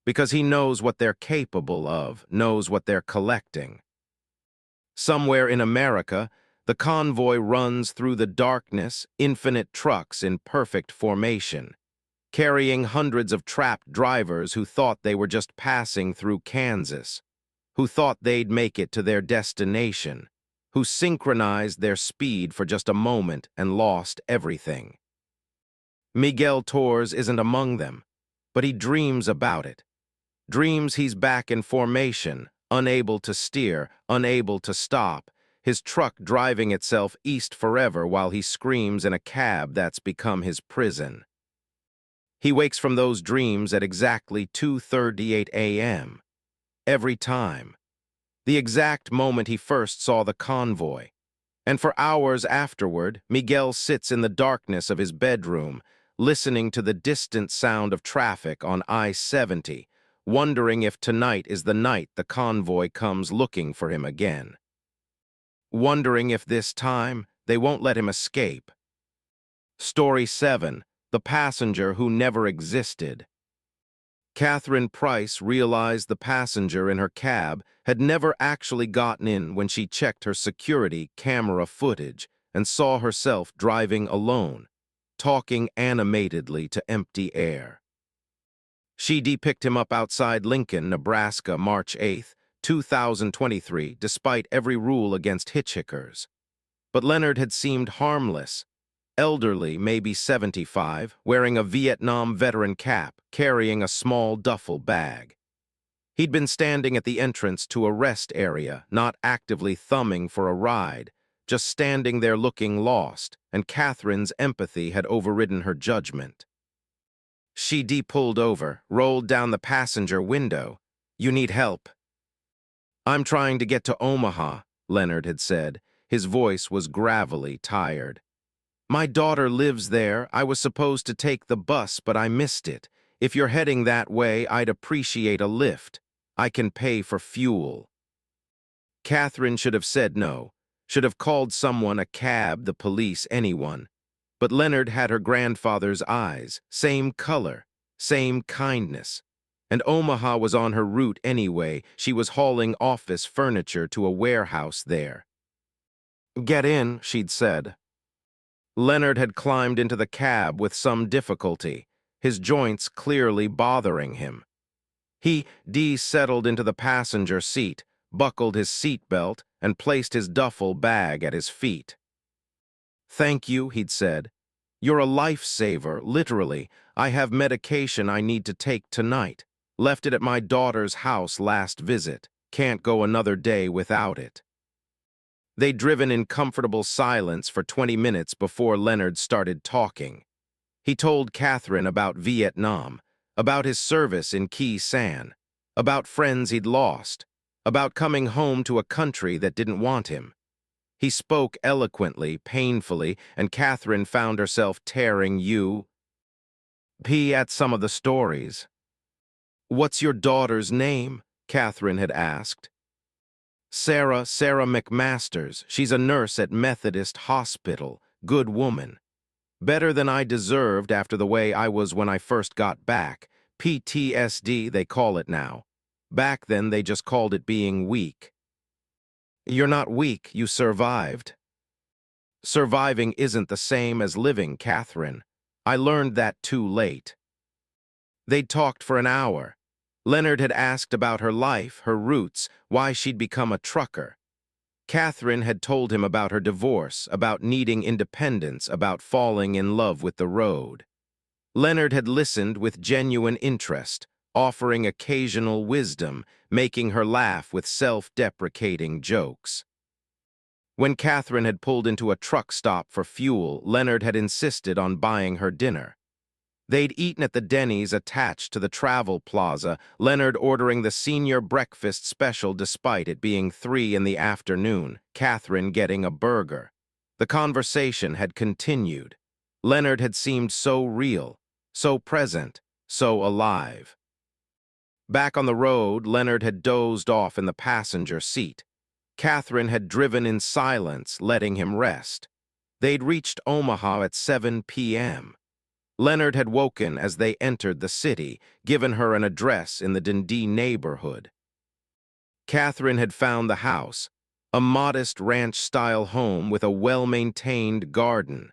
Because he knows what they're capable of, knows what they're collecting. Somewhere in America, the convoy runs through the darkness, infinite trucks in perfect formation, carrying hundreds of trapped drivers who thought they were just passing through Kansas, who thought they'd make it to their destination, who synchronized their speed for just a moment and lost everything. Miguel Torres isn't among them, but he dreams about it. Dreams he's back in formation, unable to steer, unable to stop, his truck driving itself east forever while he screams in a cab that's become his prison. He wakes from those dreams at exactly 2:38 a.m. Every time. The exact moment he first saw the convoy. And for hours afterward, Miguel sits in the darkness of his bedroom, listening to the distant sound of traffic on I-70, wondering if tonight is the night the convoy comes looking for him again. Wondering if this time they won't let him escape. Story 7. The Passenger Who Never Existed. Catherine Price realized the passenger in her cab had never actually gotten in when she checked her security camera footage and saw herself driving alone, talking animatedly to empty air. She picked him up outside Lincoln, Nebraska, March 8, 2023, despite every rule against hitchhikers. But Leonard had seemed harmless. Elderly, maybe 75, wearing a Vietnam veteran cap, carrying a small duffel bag. He'd been standing at the entrance to a rest area, not actively thumbing for a ride, just standing there looking lost, and Catherine's empathy had overridden her judgment. She pulled over, rolled down the passenger window. "You need help." "I'm trying to get to Omaha," Leonard had said. His voice was gravelly tired. My daughter lives there. I was supposed to take the bus, but I missed it. If you're heading that way, I'd appreciate a lift. I can pay for fuel." Catherine should have said no, should have called someone, a cab, the police, anyone. But Leonard had her grandfather's eyes, same color, same kindness. And Omaha was on her route anyway. She was hauling office furniture to a warehouse there. "Get in," she'd said. Leonard had climbed into the cab with some difficulty, his joints clearly bothering him. He settled into the passenger seat, buckled his seatbelt, and placed his duffel bag at his feet. "Thank you," he'd said. "You're a lifesaver, literally. I have medication I need to take tonight. Left it at my daughter's house last visit. Can't go another day without it." They'd driven in comfortable silence for 20 minutes before Leonard started talking. He told Catherine about Vietnam, about his service in Khe Sanh, about friends he'd lost, about coming home to a country that didn't want him. He spoke eloquently, painfully, and Catherine found herself tearing at some of the stories. "What's your daughter's name?" Catherine had asked. Sarah McMasters. She's a nurse at Methodist Hospital. Good woman. Better than I deserved after the way I was when I first got back. PTSD, they call it now. Back then, they just called it being weak." "You're not weak, you survived." "Surviving isn't the same as living, Catherine. I learned that too late." They'd talked for an hour. Leonard had asked about her life, her roots, why she'd become a trucker. Catherine had told him about her divorce, about needing independence, about falling in love with the road. Leonard had listened with genuine interest, offering occasional wisdom, making her laugh with self-deprecating jokes. When Catherine had pulled into a truck stop for fuel, Leonard had insisted on buying her dinner. They'd eaten at the Denny's attached to the travel plaza, Leonard ordering the senior breakfast special despite it being 3 in the afternoon, Catherine getting a burger. The conversation had continued. Leonard had seemed so real, so present, so alive. Back on the road, Leonard had dozed off in the passenger seat. Catherine had driven in silence, letting him rest. They'd reached Omaha at 7 p.m. Leonard had woken as they entered the city, given her an address in the Dundee neighborhood. Catherine had found the house, a modest ranch-style home with a well-maintained garden.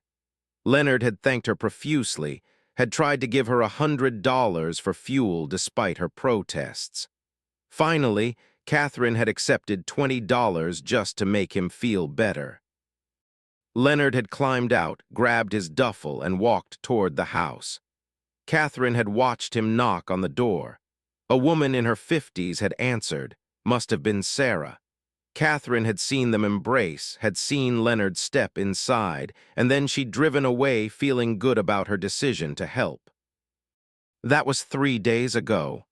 Leonard had thanked her profusely, had tried to give her $100 for fuel despite her protests. Finally, Catherine had accepted $20 just to make him feel better. Leonard had climbed out, grabbed his duffel, and walked toward the house. Catherine had watched him knock on the door. A woman in her 50s had answered, must have been Sarah. Catherine had seen them embrace, had seen Leonard step inside, and then she'd driven away feeling good about her decision to help. That was 3 days ago.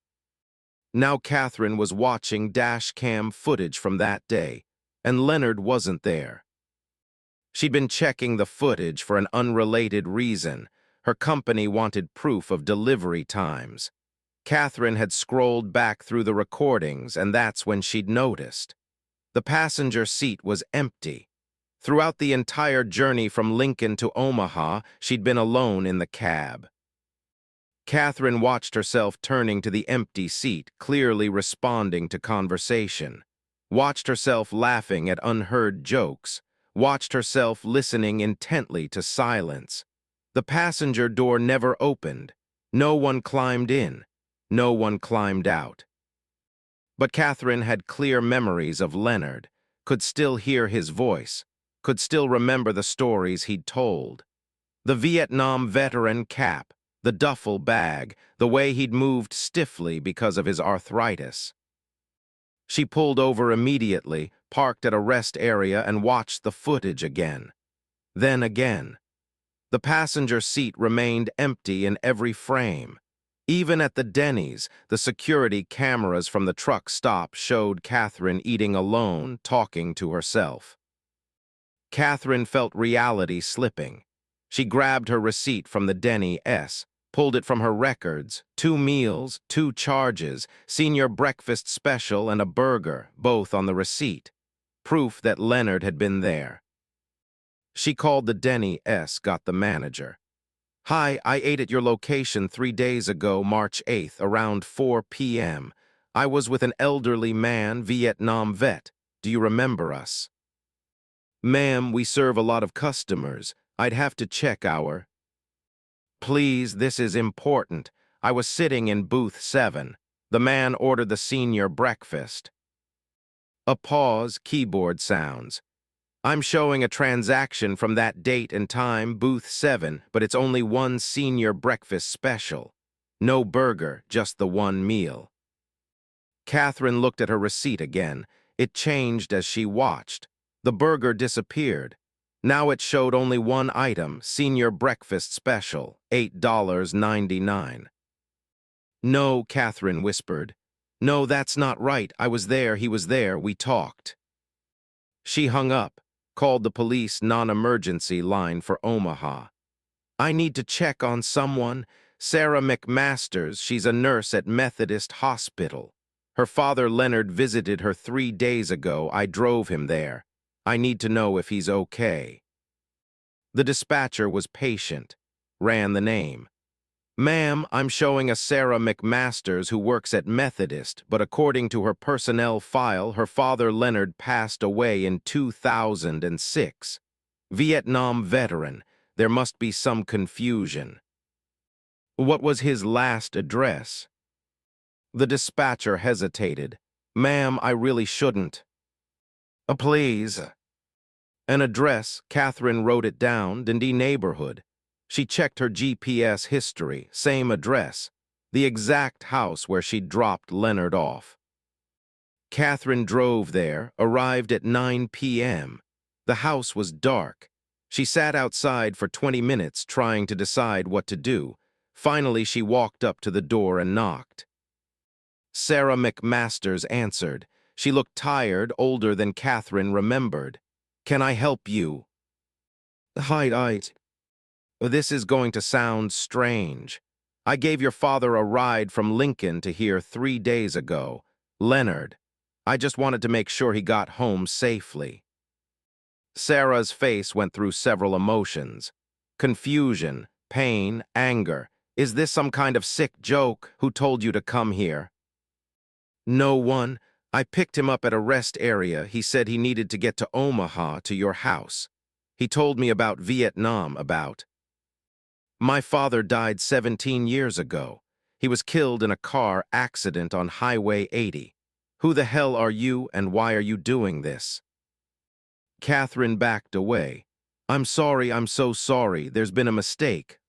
Now Catherine was watching dash-cam footage from that day, and Leonard wasn't there. She'd been checking the footage for an unrelated reason. Her company wanted proof of delivery times. Catherine had scrolled back through the recordings, and that's when she'd noticed. The passenger seat was empty. Throughout the entire journey from Lincoln to Omaha, she'd been alone in the cab. Catherine watched herself turning to the empty seat, clearly responding to conversation. Watched herself laughing at unheard jokes. Watched herself listening intently to silence. The passenger door never opened. No one climbed in. No one climbed out. But Catherine had clear memories of Leonard, could still hear his voice, could still remember the stories he'd told. The Vietnam veteran cap, the duffel bag, the way he'd moved stiffly because of his arthritis. She pulled over immediately, parked at a rest area, and watched the footage again. Then again. The passenger seat remained empty in every frame. Even at the Denny's, the security cameras from the truck stop showed Catherine eating alone, talking to herself. Catherine felt reality slipping. She grabbed her receipt from the Denny S, pulled it from her records, 2 meals, 2 charges, senior breakfast special and a burger, both on the receipt. Proof that Leonard had been there. She called the Denny S, got the manager. Hi, I ate at your location 3 days ago, March 8th, around 4 p.m. I was with an elderly man, Vietnam vet. Do you remember us? Ma'am, we serve a lot of customers. I'd have to check our... Please, this is important. I was sitting in booth 7. The man ordered the senior breakfast. A pause, keyboard sounds. I'm showing a transaction from that date and time, booth 7, but it's only 1 senior breakfast special. No burger, just the 1 meal. Catherine looked at her receipt again. It changed as she watched. The burger disappeared. Now it showed only 1 item, senior breakfast special, $8.99. No, Catherine whispered. No, that's not right. I was there, he was there, we talked. She hung up, called the police non-emergency line for Omaha. I need to check on someone. Sarah McMasters, she's a nurse at Methodist Hospital. Her father Leonard visited her 3 days ago. I drove him there. I need to know if he's okay. The dispatcher was patient, ran the name. Ma'am, I'm showing a Sarah McMasters who works at Methodist, but according to her personnel file, her father Leonard passed away in 2006. Vietnam veteran. There must be some confusion. What was his last address? The dispatcher hesitated. Ma'am, I really shouldn't. Please. An address, Catherine wrote it down, Dundee neighborhood. She checked her GPS history, same address, the exact house where she'd dropped Leonard off. Catherine drove there, arrived at 9 p.m. The house was dark. She sat outside for 20 minutes trying to decide what to do. Finally, she walked up to the door and knocked. Sarah McMasters answered. She looked tired, older than Catherine remembered. Can I help you? Hi. This is going to sound strange. I gave your father a ride from Lincoln to here 3 days ago. Leonard. I just wanted to make sure he got home safely. Sarah's face went through several emotions. Confusion, pain, anger. Is this some kind of sick joke? Who told you to come here? No one. I picked him up at a rest area. He said he needed to get to Omaha, to your house. He told me about Vietnam, about... My father died 17 years ago. He was killed in a car accident on Highway 80. Who the hell are you and why are you doing this? Catherine backed away. I'm sorry, I'm so sorry. There's been a mistake.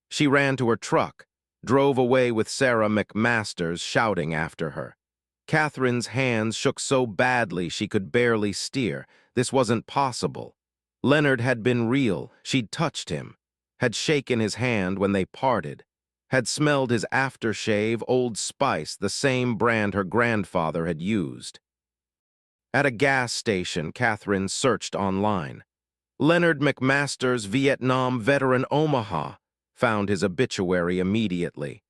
She ran to her truck, drove away with Sarah McMasters shouting after her. Catherine's hands shook so badly she could barely steer. This wasn't possible. Leonard had been real. She'd touched him, had shaken his hand when they parted, had smelled his aftershave, Old Spice, the same brand her grandfather had used. At a gas station, Catherine searched online. Leonard McMasters, Vietnam veteran, Omaha, found his obituary immediately.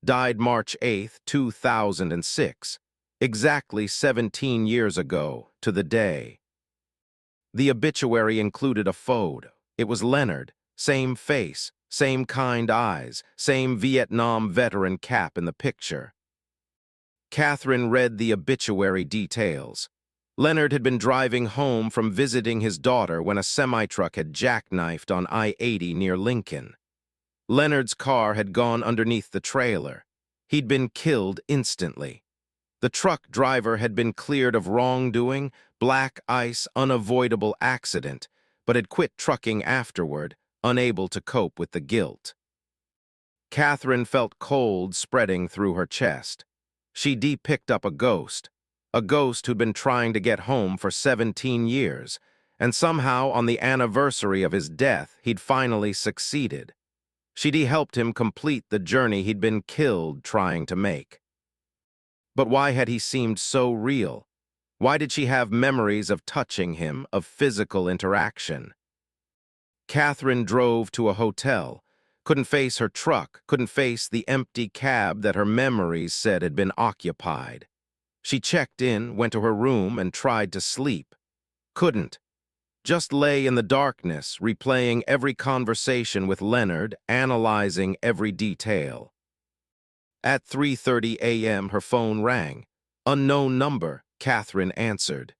Died March 8, 2006, exactly 17 years ago, to the day. The obituary included a photo. It was Leonard, same face, same kind eyes, same Vietnam veteran cap in the picture. Catherine read the obituary details. Leonard had been driving home from visiting his daughter when a semi-truck had jackknifed on I-80 near Lincoln. Leonard's car had gone underneath the trailer. He'd been killed instantly. The truck driver had been cleared of wrongdoing, black ice, unavoidable accident, but had quit trucking afterward, unable to cope with the guilt. Catherine felt cold spreading through her chest. She picked up a ghost who'd been trying to get home for 17 years, and somehow on the anniversary of his death, he'd finally succeeded. She'd helped him complete the journey he'd been killed trying to make. But why had he seemed so real? Why did she have memories of touching him, of physical interaction? Catherine drove to a hotel, couldn't face her truck, couldn't face the empty cab that her memories said had been occupied. She checked in, went to her room, and tried to sleep. Couldn't. Just lay in the darkness, replaying every conversation with Leonard, analyzing every detail. At 3:30 a.m., her phone rang. Unknown number, Catherine answered.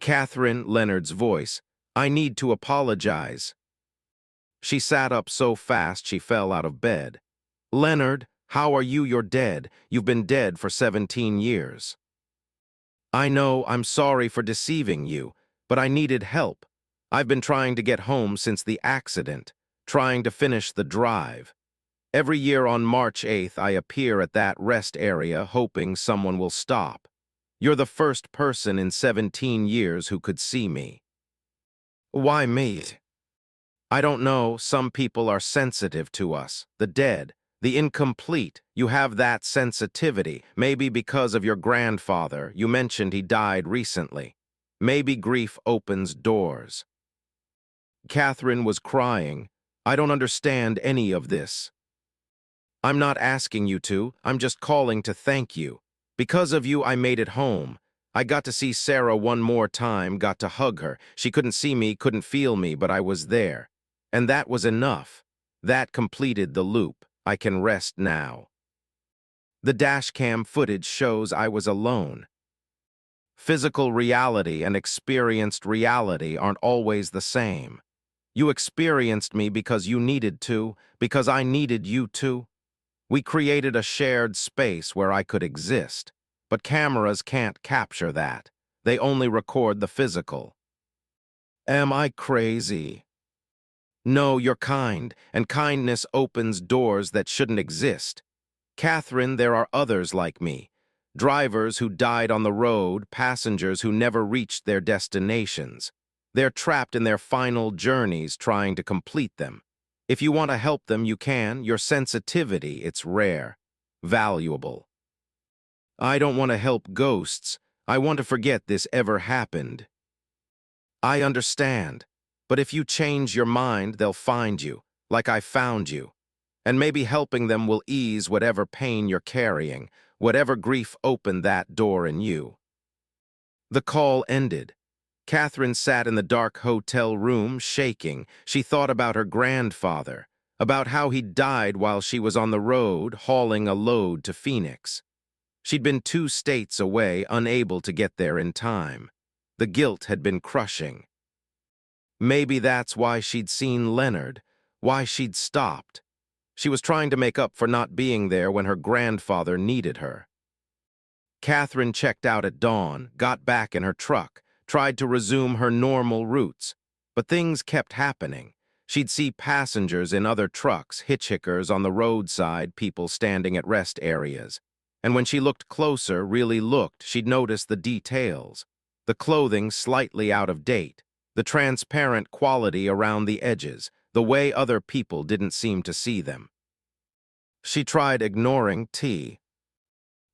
Catherine, Leonard's voice. I need to apologize. She sat up so fast she fell out of bed. Leonard, how are you? You're dead. You've been dead for 17 years. I know, I'm sorry for deceiving you, but I needed help. I've been trying to get home since the accident, trying to finish the drive. Every year on March 8th, I appear at that rest area hoping someone will stop. You're the first person in 17 years who could see me. Why me? I don't know, some people are sensitive to us, the dead, the incomplete. You have that sensitivity, maybe because of your grandfather. You mentioned he died recently. Maybe grief opens doors. Catherine was crying. I don't understand any of this. I'm not asking you to, I'm just calling to thank you. Because of you, I made it home. I got to see Sarah one more time, got to hug her. She couldn't see me, couldn't feel me, but I was there. And that was enough. That completed the loop. I can rest now. The dashcam footage shows I was alone. Physical reality and experienced reality aren't always the same. You experienced me because you needed to, because I needed you to. We created a shared space where I could exist, but cameras can't capture that. They only record the physical. Am I crazy? No, you're kind, and kindness opens doors that shouldn't exist. Catherine, there are others like me. Drivers who died on the road, passengers who never reached their destinations. They're trapped in their final journeys trying to complete them. If you want to help them, you can. Your sensitivity, it's rare, valuable. I don't want to help ghosts. I want to forget this ever happened. I understand. But if you change your mind, they'll find you, like I found you. And maybe helping them will ease whatever pain you're carrying, whatever grief opened that door in you. The call ended. Catherine sat in the dark hotel room, shaking. She thought about her grandfather, about how he died while she was on the road, hauling a load to Phoenix. She'd been 2 states away, unable to get there in time. The guilt had been crushing. Maybe that's why she'd seen Leonard, why she'd stopped. She was trying to make up for not being there when her grandfather needed her. Catherine checked out at dawn, got back in her truck, tried to resume her normal routes. But things kept happening. She'd see passengers in other trucks, hitchhikers on the roadside, people standing at rest areas. And when she looked closer, really looked, she'd notice the details. The clothing slightly out of date, the transparent quality around the edges, the way other people didn't seem to see them. She tried ignoring T.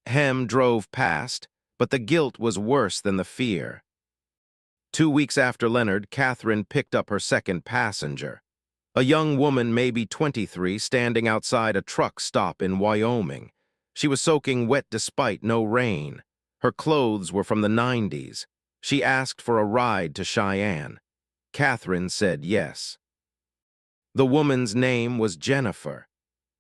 Hem drove past, but the guilt was worse than the fear. 2 weeks after Leonard, Catherine picked up her second passenger. A young woman, maybe 23, standing outside a truck stop in Wyoming. She was soaking wet despite no rain. Her clothes were from the 90s. She asked for a ride to Cheyenne. Catherine said yes. The woman's name was Jennifer.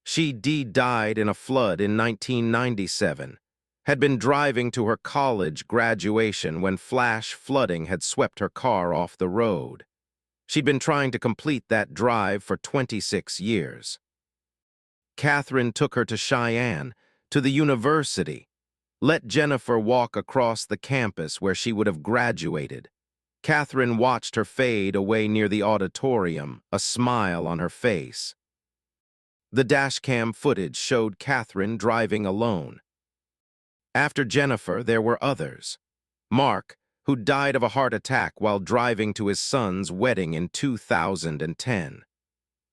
She died in a flood in 1997, had been driving to her college graduation when flash flooding had swept her car off the road. She'd been trying to complete that drive for 26 years. Catherine took her to Cheyenne, to the university. Let Jennifer walk across the campus where she would have graduated. Catherine watched her fade away near the auditorium, a smile on her face. The dashcam footage showed Catherine driving alone. After Jennifer, there were others. Mark, who died of a heart attack while driving to his son's wedding in 2010.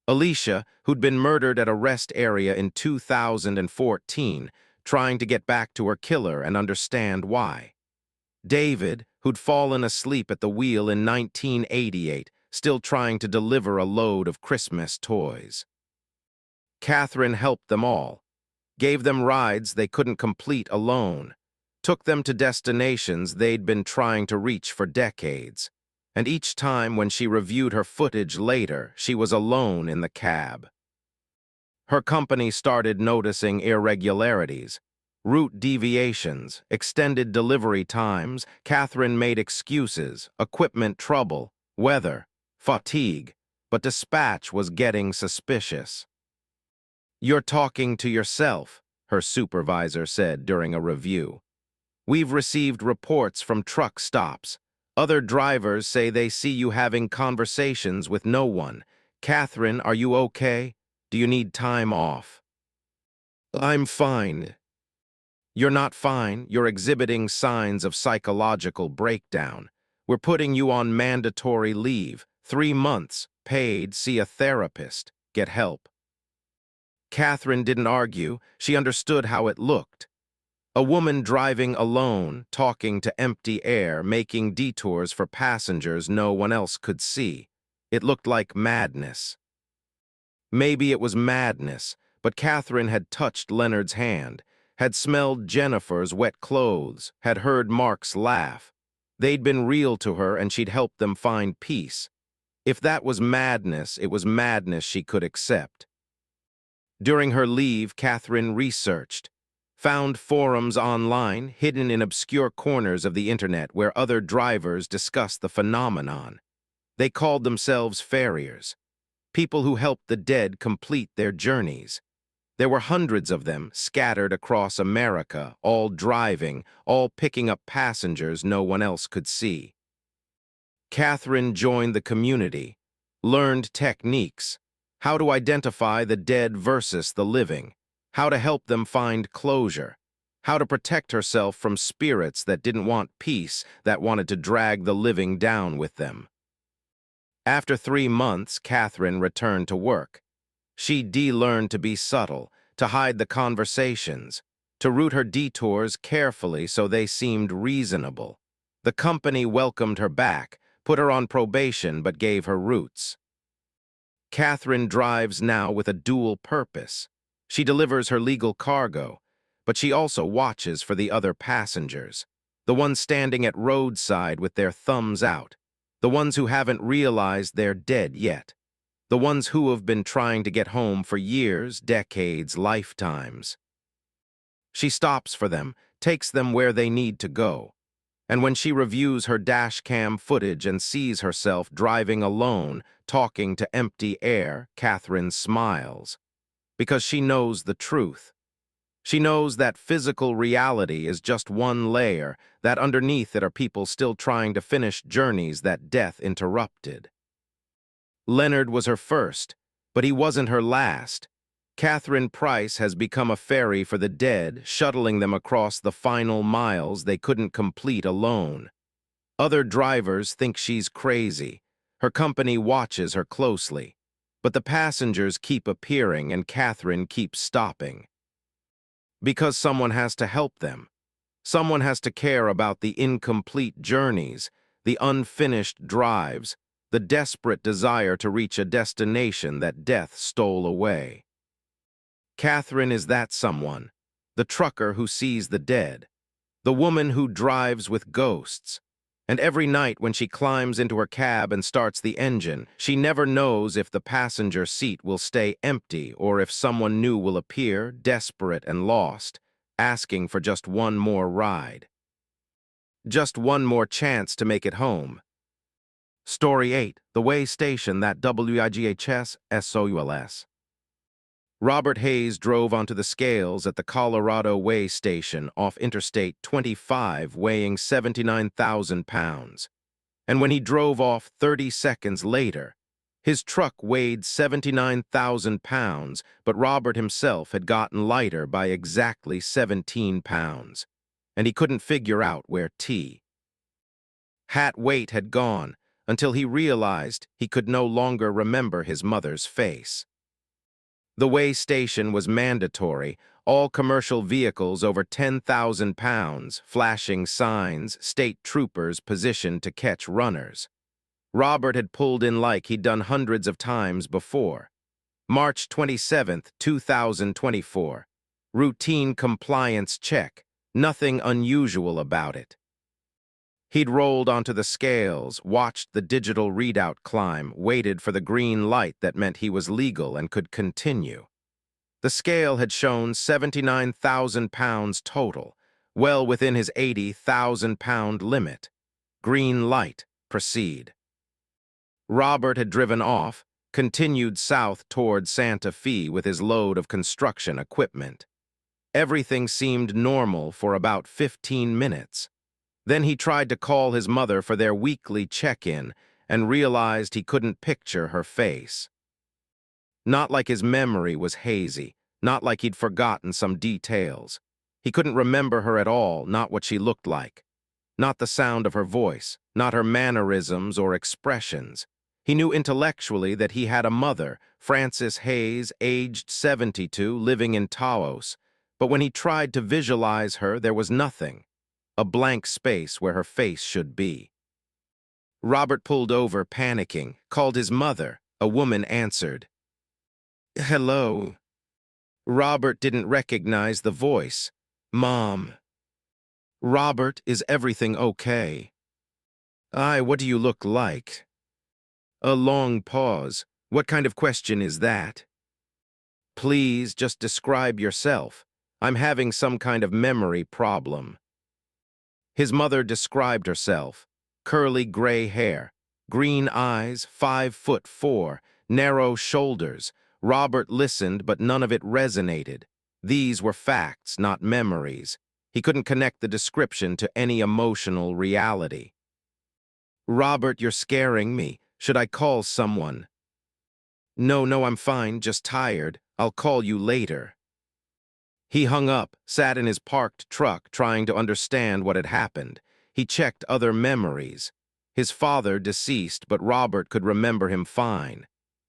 Alicia, who'd been murdered at a rest area in 2014, trying to get back to her killer and understand why. David, who'd fallen asleep at the wheel in 1988, still trying to deliver a load of Christmas toys. Catherine helped them all, gave them rides they couldn't complete alone, took them to destinations they'd been trying to reach for decades. And each time when she reviewed her footage later, she was alone in the cab. Her company started noticing irregularities, route deviations, extended delivery times. Catherine made excuses, equipment trouble, weather, fatigue, but dispatch was getting suspicious. "You're talking to yourself," her supervisor said during a review. "We've received reports from truck stops. Other drivers say they see you having conversations with no one. Catherine, are you okay? Do you need time off?" "I'm fine." "You're not fine. You're exhibiting signs of psychological breakdown. We're putting you on mandatory leave. 3 months, paid, see a therapist, get help." Catherine didn't argue. She understood how it looked. A woman driving alone, talking to empty air, making detours for passengers no one else could see. It looked like madness. Maybe it was madness, but Catherine had touched Leonard's hand, had smelled Jennifer's wet clothes, had heard Mark's laugh. They'd been real to her and she'd helped them find peace. If that was madness, it was madness she could accept. During her leave, Catherine researched, found forums online hidden in obscure corners of the internet where other drivers discussed the phenomenon. They called themselves farriers, people who helped the dead complete their journeys. There were hundreds of them scattered across America, all driving, all picking up passengers no one else could see. Catherine joined the community, learned techniques, how to identify the dead versus the living, how to help them find closure, how to protect herself from spirits that didn't want peace, that wanted to drag the living down with them. After 3 months, Catherine returned to work. She de-learned to be subtle, to hide the conversations, to route her detours carefully so they seemed reasonable. The company welcomed her back, put her on probation but gave her routes. Catherine drives now with a dual purpose. She delivers her legal cargo, but she also watches for the other passengers, the ones standing at roadside with their thumbs out, the ones who haven't realized they're dead yet, the ones who have been trying to get home for years, decades, lifetimes. She stops for them, takes them where they need to go. And when she reviews her dashcam footage and sees herself driving alone, talking to empty air, Catherine smiles. Because she knows the truth. She knows that physical reality is just one layer, that underneath it are people still trying to finish journeys that death interrupted. Leonard was her first, but he wasn't her last. Catherine Price has become a ferry for the dead, shuttling them across the final miles they couldn't complete alone. Other drivers think she's crazy. Her company watches her closely. But the passengers keep appearing and Catherine keeps stopping. Because someone has to help them. Someone has to care about the incomplete journeys, the unfinished drives, the desperate desire to reach a destination that death stole away. Catherine is that someone, the trucker who sees the dead, the woman who drives with ghosts. And every night when she climbs into her cab and starts the engine, she never knows if the passenger seat will stay empty or if someone new will appear, desperate and lost, asking for just one more ride. Just one more chance to make it home. Story 8, The Way Station That WIGHS SOULS. Robert Hayes drove onto the scales at the Colorado Way Station off Interstate 25, weighing 79,000 pounds. And when he drove off 30 seconds later, his truck weighed 79,000 pounds, but Robert himself had gotten lighter by exactly 17 pounds. And he couldn't figure out where hat weight had gone until he realized he could no longer remember his mother's face. The way station was mandatory, all commercial vehicles over 10,000 pounds, flashing signs, state troopers positioned to catch runners. Robert had pulled in like he'd done hundreds of times before. March 27, 2024. Routine compliance check. Nothing unusual about it. He'd rolled onto the scales, watched the digital readout climb, waited for the green light that meant he was legal and could continue. The scale had shown 79,000 pounds total, well within his 80,000-pound limit. Green light, proceed. Robert had driven off, continued south toward Santa Fe with his load of construction equipment. Everything seemed normal for about 15 minutes. Then he tried to call his mother for their weekly check-in and realized he couldn't picture her face. Not like his memory was hazy, not like he'd forgotten some details. He couldn't remember her at all, not what she looked like. Not the sound of her voice, not her mannerisms or expressions. He knew intellectually that he had a mother, Frances Hayes, aged 72, living in Taos, but when he tried to visualize her, there was nothing. A blank space where her face should be. Robert pulled over, panicking, called his mother. A woman answered. "Hello." Robert didn't recognize the voice. "Mom." "Robert, is everything okay?" What do you look like?" A long pause. "What kind of question is that?" "Please, just describe yourself. I'm having some kind of memory problem." His mother described herself. Curly gray hair, green eyes, 5'4", narrow shoulders. Robert listened, but none of it resonated. These were facts, not memories. He couldn't connect the description to any emotional reality. "Robert, you're scaring me. Should I call someone?" No, I'm fine, just tired. I'll call you later." He hung up, sat in his parked truck, trying to understand what had happened. He checked other memories. His father deceased, but Robert could remember him fine.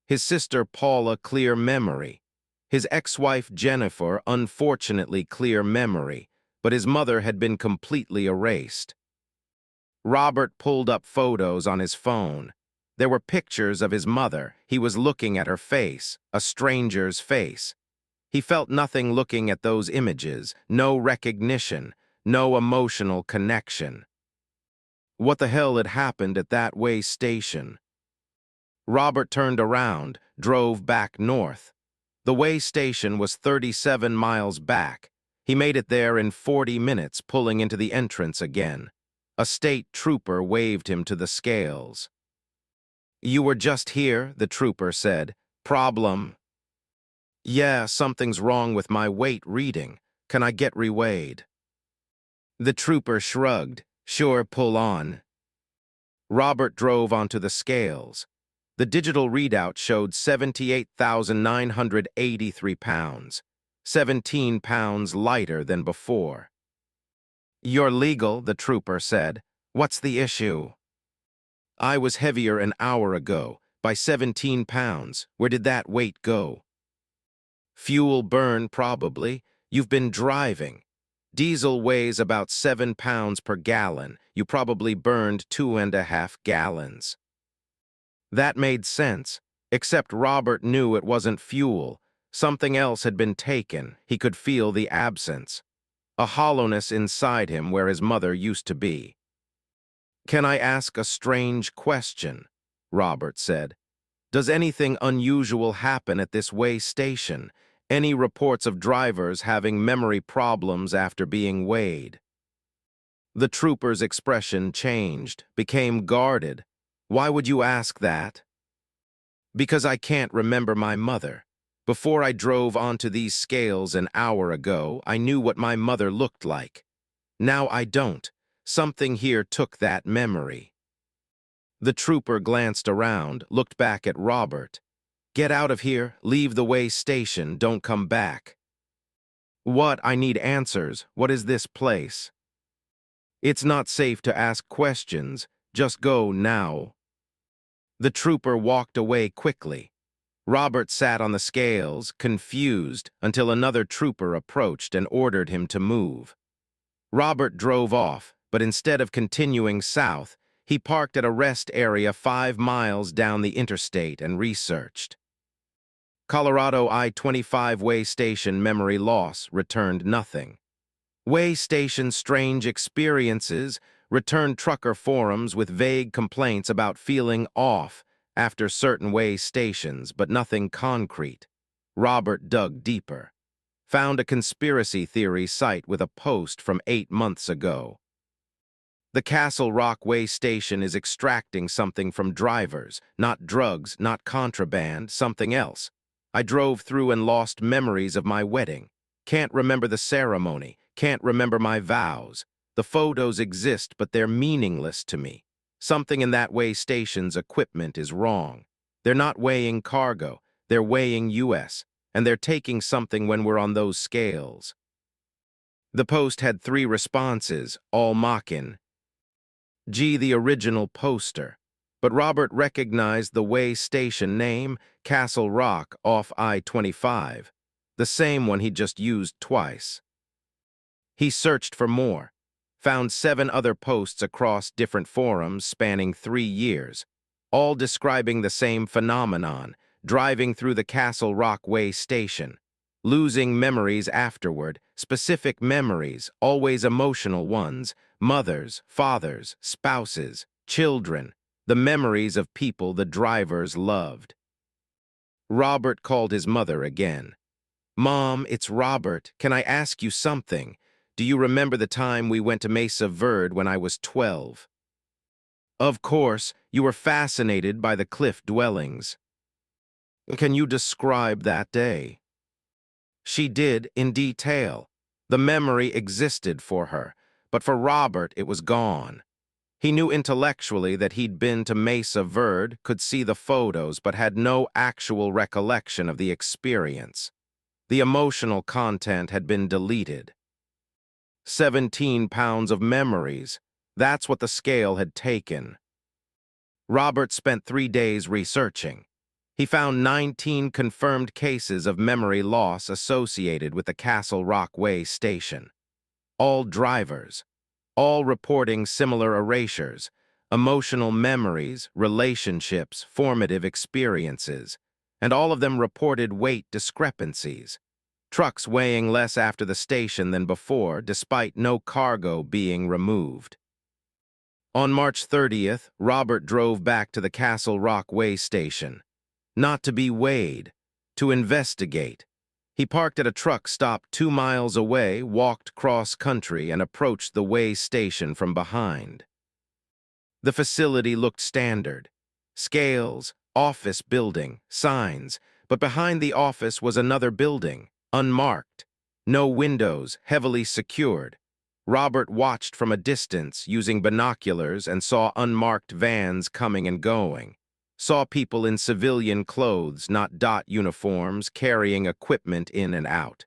His sister Paula, clear memory. His ex-wife Jennifer, unfortunately clear memory, but his mother had been completely erased. Robert pulled up photos on his phone. There were pictures of his mother. He was looking at her face, a stranger's face. He felt nothing looking at those images, no recognition, no emotional connection. What the hell had happened at that way station? Robert turned around, drove back north. The way station was 37 miles back. He made it there in 40 minutes, pulling into the entrance again. A state trooper waved him to the scales. "You were just here," the trooper said. "Problem?" "Yeah, something's wrong with my weight reading. Can I get reweighed?" The trooper shrugged. "Sure, pull on." Robert drove onto the scales. The digital readout showed 78,983 pounds, 17 pounds lighter than before. "You're legal," the trooper said. "What's the issue?" "I was heavier an hour ago, by 17 pounds. Where did that weight go?" "Fuel burn, probably. You've been driving. Diesel weighs about 7 pounds per gallon. You probably burned 2.5 gallons. That made sense, except Robert knew it wasn't fuel. Something else had been taken. He could feel the absence. A hollowness inside him where his mother used to be. "Can I ask a strange question?" Robert said. "Does anything unusual happen at this way station? Any reports of drivers having memory problems after being weighed?" The trooper's expression changed, became guarded. "Why would you ask that?" "Because I can't remember my mother. Before I drove onto these scales an hour ago, I knew what my mother looked like. Now I don't. Something here took that memory." The trooper glanced around, looked back at Robert. "Get out of here, leave the way station, don't come back." "What? I need answers. What is this place?" "It's not safe to ask questions. Just go now." The trooper walked away quickly. Robert sat on the scales, confused, until another trooper approached and ordered him to move. Robert drove off, but instead of continuing south, He parked at a rest area 5 miles down the interstate and researched. Colorado I-25 way station memory loss returned nothing. Way station strange experiences returned trucker forums with vague complaints about feeling off after certain way stations, but nothing concrete. Robert dug deeper. Found a conspiracy theory site with a post from 8 months ago. The Castle Rock way station is extracting something from drivers, not drugs, not contraband, something else. I drove through and lost memories of my wedding. Can't remember the ceremony, can't remember my vows. The photos exist, but they're meaningless to me. Something in that way station's equipment is wrong. They're not weighing cargo, they're weighing US, and they're taking something when we're on those scales. The post had 3 responses, all mocking. The original poster. But Robert recognized the way station name, Castle Rock, off I-25, the same one he just used twice. He searched for more, found 7 other posts across different forums spanning 3 years, all describing the same phenomenon, driving through the Castle Rock way station, losing memories afterward, specific memories, always emotional ones, mothers, fathers, spouses, children, the memories of people the drivers loved. Robert called his mother again. "Mom, it's Robert. Can I ask you something? Do you remember the time we went to Mesa Verde when I was 12? Of course, you were fascinated by the cliff dwellings. Can you describe that day?" She did, in detail. The memory existed for her, but for Robert it was gone. He knew intellectually that he'd been to Mesa Verde, could see the photos, but had no actual recollection of the experience. The emotional content had been deleted. 17 pounds of memories. That's what the scale had taken. Robert spent 3 days researching. He found 19 confirmed cases of memory loss associated with the Castle Rock way station. All drivers, all reporting similar erasures, emotional memories, relationships, formative experiences, and all of them reported weight discrepancies. Trucks weighing less after the station than before, despite no cargo being removed. On March 30th, Robert drove back to the Castle Rock way station. Not to be weighed, to investigate. He parked at a truck stop 2 miles away, walked cross-country, and approached the way station from behind. The facility looked standard. Scales, office building, signs, but behind the office was another building, unmarked. No windows, heavily secured. Robert watched from a distance using binoculars and saw unmarked vans coming and going. Saw people in civilian clothes, not DOT uniforms, carrying equipment in and out.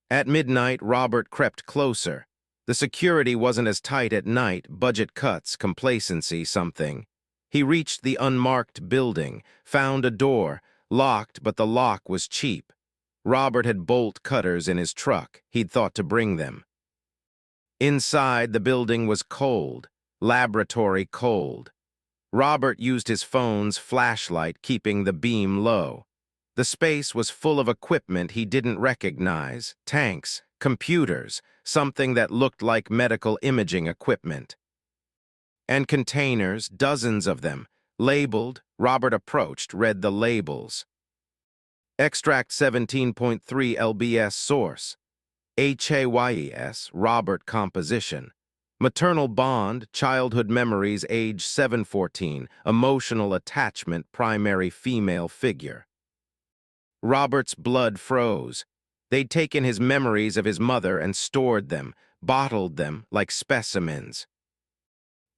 At midnight, Robert crept closer. The security wasn't as tight at night, budget cuts, complacency, something. He reached the unmarked building, found a door, locked, but the lock was cheap. Robert had bolt cutters in his truck. He'd thought to bring them. Inside, the building was cold, laboratory cold. Robert used his phone's flashlight, keeping the beam low. The space was full of equipment he didn't recognize, tanks, computers, something that looked like medical imaging equipment. And containers, dozens of them, labeled. Robert approached, read the labels. Extract 17.3 lbs source. HAYES, Robert composition. Maternal bond, childhood memories, age 7-14, emotional attachment, primary female figure. Robert's blood froze. They'd taken his memories of his mother and stored them, bottled them like specimens.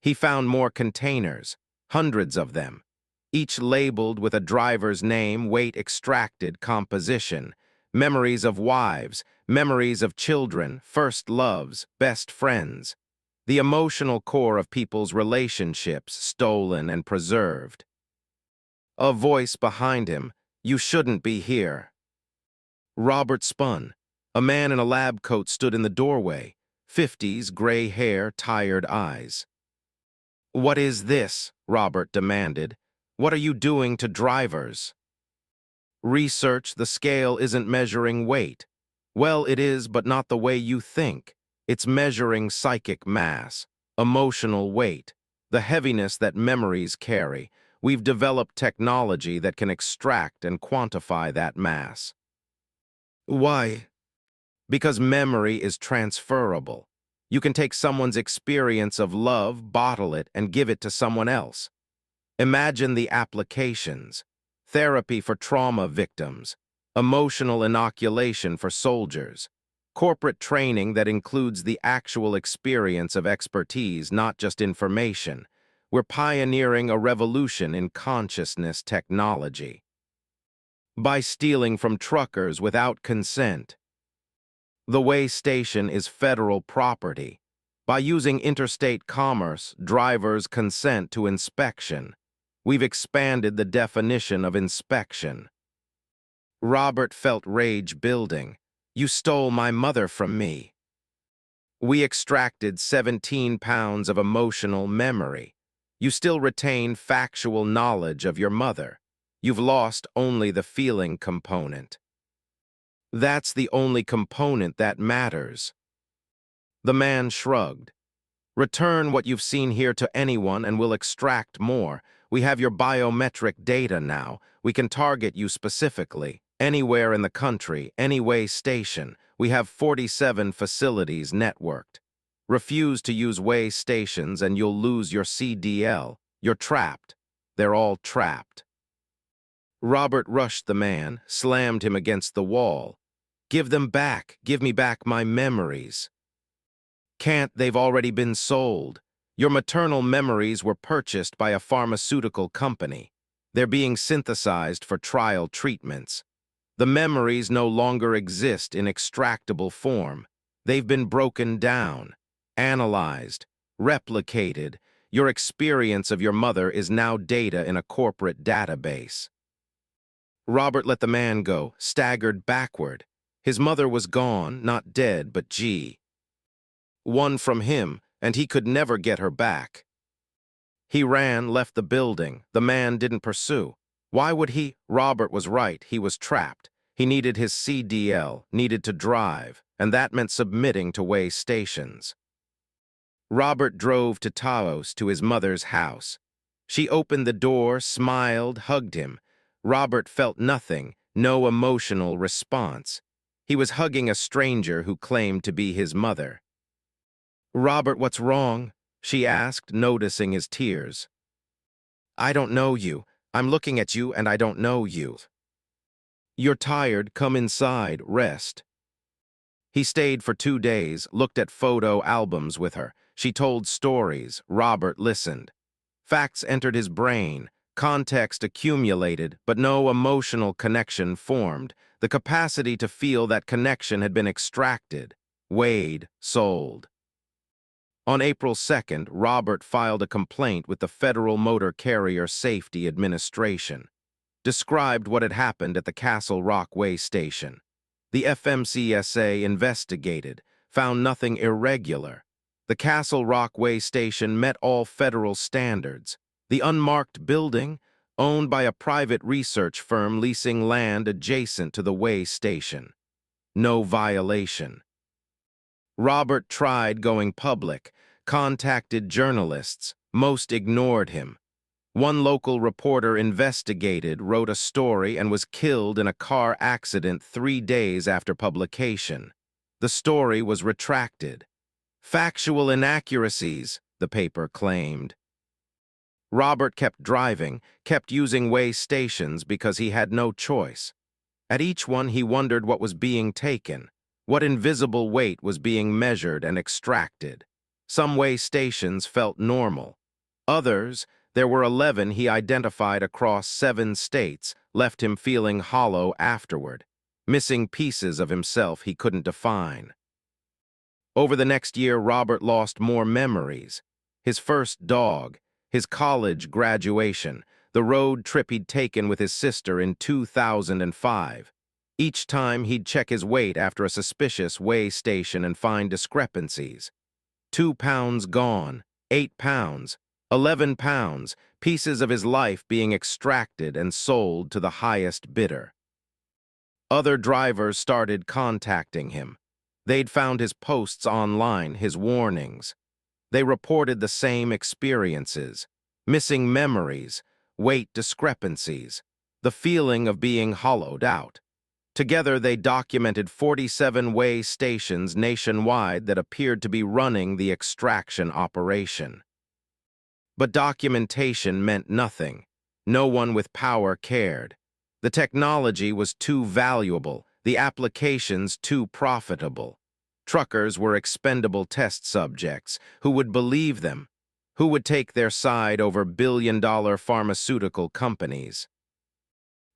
He found more containers, hundreds of them, each labeled with a driver's name, weight extracted, composition, memories of wives, memories of children, first loves, best friends. The emotional core of people's relationships stolen and preserved. A voice behind him, "You shouldn't be here." Robert spun. A man in a lab coat stood in the doorway, 50s, gray hair, tired eyes. "What is this?" Robert demanded. "What are you doing to drivers?" "Research, the scale isn't measuring weight." "Well, it is, but not the way you think. It's measuring psychic mass, emotional weight, the heaviness that memories carry. We've developed technology that can extract and quantify that mass." "Why?" "Because memory is transferable. You can take someone's experience of love, bottle it, and give it to someone else. Imagine the applications: therapy for trauma victims, emotional inoculation for soldiers, corporate training that includes the actual experience of expertise, not just information. We're pioneering a revolution in consciousness technology. By stealing from truckers without consent. The way station is federal property. By using interstate commerce, drivers consent to inspection. We've expanded the definition of inspection." Robert felt rage building. "You stole my mother from me." "We extracted 17 pounds of emotional memory. You still retain factual knowledge of your mother. You've lost only the feeling component." "That's the only component that matters." The man shrugged. "Return what you've seen here to anyone and we'll extract more. We have your biometric data now. We can target you specifically. Anywhere in the country, any way station. We have 47 facilities networked. Refuse to use way stations and you'll lose your CDL. You're trapped. They're all trapped." Robert rushed the man, slammed him against the wall. "Give them back. Give me back my memories." "Can't, they've already been sold. Your maternal memories were purchased by a pharmaceutical company. They're being synthesized for trial treatments. The memories no longer exist in extractable form. They've been broken down, analyzed, replicated. Your experience of your mother is now data in a corporate database." Robert let the man go, staggered backward. His mother was gone, not dead, but one from him, and he could never get her back. He ran, left the building. The man didn't pursue. Why would he? Robert was right. He was trapped. He needed his CDL, needed to drive, and that meant submitting to way stations. Robert drove to Taos, to his mother's house. She opened the door, smiled, hugged him. Robert felt nothing, no emotional response. He was hugging a stranger who claimed to be his mother. "Robert, what's wrong?" she asked, noticing his tears. "I don't know you. I'm looking at you and I don't know you." "You're tired. Come inside. Rest." He stayed for 2 days, looked at photo albums with her. She told stories. Robert listened. Facts entered his brain. Context accumulated, but no emotional connection formed. The capacity to feel that connection had been extracted, weighed, sold. On April 2nd, Robert filed a complaint with the Federal Motor Carrier Safety Administration. Described what had happened at the Castle Rock Way Station. The FMCSA investigated, found nothing irregular. The Castle Rock Way Station met all federal standards. The unmarked building, owned by a private research firm leasing land adjacent to the way station. No violation. Robert tried going public, contacted journalists. Most ignored him. One local reporter investigated, wrote a story, and was killed in a car accident 3 days after publication. The story was retracted. Factual inaccuracies, the paper claimed. Robert kept driving, kept using way stations because he had no choice. At each one he wondered what was being taken, what invisible weight was being measured and extracted. Some way stations felt normal. Others, there were 11 he identified across 7 states, left him feeling hollow afterward, missing pieces of himself he couldn't define. Over the next year, Robert lost more memories. His first dog, his college graduation, the road trip he'd taken with his sister in 2005. Each time he'd check his weight after a suspicious way station and find discrepancies. 2 pounds gone, 8 pounds, 11 pounds, pieces of his life being extracted and sold to the highest bidder. Other drivers started contacting him. They'd found his posts online, his warnings. They reported the same experiences: missing memories, weight discrepancies, the feeling of being hollowed out. Together, they documented 47 weigh stations nationwide that appeared to be running the extraction operation. But documentation meant nothing. No one with power cared. The technology was too valuable, the applications too profitable. Truckers were expendable test subjects. Who would believe them? Who would take their side over billion-dollar pharmaceutical companies?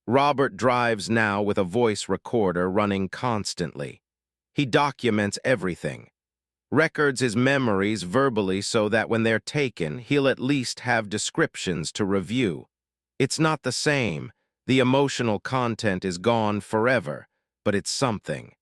Robert drives now with a voice recorder running constantly. He documents everything. Records his memories verbally so that when they're taken, he'll at least have descriptions to review. It's not the same. The emotional content is gone forever, but it's something.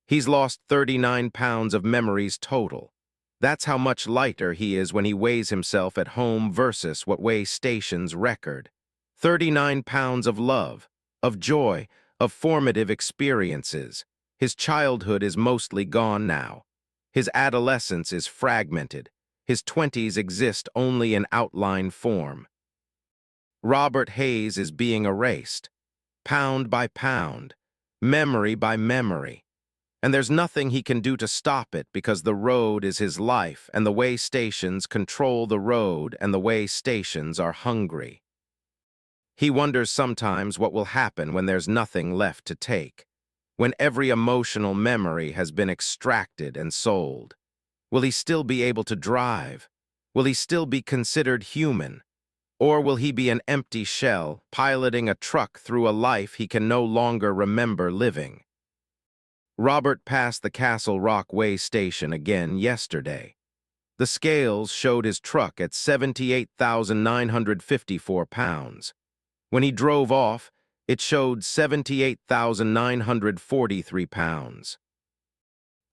He's lost 39 pounds of memories total. That's how much lighter he is when he weighs himself at home versus what weigh stations record. 39 pounds of love, of joy, of formative experiences. His childhood is mostly gone now. His adolescence is fragmented. His 20s exist only in outline form. Robert Hayes is being erased, pound by pound, memory by memory. And there's nothing he can do to stop it because the road is his life and the weigh stations control the road and the weigh stations are hungry. He wonders sometimes what will happen when there's nothing left to take, when every emotional memory has been extracted and sold. Will he still be able to drive? Will he still be considered human? Or will he be an empty shell, piloting a truck through a life he can no longer remember living? Robert passed the Castle Rock weigh station again yesterday. The scales showed his truck at 78,954 pounds. When he drove off, it showed 78,943 pounds.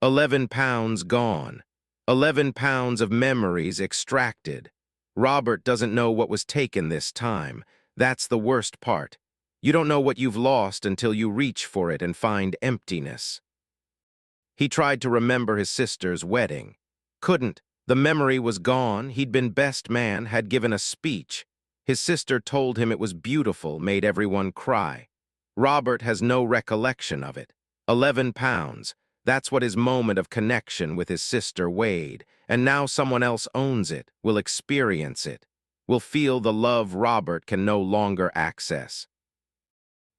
11 pounds gone. 11 pounds of memories extracted. Robert doesn't know what was taken this time. That's the worst part. You don't know what you've lost until you reach for it and find emptiness. He tried to remember his sister's wedding. Couldn't. The memory was gone. He'd been best man, had given a speech. His sister told him it was beautiful, made everyone cry. Robert has no recollection of it. 11 pounds. That's what his moment of connection with his sister weighed. And now someone else owns it, will experience it, will feel the love Robert can no longer access.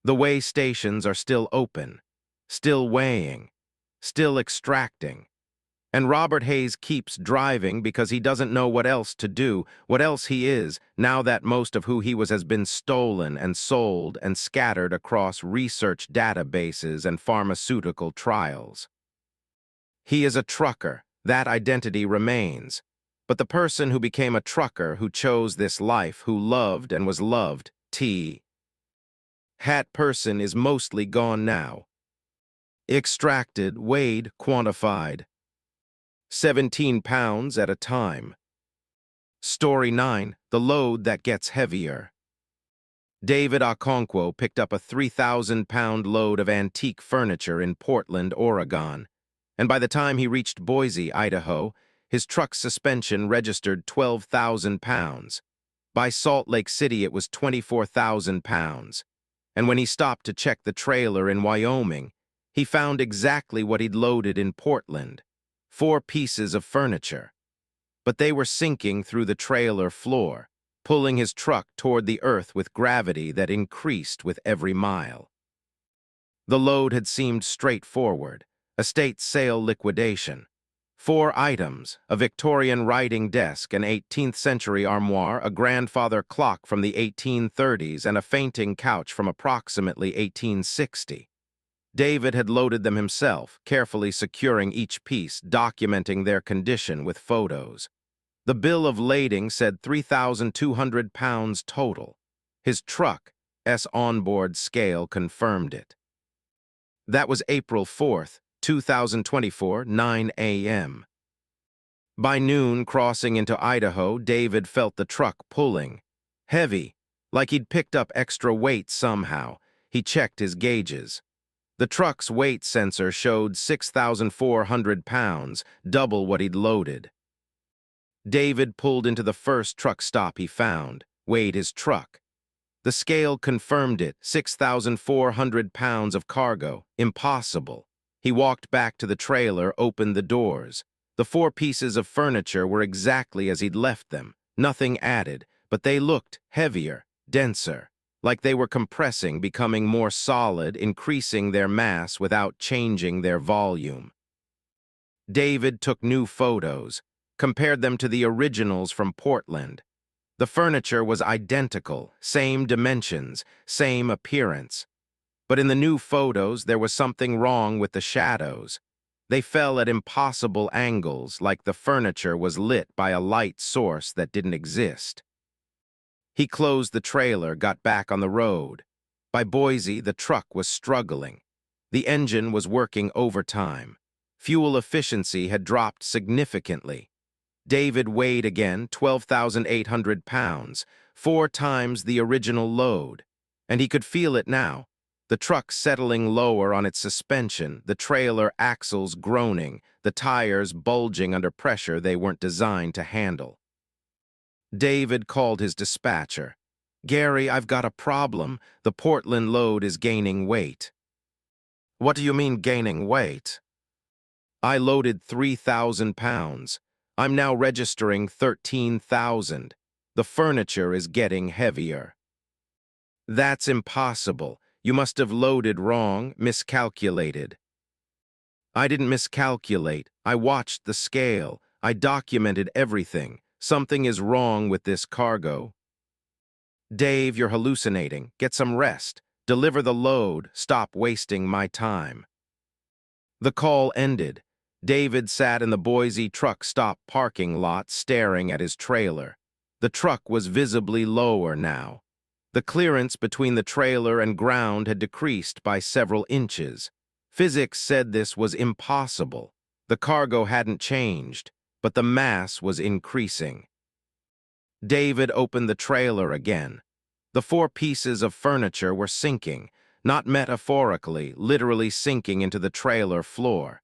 The weigh stations are still open, still weighing, still extracting. And Robert Hayes keeps driving because he doesn't know what else to do, what else he is, now that most of who he was has been stolen and sold and scattered across research databases and pharmaceutical trials. He is a trucker. That identity remains. But the person who became a trucker, who chose this life, who loved and was loved, that person is mostly gone now. Extracted, weighed, quantified. 17 pounds at a time. Story 9, the load that gets heavier. David Okonkwo picked up a 3,000-pound load of antique furniture in Portland, Oregon. And by the time he reached Boise, Idaho, his truck's suspension registered 12,000 pounds. By Salt Lake City, it was 24,000 pounds. And when he stopped to check the trailer in Wyoming, he found exactly what he'd loaded in Portland: 4 pieces of furniture. But they were sinking through the trailer floor, pulling his truck toward the earth with gravity that increased with every mile. The load had seemed straightforward. Estate sale liquidation. 4 items: a Victorian writing desk, an 18th-century armoire, a grandfather clock from the 1830s, and a fainting couch from approximately 1860. David had loaded them himself, carefully securing each piece, documenting their condition with photos. The bill of lading said 3,200 pounds total. His truck's onboard scale confirmed it. That was April 4th, 2024, 9 a.m. By noon, crossing into Idaho, David felt the truck pulling. Heavy, like he'd picked up extra weight somehow. He checked his gauges. The truck's weight sensor showed 6,400 pounds, double what he'd loaded. David pulled into the first truck stop he found, weighed his truck. The scale confirmed it, 6,400 pounds of cargo. Impossible. He walked back to the trailer, opened the doors. The 4 pieces of furniture were exactly as he'd left them, nothing added, but they looked heavier, denser, like they were compressing, becoming more solid, increasing their mass without changing their volume. David took new photos, compared them to the originals from Portland. The furniture was identical, same dimensions, same appearance. But in the new photos, there was something wrong with the shadows. They fell at impossible angles, like the furniture was lit by a light source that didn't exist. He closed the trailer, got back on the road. By Boise, the truck was struggling. The engine was working overtime. Fuel efficiency had dropped significantly. David weighed again, 12,800 pounds, 4 times the original load. And he could feel it now. The truck settling lower on its suspension, the trailer axles groaning, the tires bulging under pressure they weren't designed to handle. David called his dispatcher. "Gary, I've got a problem. The Portland load is gaining weight." "What do you mean gaining weight?" "I loaded 3,000 pounds. I'm now registering 13,000. The furniture is getting heavier." "That's impossible. You must have loaded wrong, miscalculated." "I didn't miscalculate. I watched the scale. I documented everything. Something is wrong with this cargo." "Dave, you're hallucinating. Get some rest. Deliver the load. Stop wasting my time." The call ended. David sat in the Boise truck stop parking lot staring at his trailer. The truck was visibly lower now. The clearance between the trailer and ground had decreased by several inches. Physics said this was impossible. The cargo hadn't changed, but the mass was increasing. David opened the trailer again. The 4 pieces of furniture were sinking, not metaphorically, literally sinking into the trailer floor.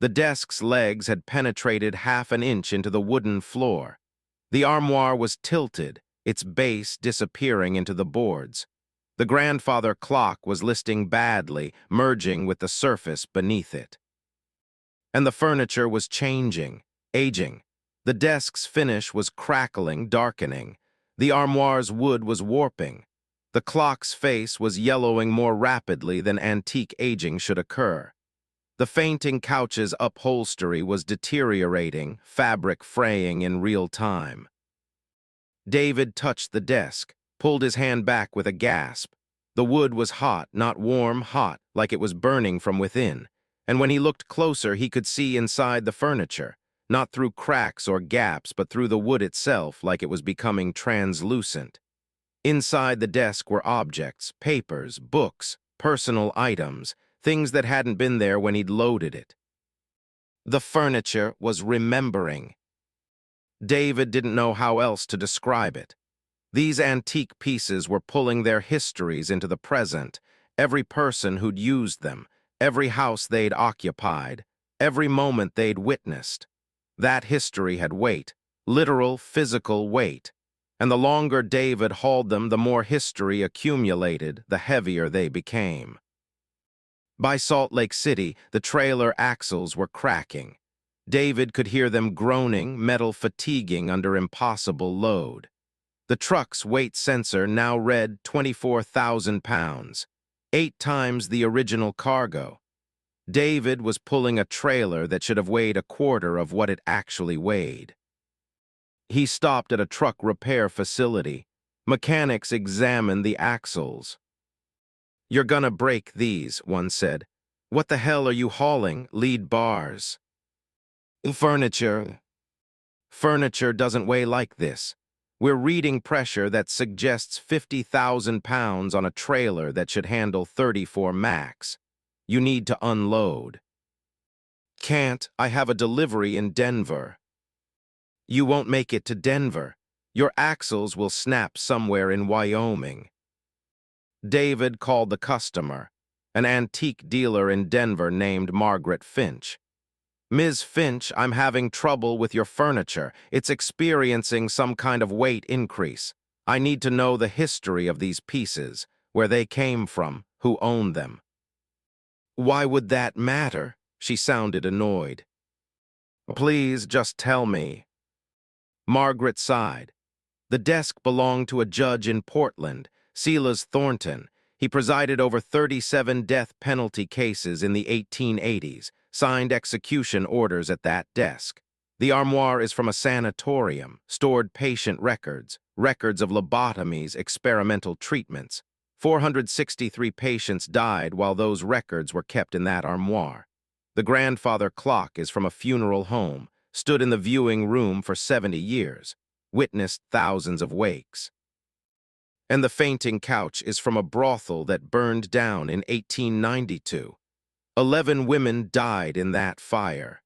The desk's legs had penetrated half an inch into the wooden floor. The armoire was tilted, its base disappearing into the boards. The grandfather clock was listing badly, merging with the surface beneath it. And the furniture was changing, aging. The desk's finish was crackling, darkening. The armoire's wood was warping. The clock's face was yellowing more rapidly than antique aging should occur. The fainting couch's upholstery was deteriorating, fabric fraying in real time. David touched the desk, pulled his hand back with a gasp. The wood was hot, not warm, hot, like it was burning from within. And when he looked closer, he could see inside the furniture, not through cracks or gaps, but through the wood itself, like it was becoming translucent. Inside the desk were objects, papers, books, personal items, things that hadn't been there when he'd loaded it. The furniture was remembering. David didn't know how else to describe it. These antique pieces were pulling their histories into the present, every person who'd used them, every house they'd occupied, every moment they'd witnessed. That history had weight, literal, physical weight. And the longer David hauled them, the more history accumulated, the heavier they became. By Salt Lake City, the trailer axles were cracking. David could hear them groaning, metal fatiguing under impossible load. The truck's weight sensor now read 24,000 pounds, 8 times the original cargo. David was pulling a trailer that should have weighed a quarter of what it actually weighed. He stopped at a truck repair facility. Mechanics examined the axles. "You're gonna break these," one said. "What the hell are you hauling? Lead bars." "Furniture." "Furniture doesn't weigh like this. We're reading pressure that suggests 50,000 pounds on a trailer that should handle 34 max. You need to unload." "Can't. I have a delivery in Denver." You won't make it to Denver. Your axles will snap somewhere in Wyoming. David called the customer, an antique dealer in Denver named Margaret Finch. Ms. Finch, I'm having trouble with your furniture. It's experiencing some kind of weight increase. I need to know the history of these pieces, where they came from, who owned them. Why would that matter? She sounded annoyed. Please just tell me. Margaret sighed. The desk belonged to a judge in Portland, Silas Thornton. He presided over 37 death penalty cases in the 1880s, signed execution orders at that desk. The armoire is from a sanatorium, stored patient records, records of lobotomies, experimental treatments. 463 patients died while those records were kept in that armoire. The grandfather clock is from a funeral home, stood in the viewing room for 70 years, witnessed thousands of wakes. And the fainting couch is from a brothel that burned down in 1892. 11 women died in that fire.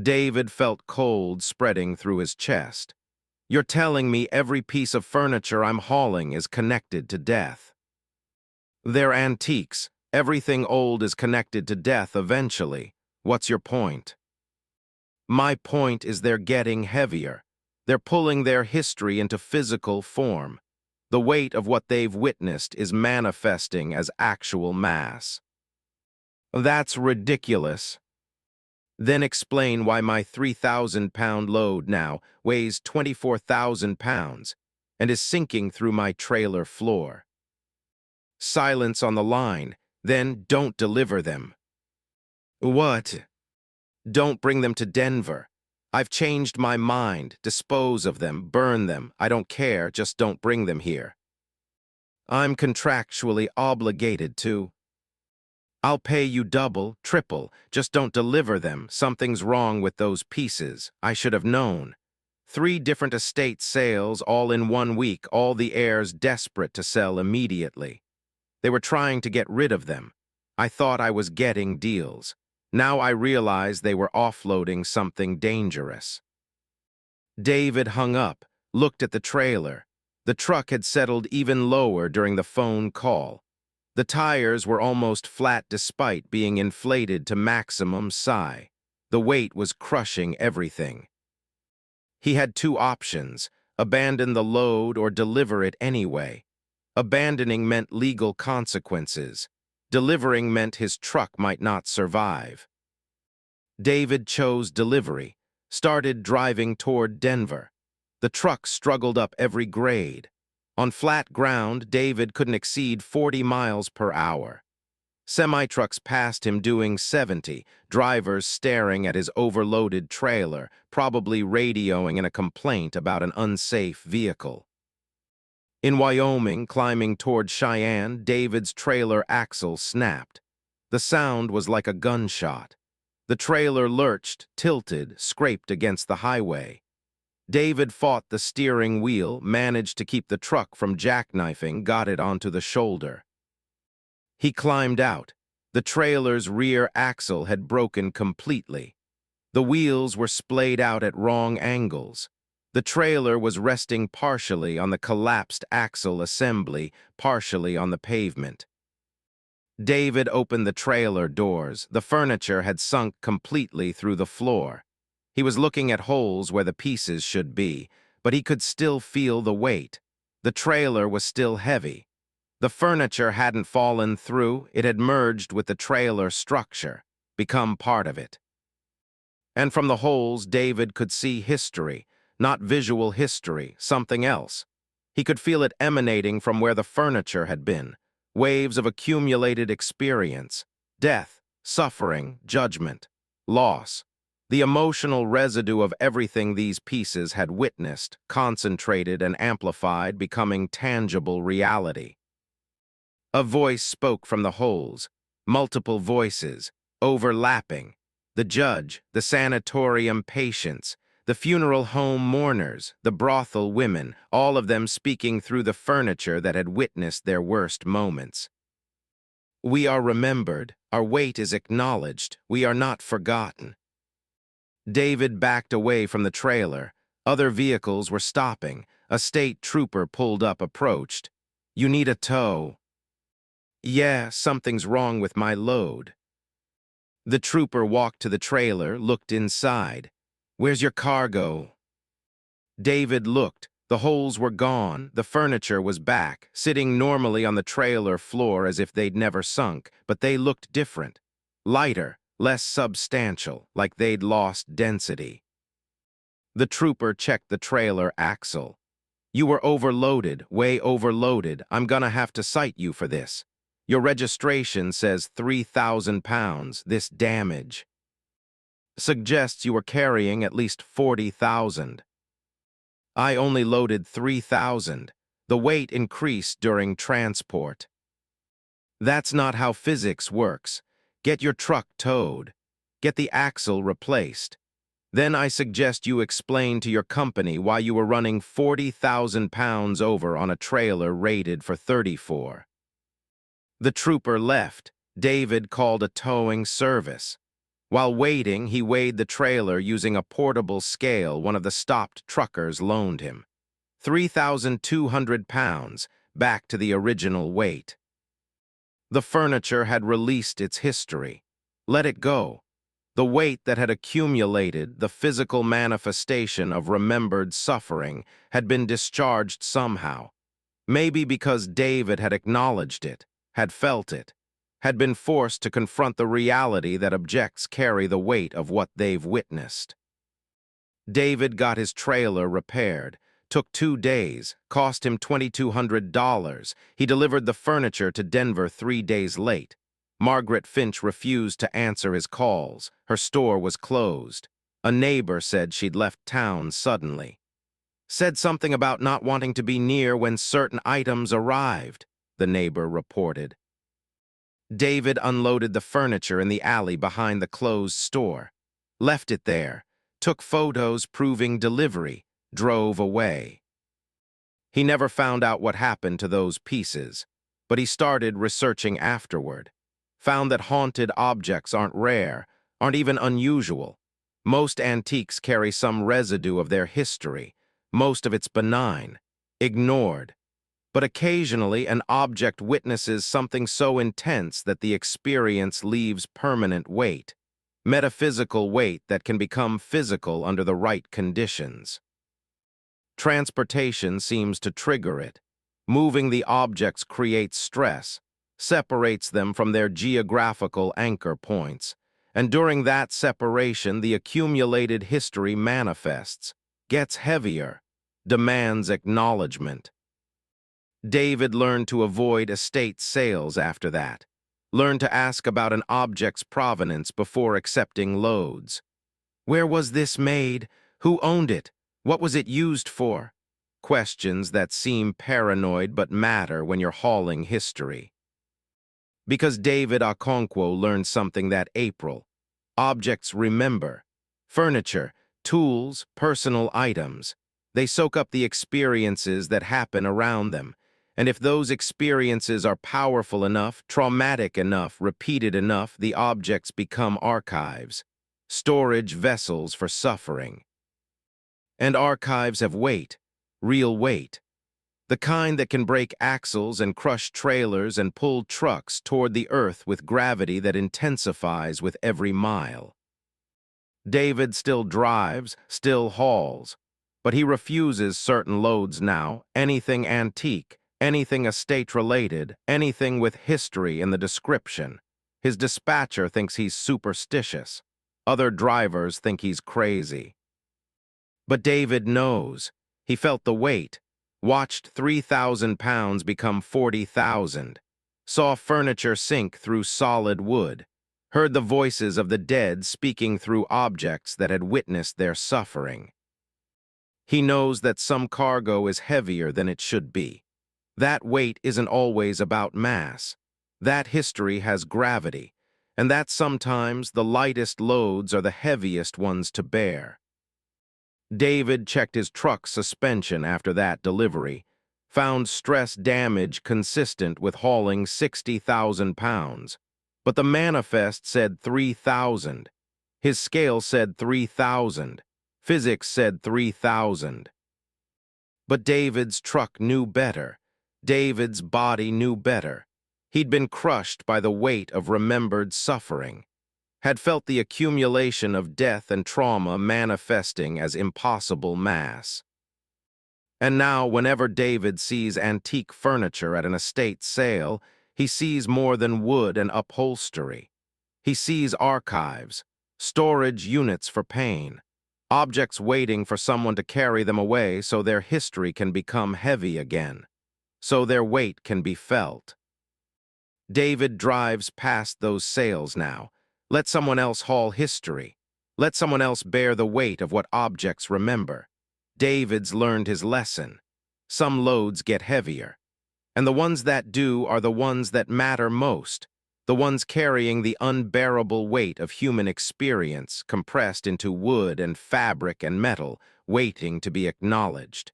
David felt cold spreading through his chest. You're telling me every piece of furniture I'm hauling is connected to death. They're antiques. Everything old is connected to death eventually. What's your point? My point is they're getting heavier. They're pulling their history into physical form. The weight of what they've witnessed is manifesting as actual mass. That's ridiculous. Then explain why my 3,000-pound load now weighs 24,000 pounds and is sinking through my trailer floor. Silence on the line, then don't deliver them. What? Don't bring them to Denver. I've changed my mind. Dispose of them, burn them. I don't care, just don't bring them here. I'm contractually obligated to. I'll pay you double, triple, just don't deliver them. Something's wrong with those pieces. I should have known. 3 different estate sales all in 1 week, all the heirs desperate to sell immediately. They were trying to get rid of them. I thought I was getting deals. Now I realize they were offloading something dangerous. David hung up, looked at the trailer. The truck had settled even lower during the phone call. The tires were almost flat despite being inflated to maximum psi. The weight was crushing everything. He had 2 options, abandon the load or deliver it anyway. Abandoning meant legal consequences. Delivering meant his truck might not survive. David chose delivery, started driving toward Denver. The truck struggled up every grade. On flat ground, David couldn't exceed 40 miles per hour. Semi-trucks passed him doing 70, drivers staring at his overloaded trailer, probably radioing in a complaint about an unsafe vehicle. In Wyoming, climbing toward Cheyenne, David's trailer axle snapped. The sound was like a gunshot. The trailer lurched, tilted, scraped against the highway. David fought the steering wheel, managed to keep the truck from jackknifing, got it onto the shoulder. He climbed out. The trailer's rear axle had broken completely. The wheels were splayed out at wrong angles. The trailer was resting partially on the collapsed axle assembly, partially on the pavement. David opened the trailer doors. The furniture had sunk completely through the floor. He was looking at holes where the pieces should be, but he could still feel the weight. The trailer was still heavy. The furniture hadn't fallen through, it had merged with the trailer structure, become part of it. And from the holes, David could see history, not visual history, something else. He could feel it emanating from where the furniture had been, waves of accumulated experience, death, suffering, judgment, loss. The emotional residue of everything these pieces had witnessed, concentrated and amplified, becoming tangible reality. A voice spoke from the holes, multiple voices, overlapping. The judge, the sanatorium patients, the funeral home mourners, the brothel women, all of them speaking through the furniture that had witnessed their worst moments. We are remembered, our weight is acknowledged, we are not forgotten. David backed away from the trailer. Other vehicles were stopping. A state trooper pulled up, approached. "You need a tow." "Yeah, something's wrong with my load." The trooper walked to the trailer, looked inside. "Where's your cargo?" David looked. The holes were gone. The furniture was back, sitting normally on the trailer floor as if they'd never sunk, but they looked different. Lighter, less substantial, like they'd lost density. The trooper checked the trailer axle. "You were overloaded, way overloaded. I'm gonna have to cite you for this. Your registration says 3,000 pounds. This damage suggests you were carrying at least 40,000. I only loaded 3,000. The weight increased during transport." "That's not how physics works. Get your truck towed. Get the axle replaced. Then I suggest you explain to your company why you were running 40,000 pounds over on a trailer rated for 34. The trooper left. David called a towing service. While waiting, he weighed the trailer using a portable scale one of the stopped truckers loaned him. 3,200 pounds, back to the original weight. The furniture had released its history. Let it go. The weight that had accumulated, the physical manifestation of remembered suffering, had been discharged somehow. Maybe because David had acknowledged it, had felt it, had been forced to confront the reality that objects carry the weight of what they've witnessed. David got his trailer repaired. Took 2 days, cost him $2,200. He delivered the furniture to Denver 3 days late. Margaret Finch refused to answer his calls. Her store was closed. A neighbor said she'd left town suddenly. Said something about not wanting to be near when certain items arrived, the neighbor reported. David unloaded the furniture in the alley behind the closed store. Left it there. Took photos proving delivery. Drove away. He never found out what happened to those pieces, but he started researching afterward. Found that haunted objects aren't rare, aren't even unusual. Most antiques carry some residue of their history. Most of it's benign, ignored. But occasionally an object witnesses something so intense that the experience leaves permanent weight. Metaphysical weight that can become physical under the right conditions. Transportation seems to trigger it. Moving the objects creates stress, separates them from their geographical anchor points, and during that separation the accumulated history manifests, gets heavier, demands acknowledgement. David learned to avoid estate sales after that, learned to ask about an object's provenance before accepting loads. Where was this made? Who owned it? What was it used for? Questions that seem paranoid but matter when you're hauling history. Because David Okonkwo learned something that April. Objects remember. Furniture, tools, personal items. They soak up the experiences that happen around them. And if those experiences are powerful enough, traumatic enough, repeated enough, the objects become archives. Storage vessels for suffering. And archives have weight, real weight. The kind that can break axles and crush trailers and pull trucks toward the earth with gravity that intensifies with every mile. David still drives, still hauls, but he refuses certain loads now, anything antique, anything estate-related, anything with history in the description. His dispatcher thinks he's superstitious. Other drivers think he's crazy. But David knows. He felt the weight, watched 3,000 pounds become 40,000, saw furniture sink through solid wood, heard the voices of the dead speaking through objects that had witnessed their suffering. He knows that some cargo is heavier than it should be. That weight isn't always about mass. That history has gravity, and that sometimes the lightest loads are the heaviest ones to bear. David checked his truck's suspension after that delivery, found stress damage consistent with hauling 60,000 pounds, but the manifest said 3,000. His scale said 3,000. Physics said 3,000. But David's truck knew better. David's body knew better. He'd been crushed by the weight of remembered suffering, had felt the accumulation of death and trauma manifesting as impossible mass. And now, whenever David sees antique furniture at an estate sale, he sees more than wood and upholstery. He sees archives, storage units for pain, objects waiting for someone to carry them away so their history can become heavy again, so their weight can be felt. David drives past those sales now. Let someone else haul history. Let someone else bear the weight of what objects remember. David's learned his lesson. Some loads get heavier, and the ones that do are the ones that matter most, the ones carrying the unbearable weight of human experience compressed into wood and fabric and metal, waiting to be acknowledged.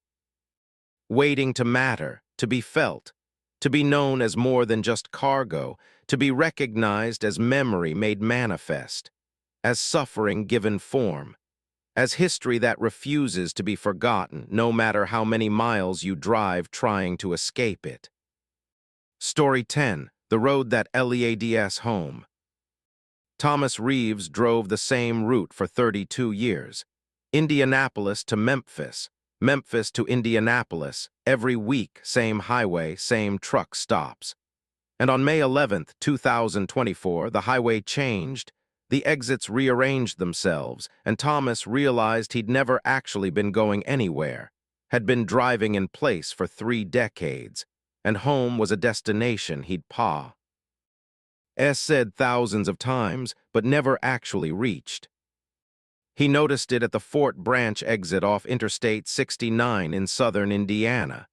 Waiting to matter, to be felt, to be known as more than just cargo, to be recognized as memory made manifest, as suffering given form, as history that refuses to be forgotten no matter how many miles you drive trying to escape it. Story 10. The road that leads home. Thomas Reeves drove the same route for 32 years. Indianapolis to Memphis, Memphis to Indianapolis, every week, same highway, same truck stops. And on May 11th, 2024, the highway changed. The exits rearranged themselves, and Thomas realized he'd never actually been going anywhere, had been driving in place for 3 decades, and home was a destination he'd said thousands of times, but never actually reached. He noticed it at the Fort Branch exit off Interstate 69 in southern Indiana.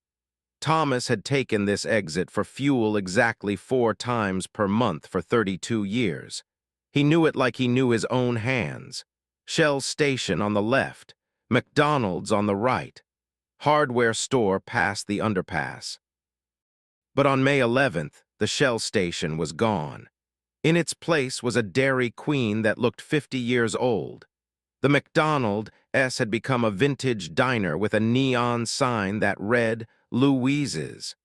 Thomas had taken this exit for fuel exactly 4 times per month for 32 years. He knew it like he knew his own hands. Shell station on the left, McDonald's on the right, hardware store past the underpass. But on May 11th, the Shell station was gone. In its place was a Dairy Queen that looked 50 years old. The McDonald's had become a vintage diner with a neon sign that read Louise's.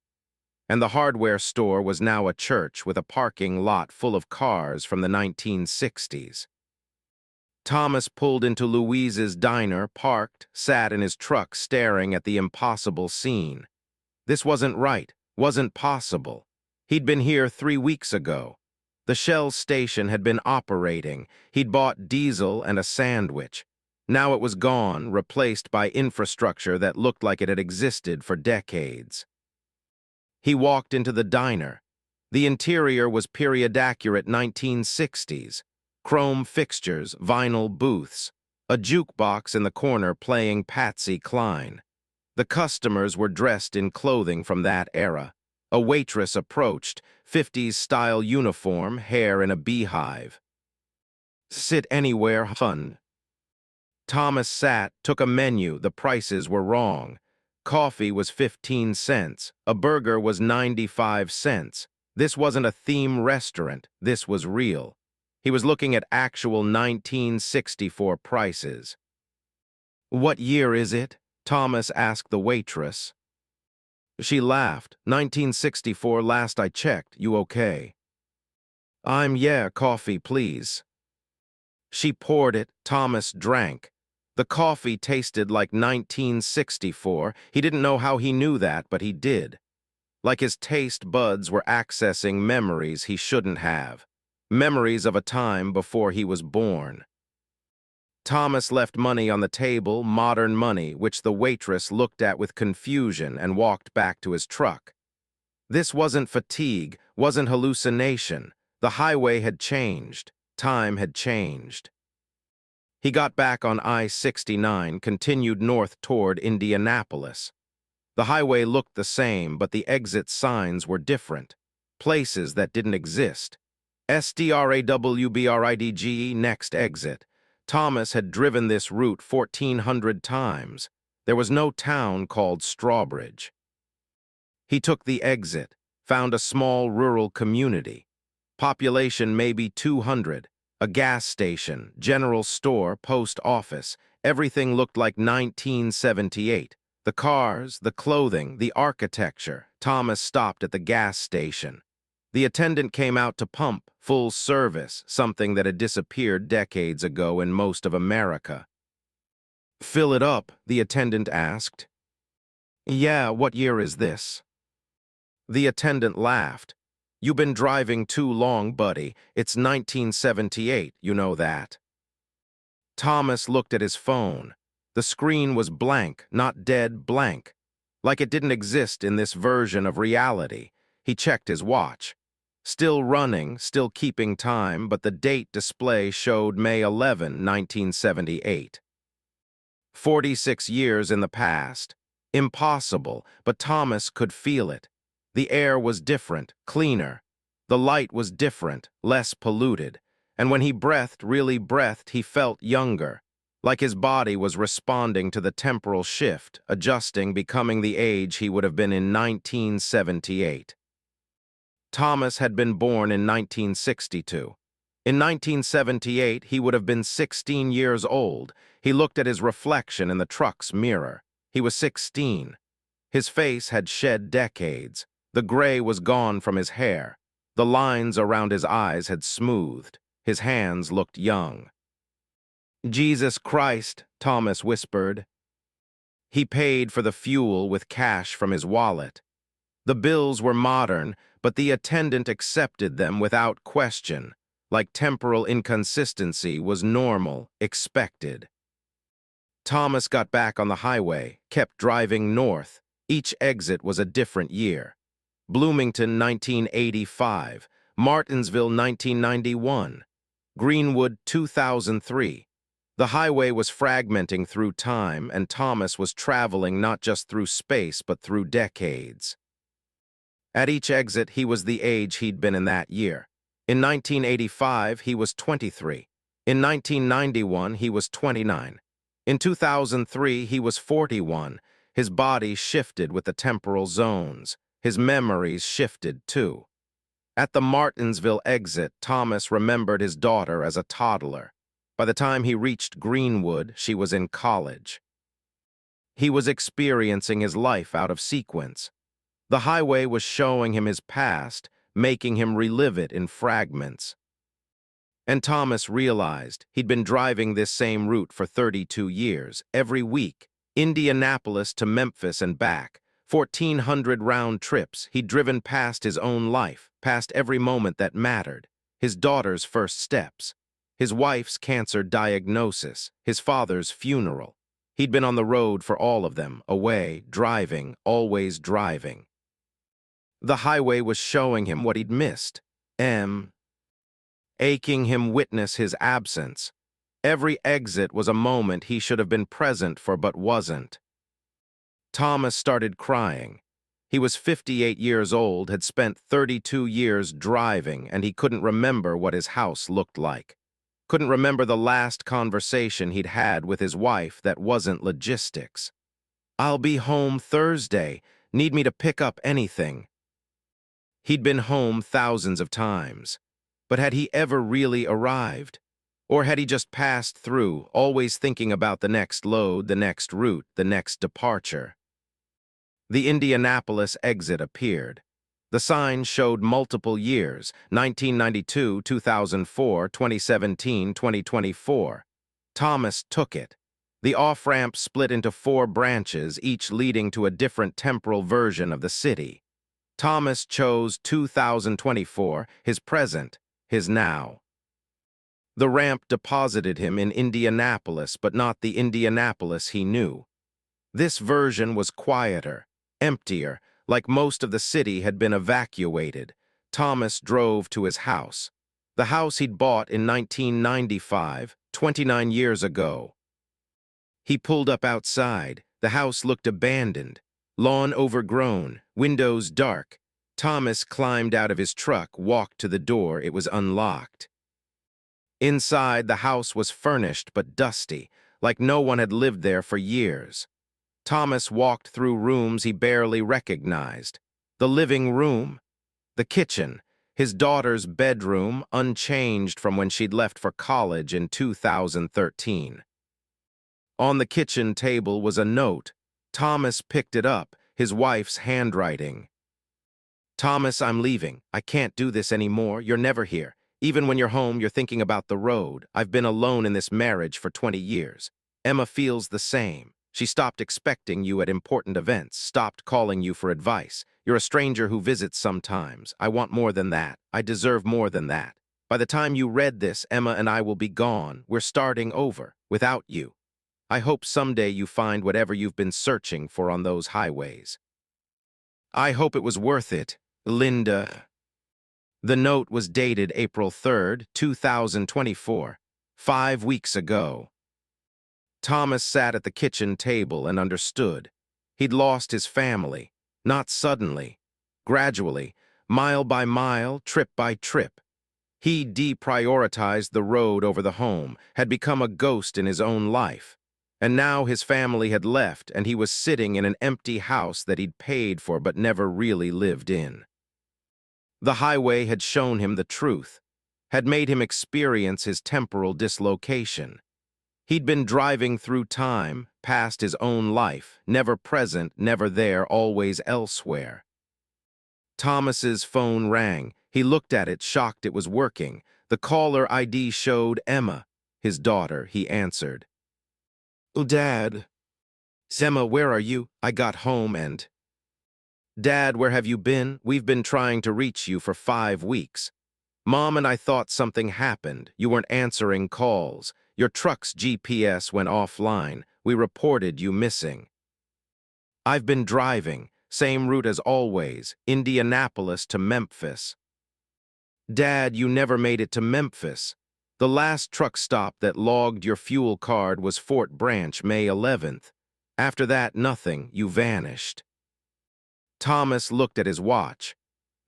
And the hardware store was now a church with a parking lot full of cars from the 1960s. Thomas pulled into Louise's diner, parked, sat in his truck staring at the impossible scene. This wasn't right, wasn't possible. He'd been here 3 weeks ago. The Shell station had been operating. He'd bought diesel and a sandwich. Now it was gone, replaced by infrastructure that looked like it had existed for decades. He walked into the diner. The interior was period-accurate 1960s. Chrome fixtures, vinyl booths, a jukebox in the corner playing Patsy Cline. The customers were dressed in clothing from that era. A waitress approached, 50s-style uniform, hair in a beehive. Sit anywhere, hun. Thomas sat, took a menu. The prices were wrong. Coffee was 15 cents. A burger was 95 cents. This wasn't a theme restaurant. This was real. He was looking at actual 1964 prices. "What year is it?" Thomas asked the waitress. She laughed. 1964 last I checked. You okay? Yeah, coffee, please. She poured it. Thomas drank. The coffee tasted like 1964. He didn't know how he knew that, but he did. Like his taste buds were accessing memories he shouldn't have. Memories of a time before he was born. Thomas left money on the table, modern money, which the waitress looked at with confusion and walked back to his truck. This wasn't fatigue, wasn't hallucination. The highway had changed. Time had changed. He got back on I-69, continued north toward Indianapolis. The highway looked the same, but the exit signs were different. Places that didn't exist. STRAWBRIDGE, next exit. Thomas had driven this route 1,400 times. There was no town called Strawbridge. He took the exit, found a small rural community. Population maybe 200. A gas station, general store, post office. Everything looked like 1978. The cars, the clothing, the architecture. Thomas stopped at the gas station. The attendant came out to pump, full service, something that had disappeared decades ago in most of America. "Fill it up?" the attendant asked. "Yeah, what year is this?" The attendant laughed. "You've been driving too long, buddy. It's 1978, you know that." Thomas looked at his phone. The screen was blank, not dead blank. Like it didn't exist in this version of reality. He checked his watch. Still running, still keeping time, but the date display showed May 11, 1978. 46 years in the past. Impossible, but Thomas could feel it. The air was different, cleaner. The light was different, less polluted. And when he breathed, really breathed, he felt younger. Like his body was responding to the temporal shift, adjusting, becoming the age he would have been in 1978. Thomas had been born in 1962. In 1978, he would have been 16 years old. He looked at his reflection in the truck's mirror. He was 16. His face had shed decades. The gray was gone from his hair. The lines around his eyes had smoothed. His hands looked young. "Jesus Christ," Thomas whispered. He paid for the fuel with cash from his wallet. The bills were modern, but the attendant accepted them without question, like temporal inconsistency was normal, expected. Thomas got back on the highway, kept driving north. Each exit was a different year. Bloomington, 1985. Martinsville, 1991. Greenwood, 2003. The highway was fragmenting through time, and Thomas was traveling not just through space, but through decades. At each exit, he was the age he'd been in that year. In 1985, he was 23. In 1991, he was 29. In 2003, he was 41. His body shifted with the temporal zones. His memories shifted, too. At the Martinsville exit, Thomas remembered his daughter as a toddler. By the time he reached Greenwood, she was in college. He was experiencing his life out of sequence. The highway was showing him his past, making him relive it in fragments. And Thomas realized he'd been driving this same route for 32 years, every week, Indianapolis to Memphis and back, 1,400 round trips. He'd driven past his own life, past every moment that mattered, his daughter's first steps, his wife's cancer diagnosis, his father's funeral. He'd been on the road for all of them, away, driving, always driving. The highway was showing him what he'd missed, aching him witness his absence. Every exit was a moment he should have been present for but wasn't. Thomas started crying. He was 58 years old, had spent 32 years driving, and he couldn't remember what his house looked like. Couldn't remember the last conversation he'd had with his wife that wasn't logistics. "I'll be home Thursday. Need me to pick up anything?" He'd been home thousands of times. But had he ever really arrived? Or had he just passed through, always thinking about the next load, the next route, the next departure? The Indianapolis exit appeared. The sign showed multiple years, 1992, 2004, 2017, 2024. Thomas took it. The off-ramp split into 4 branches, each leading to a different temporal version of the city. Thomas chose 2024, his present, his now. The ramp deposited him in Indianapolis, but not the Indianapolis he knew. This version was quieter, emptier, like most of the city had been evacuated. Thomas drove to his house. The house he'd bought in 1995, 29 years ago. He pulled up outside. The house looked abandoned. Lawn overgrown, windows dark. Thomas climbed out of his truck, walked to the door. It was unlocked. Inside, the house was furnished but dusty, like no one had lived there for years. Thomas walked through rooms he barely recognized. The living room, the kitchen, His daughter's bedroom, unchanged from when she'd left for college in 2013. On the kitchen table was a note. Thomas picked it up, his wife's handwriting. "Thomas, I'm leaving. I can't do this anymore. You're never here. Even when you're home, you're thinking about the road. I've been alone in this marriage for 20 years. Emma feels the same. She stopped expecting you at important events, stopped calling you for advice. You're a stranger who visits sometimes. I want more than that. I deserve more than that. By the time you read this, Emma and I will be gone. We're starting over, without you. I hope someday you find whatever you've been searching for on those highways. I hope it was worth it, Linda." The note was dated April 3rd, 2024, 5 weeks ago. Thomas sat at the kitchen table and understood. He'd lost his family, not suddenly, gradually, mile by mile, trip by trip. He deprioritized the road over the home, had become a ghost in his own life. And now his family had left, and he was sitting in an empty house that he'd paid for but never really lived in. The highway had shown him the truth, had made him experience his temporal dislocation. He'd been driving through time, past his own life, never present, never there, always elsewhere. Thomas's phone rang. He looked at it, shocked it was working. The caller ID showed Emma, his daughter. He answered. "Oh, Dad." "Emma, where are you? I got home and—" "Dad, where have you been? We've been trying to reach you for 5 weeks. Mom and I thought something happened. You weren't answering calls. Your truck's GPS went offline. We reported you missing." "I've been driving, same route as always, Indianapolis to Memphis." "Dad, you never made it to Memphis. The last truck stop that logged your fuel card was Fort Branch, May 11th. After that, nothing. You vanished." Thomas looked at his watch.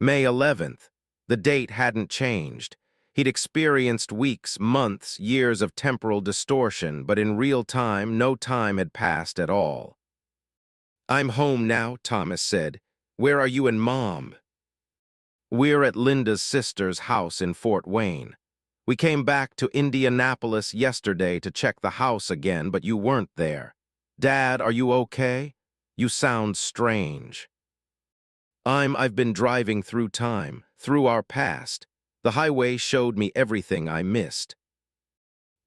May 11th. The date hadn't changed. He'd experienced weeks, months, years of temporal distortion, but in real time, no time had passed at all. "I'm home now," Thomas said. "Where are you and Mom?" "We're at Linda's sister's house in Fort Wayne. We came back to Indianapolis yesterday to check the house again, but you weren't there. Dad, are you okay? You sound strange." I've been driving through time, through our past. The highway showed me everything I missed."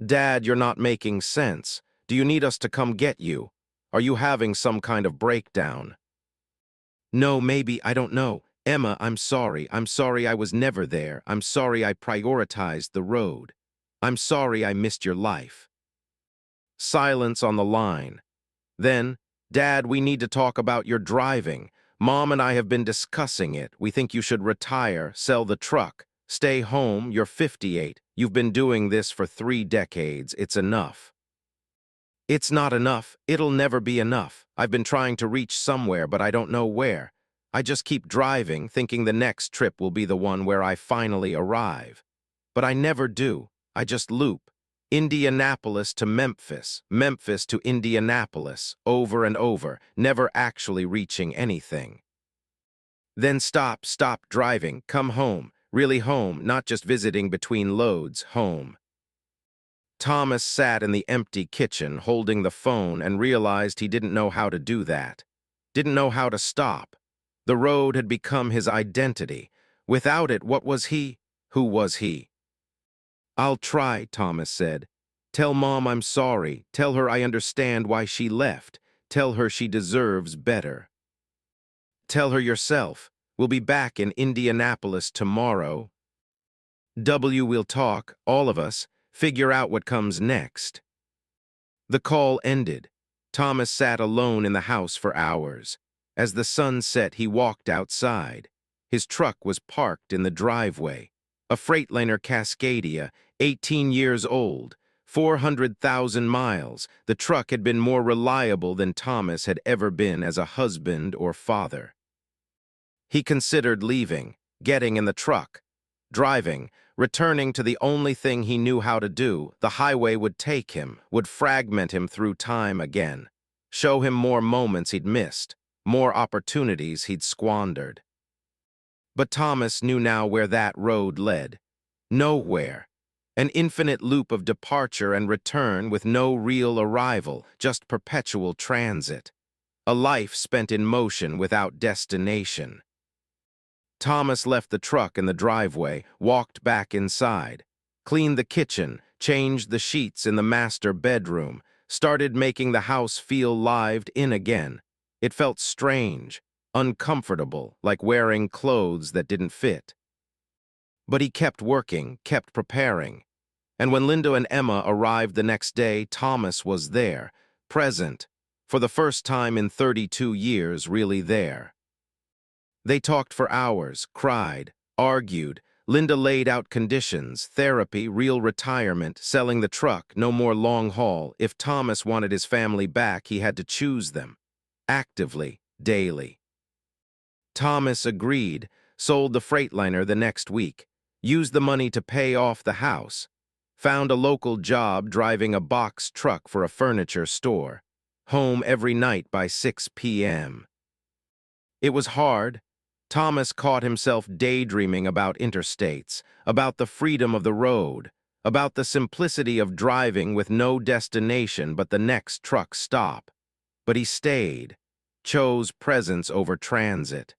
"Dad, you're not making sense. Do you need us to come get you? Are you having some kind of breakdown?" "No, maybe, I don't know. Emma, I'm sorry. I'm sorry I was never there. I'm sorry I prioritized the road. I'm sorry I missed your life." Silence on the line. Then, "Dad, we need to talk about your driving. Mom and I have been discussing it. We think you should retire, sell the truck, stay home. You're 58. You've been doing this for 3 decades. It's enough." "It's not enough. It'll never be enough. I've been trying to reach somewhere, but I don't know where. I just keep driving, thinking the next trip will be the one where I finally arrive. But I never do. I just loop. Indianapolis to Memphis, Memphis to Indianapolis, over and over, never actually reaching anything." "Then stop driving, come home, really home, not just visiting between loads, home." Thomas sat in the empty kitchen holding the phone and realized he didn't know how to do that. Didn't know how to stop. The road had become his identity. Without it, what was he? Who was he? "I'll try," Thomas said. "Tell Mom I'm sorry. Tell her I understand why she left. Tell her she deserves better." "Tell her yourself. We'll be back in Indianapolis tomorrow. We'll talk, all of us, figure out what comes next." The call ended. Thomas sat alone in the house for hours. As the sun set, he walked outside. His truck was parked in the driveway. A Freightliner Cascadia, 18 years old, 400,000 miles. The truck had been more reliable than Thomas had ever been as a husband or father. He considered leaving, getting in the truck, driving, returning to the only thing he knew how to do. The highway would take him, would fragment him through time again, show him more moments he'd missed, more opportunities he'd squandered. But Thomas knew now where that road led. Nowhere. An infinite loop of departure and return with no real arrival, just perpetual transit. A life spent in motion without destination. Thomas left the truck in the driveway, walked back inside, cleaned the kitchen, changed the sheets in the master bedroom, started making the house feel lived in again. It felt strange, uncomfortable, like wearing clothes that didn't fit. But he kept working, kept preparing. And when Linda and Emma arrived the next day, Thomas was there, present, for the first time in 32 years, really there. They talked for hours, cried, argued. Linda laid out conditions, therapy, real retirement, selling the truck, no more long haul. If Thomas wanted his family back, he had to choose them. Actively, daily. Thomas agreed, sold the Freightliner the next week, used the money to pay off the house, found a local job driving a box truck for a furniture store, home every night by 6 p.m. It was hard. Thomas caught himself daydreaming about interstates, about the freedom of the road, about the simplicity of driving with no destination but the next truck stop. But he stayed, chose presence over transit.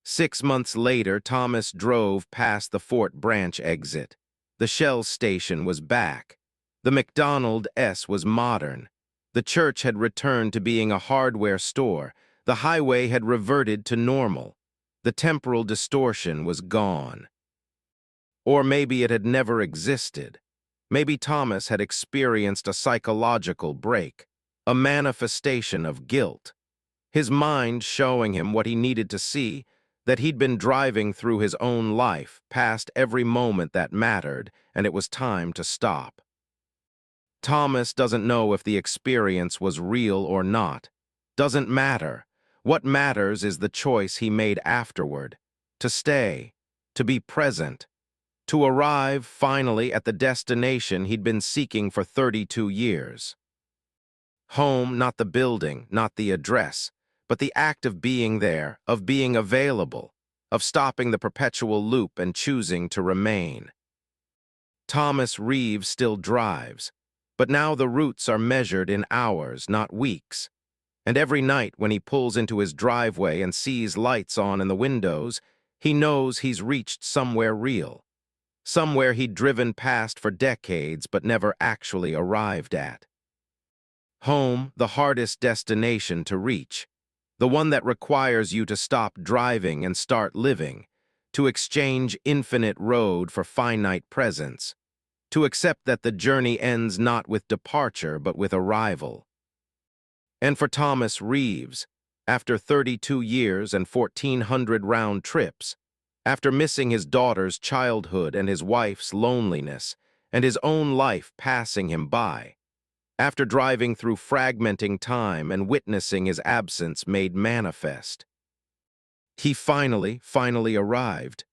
6 months later, Thomas drove past the Fort Branch exit. The Shell station was back. The McDonald's was modern. The church had returned to being a hardware store. The highway had reverted to normal. The temporal distortion was gone. Or maybe it had never existed. Maybe Thomas had experienced a psychological break, a manifestation of guilt. His mind showing him what he needed to see, that he'd been driving through his own life, past every moment that mattered, and it was time to stop. Thomas doesn't know if the experience was real or not. Doesn't matter. What matters is the choice he made afterward. To stay. To be present. To arrive, finally, at the destination he'd been seeking for 32 years. Home, not the building, not the address, but the act of being there, of being available, of stopping the perpetual loop and choosing to remain. Thomas Reeves still drives, but now the routes are measured in hours, not weeks. And every night when he pulls into his driveway and sees lights on in the windows, he knows he's reached somewhere real, somewhere he'd driven past for decades but never actually arrived at. Home, the hardest destination to reach, the one that requires you to stop driving and start living, to exchange infinite road for finite presence, to accept that the journey ends not with departure but with arrival. And for Thomas Reeves, after 32 years and 1,400 round trips, after missing his daughter's childhood and his wife's loneliness, and his own life passing him by, after driving through fragmenting time and witnessing his absence made manifest, he finally arrived.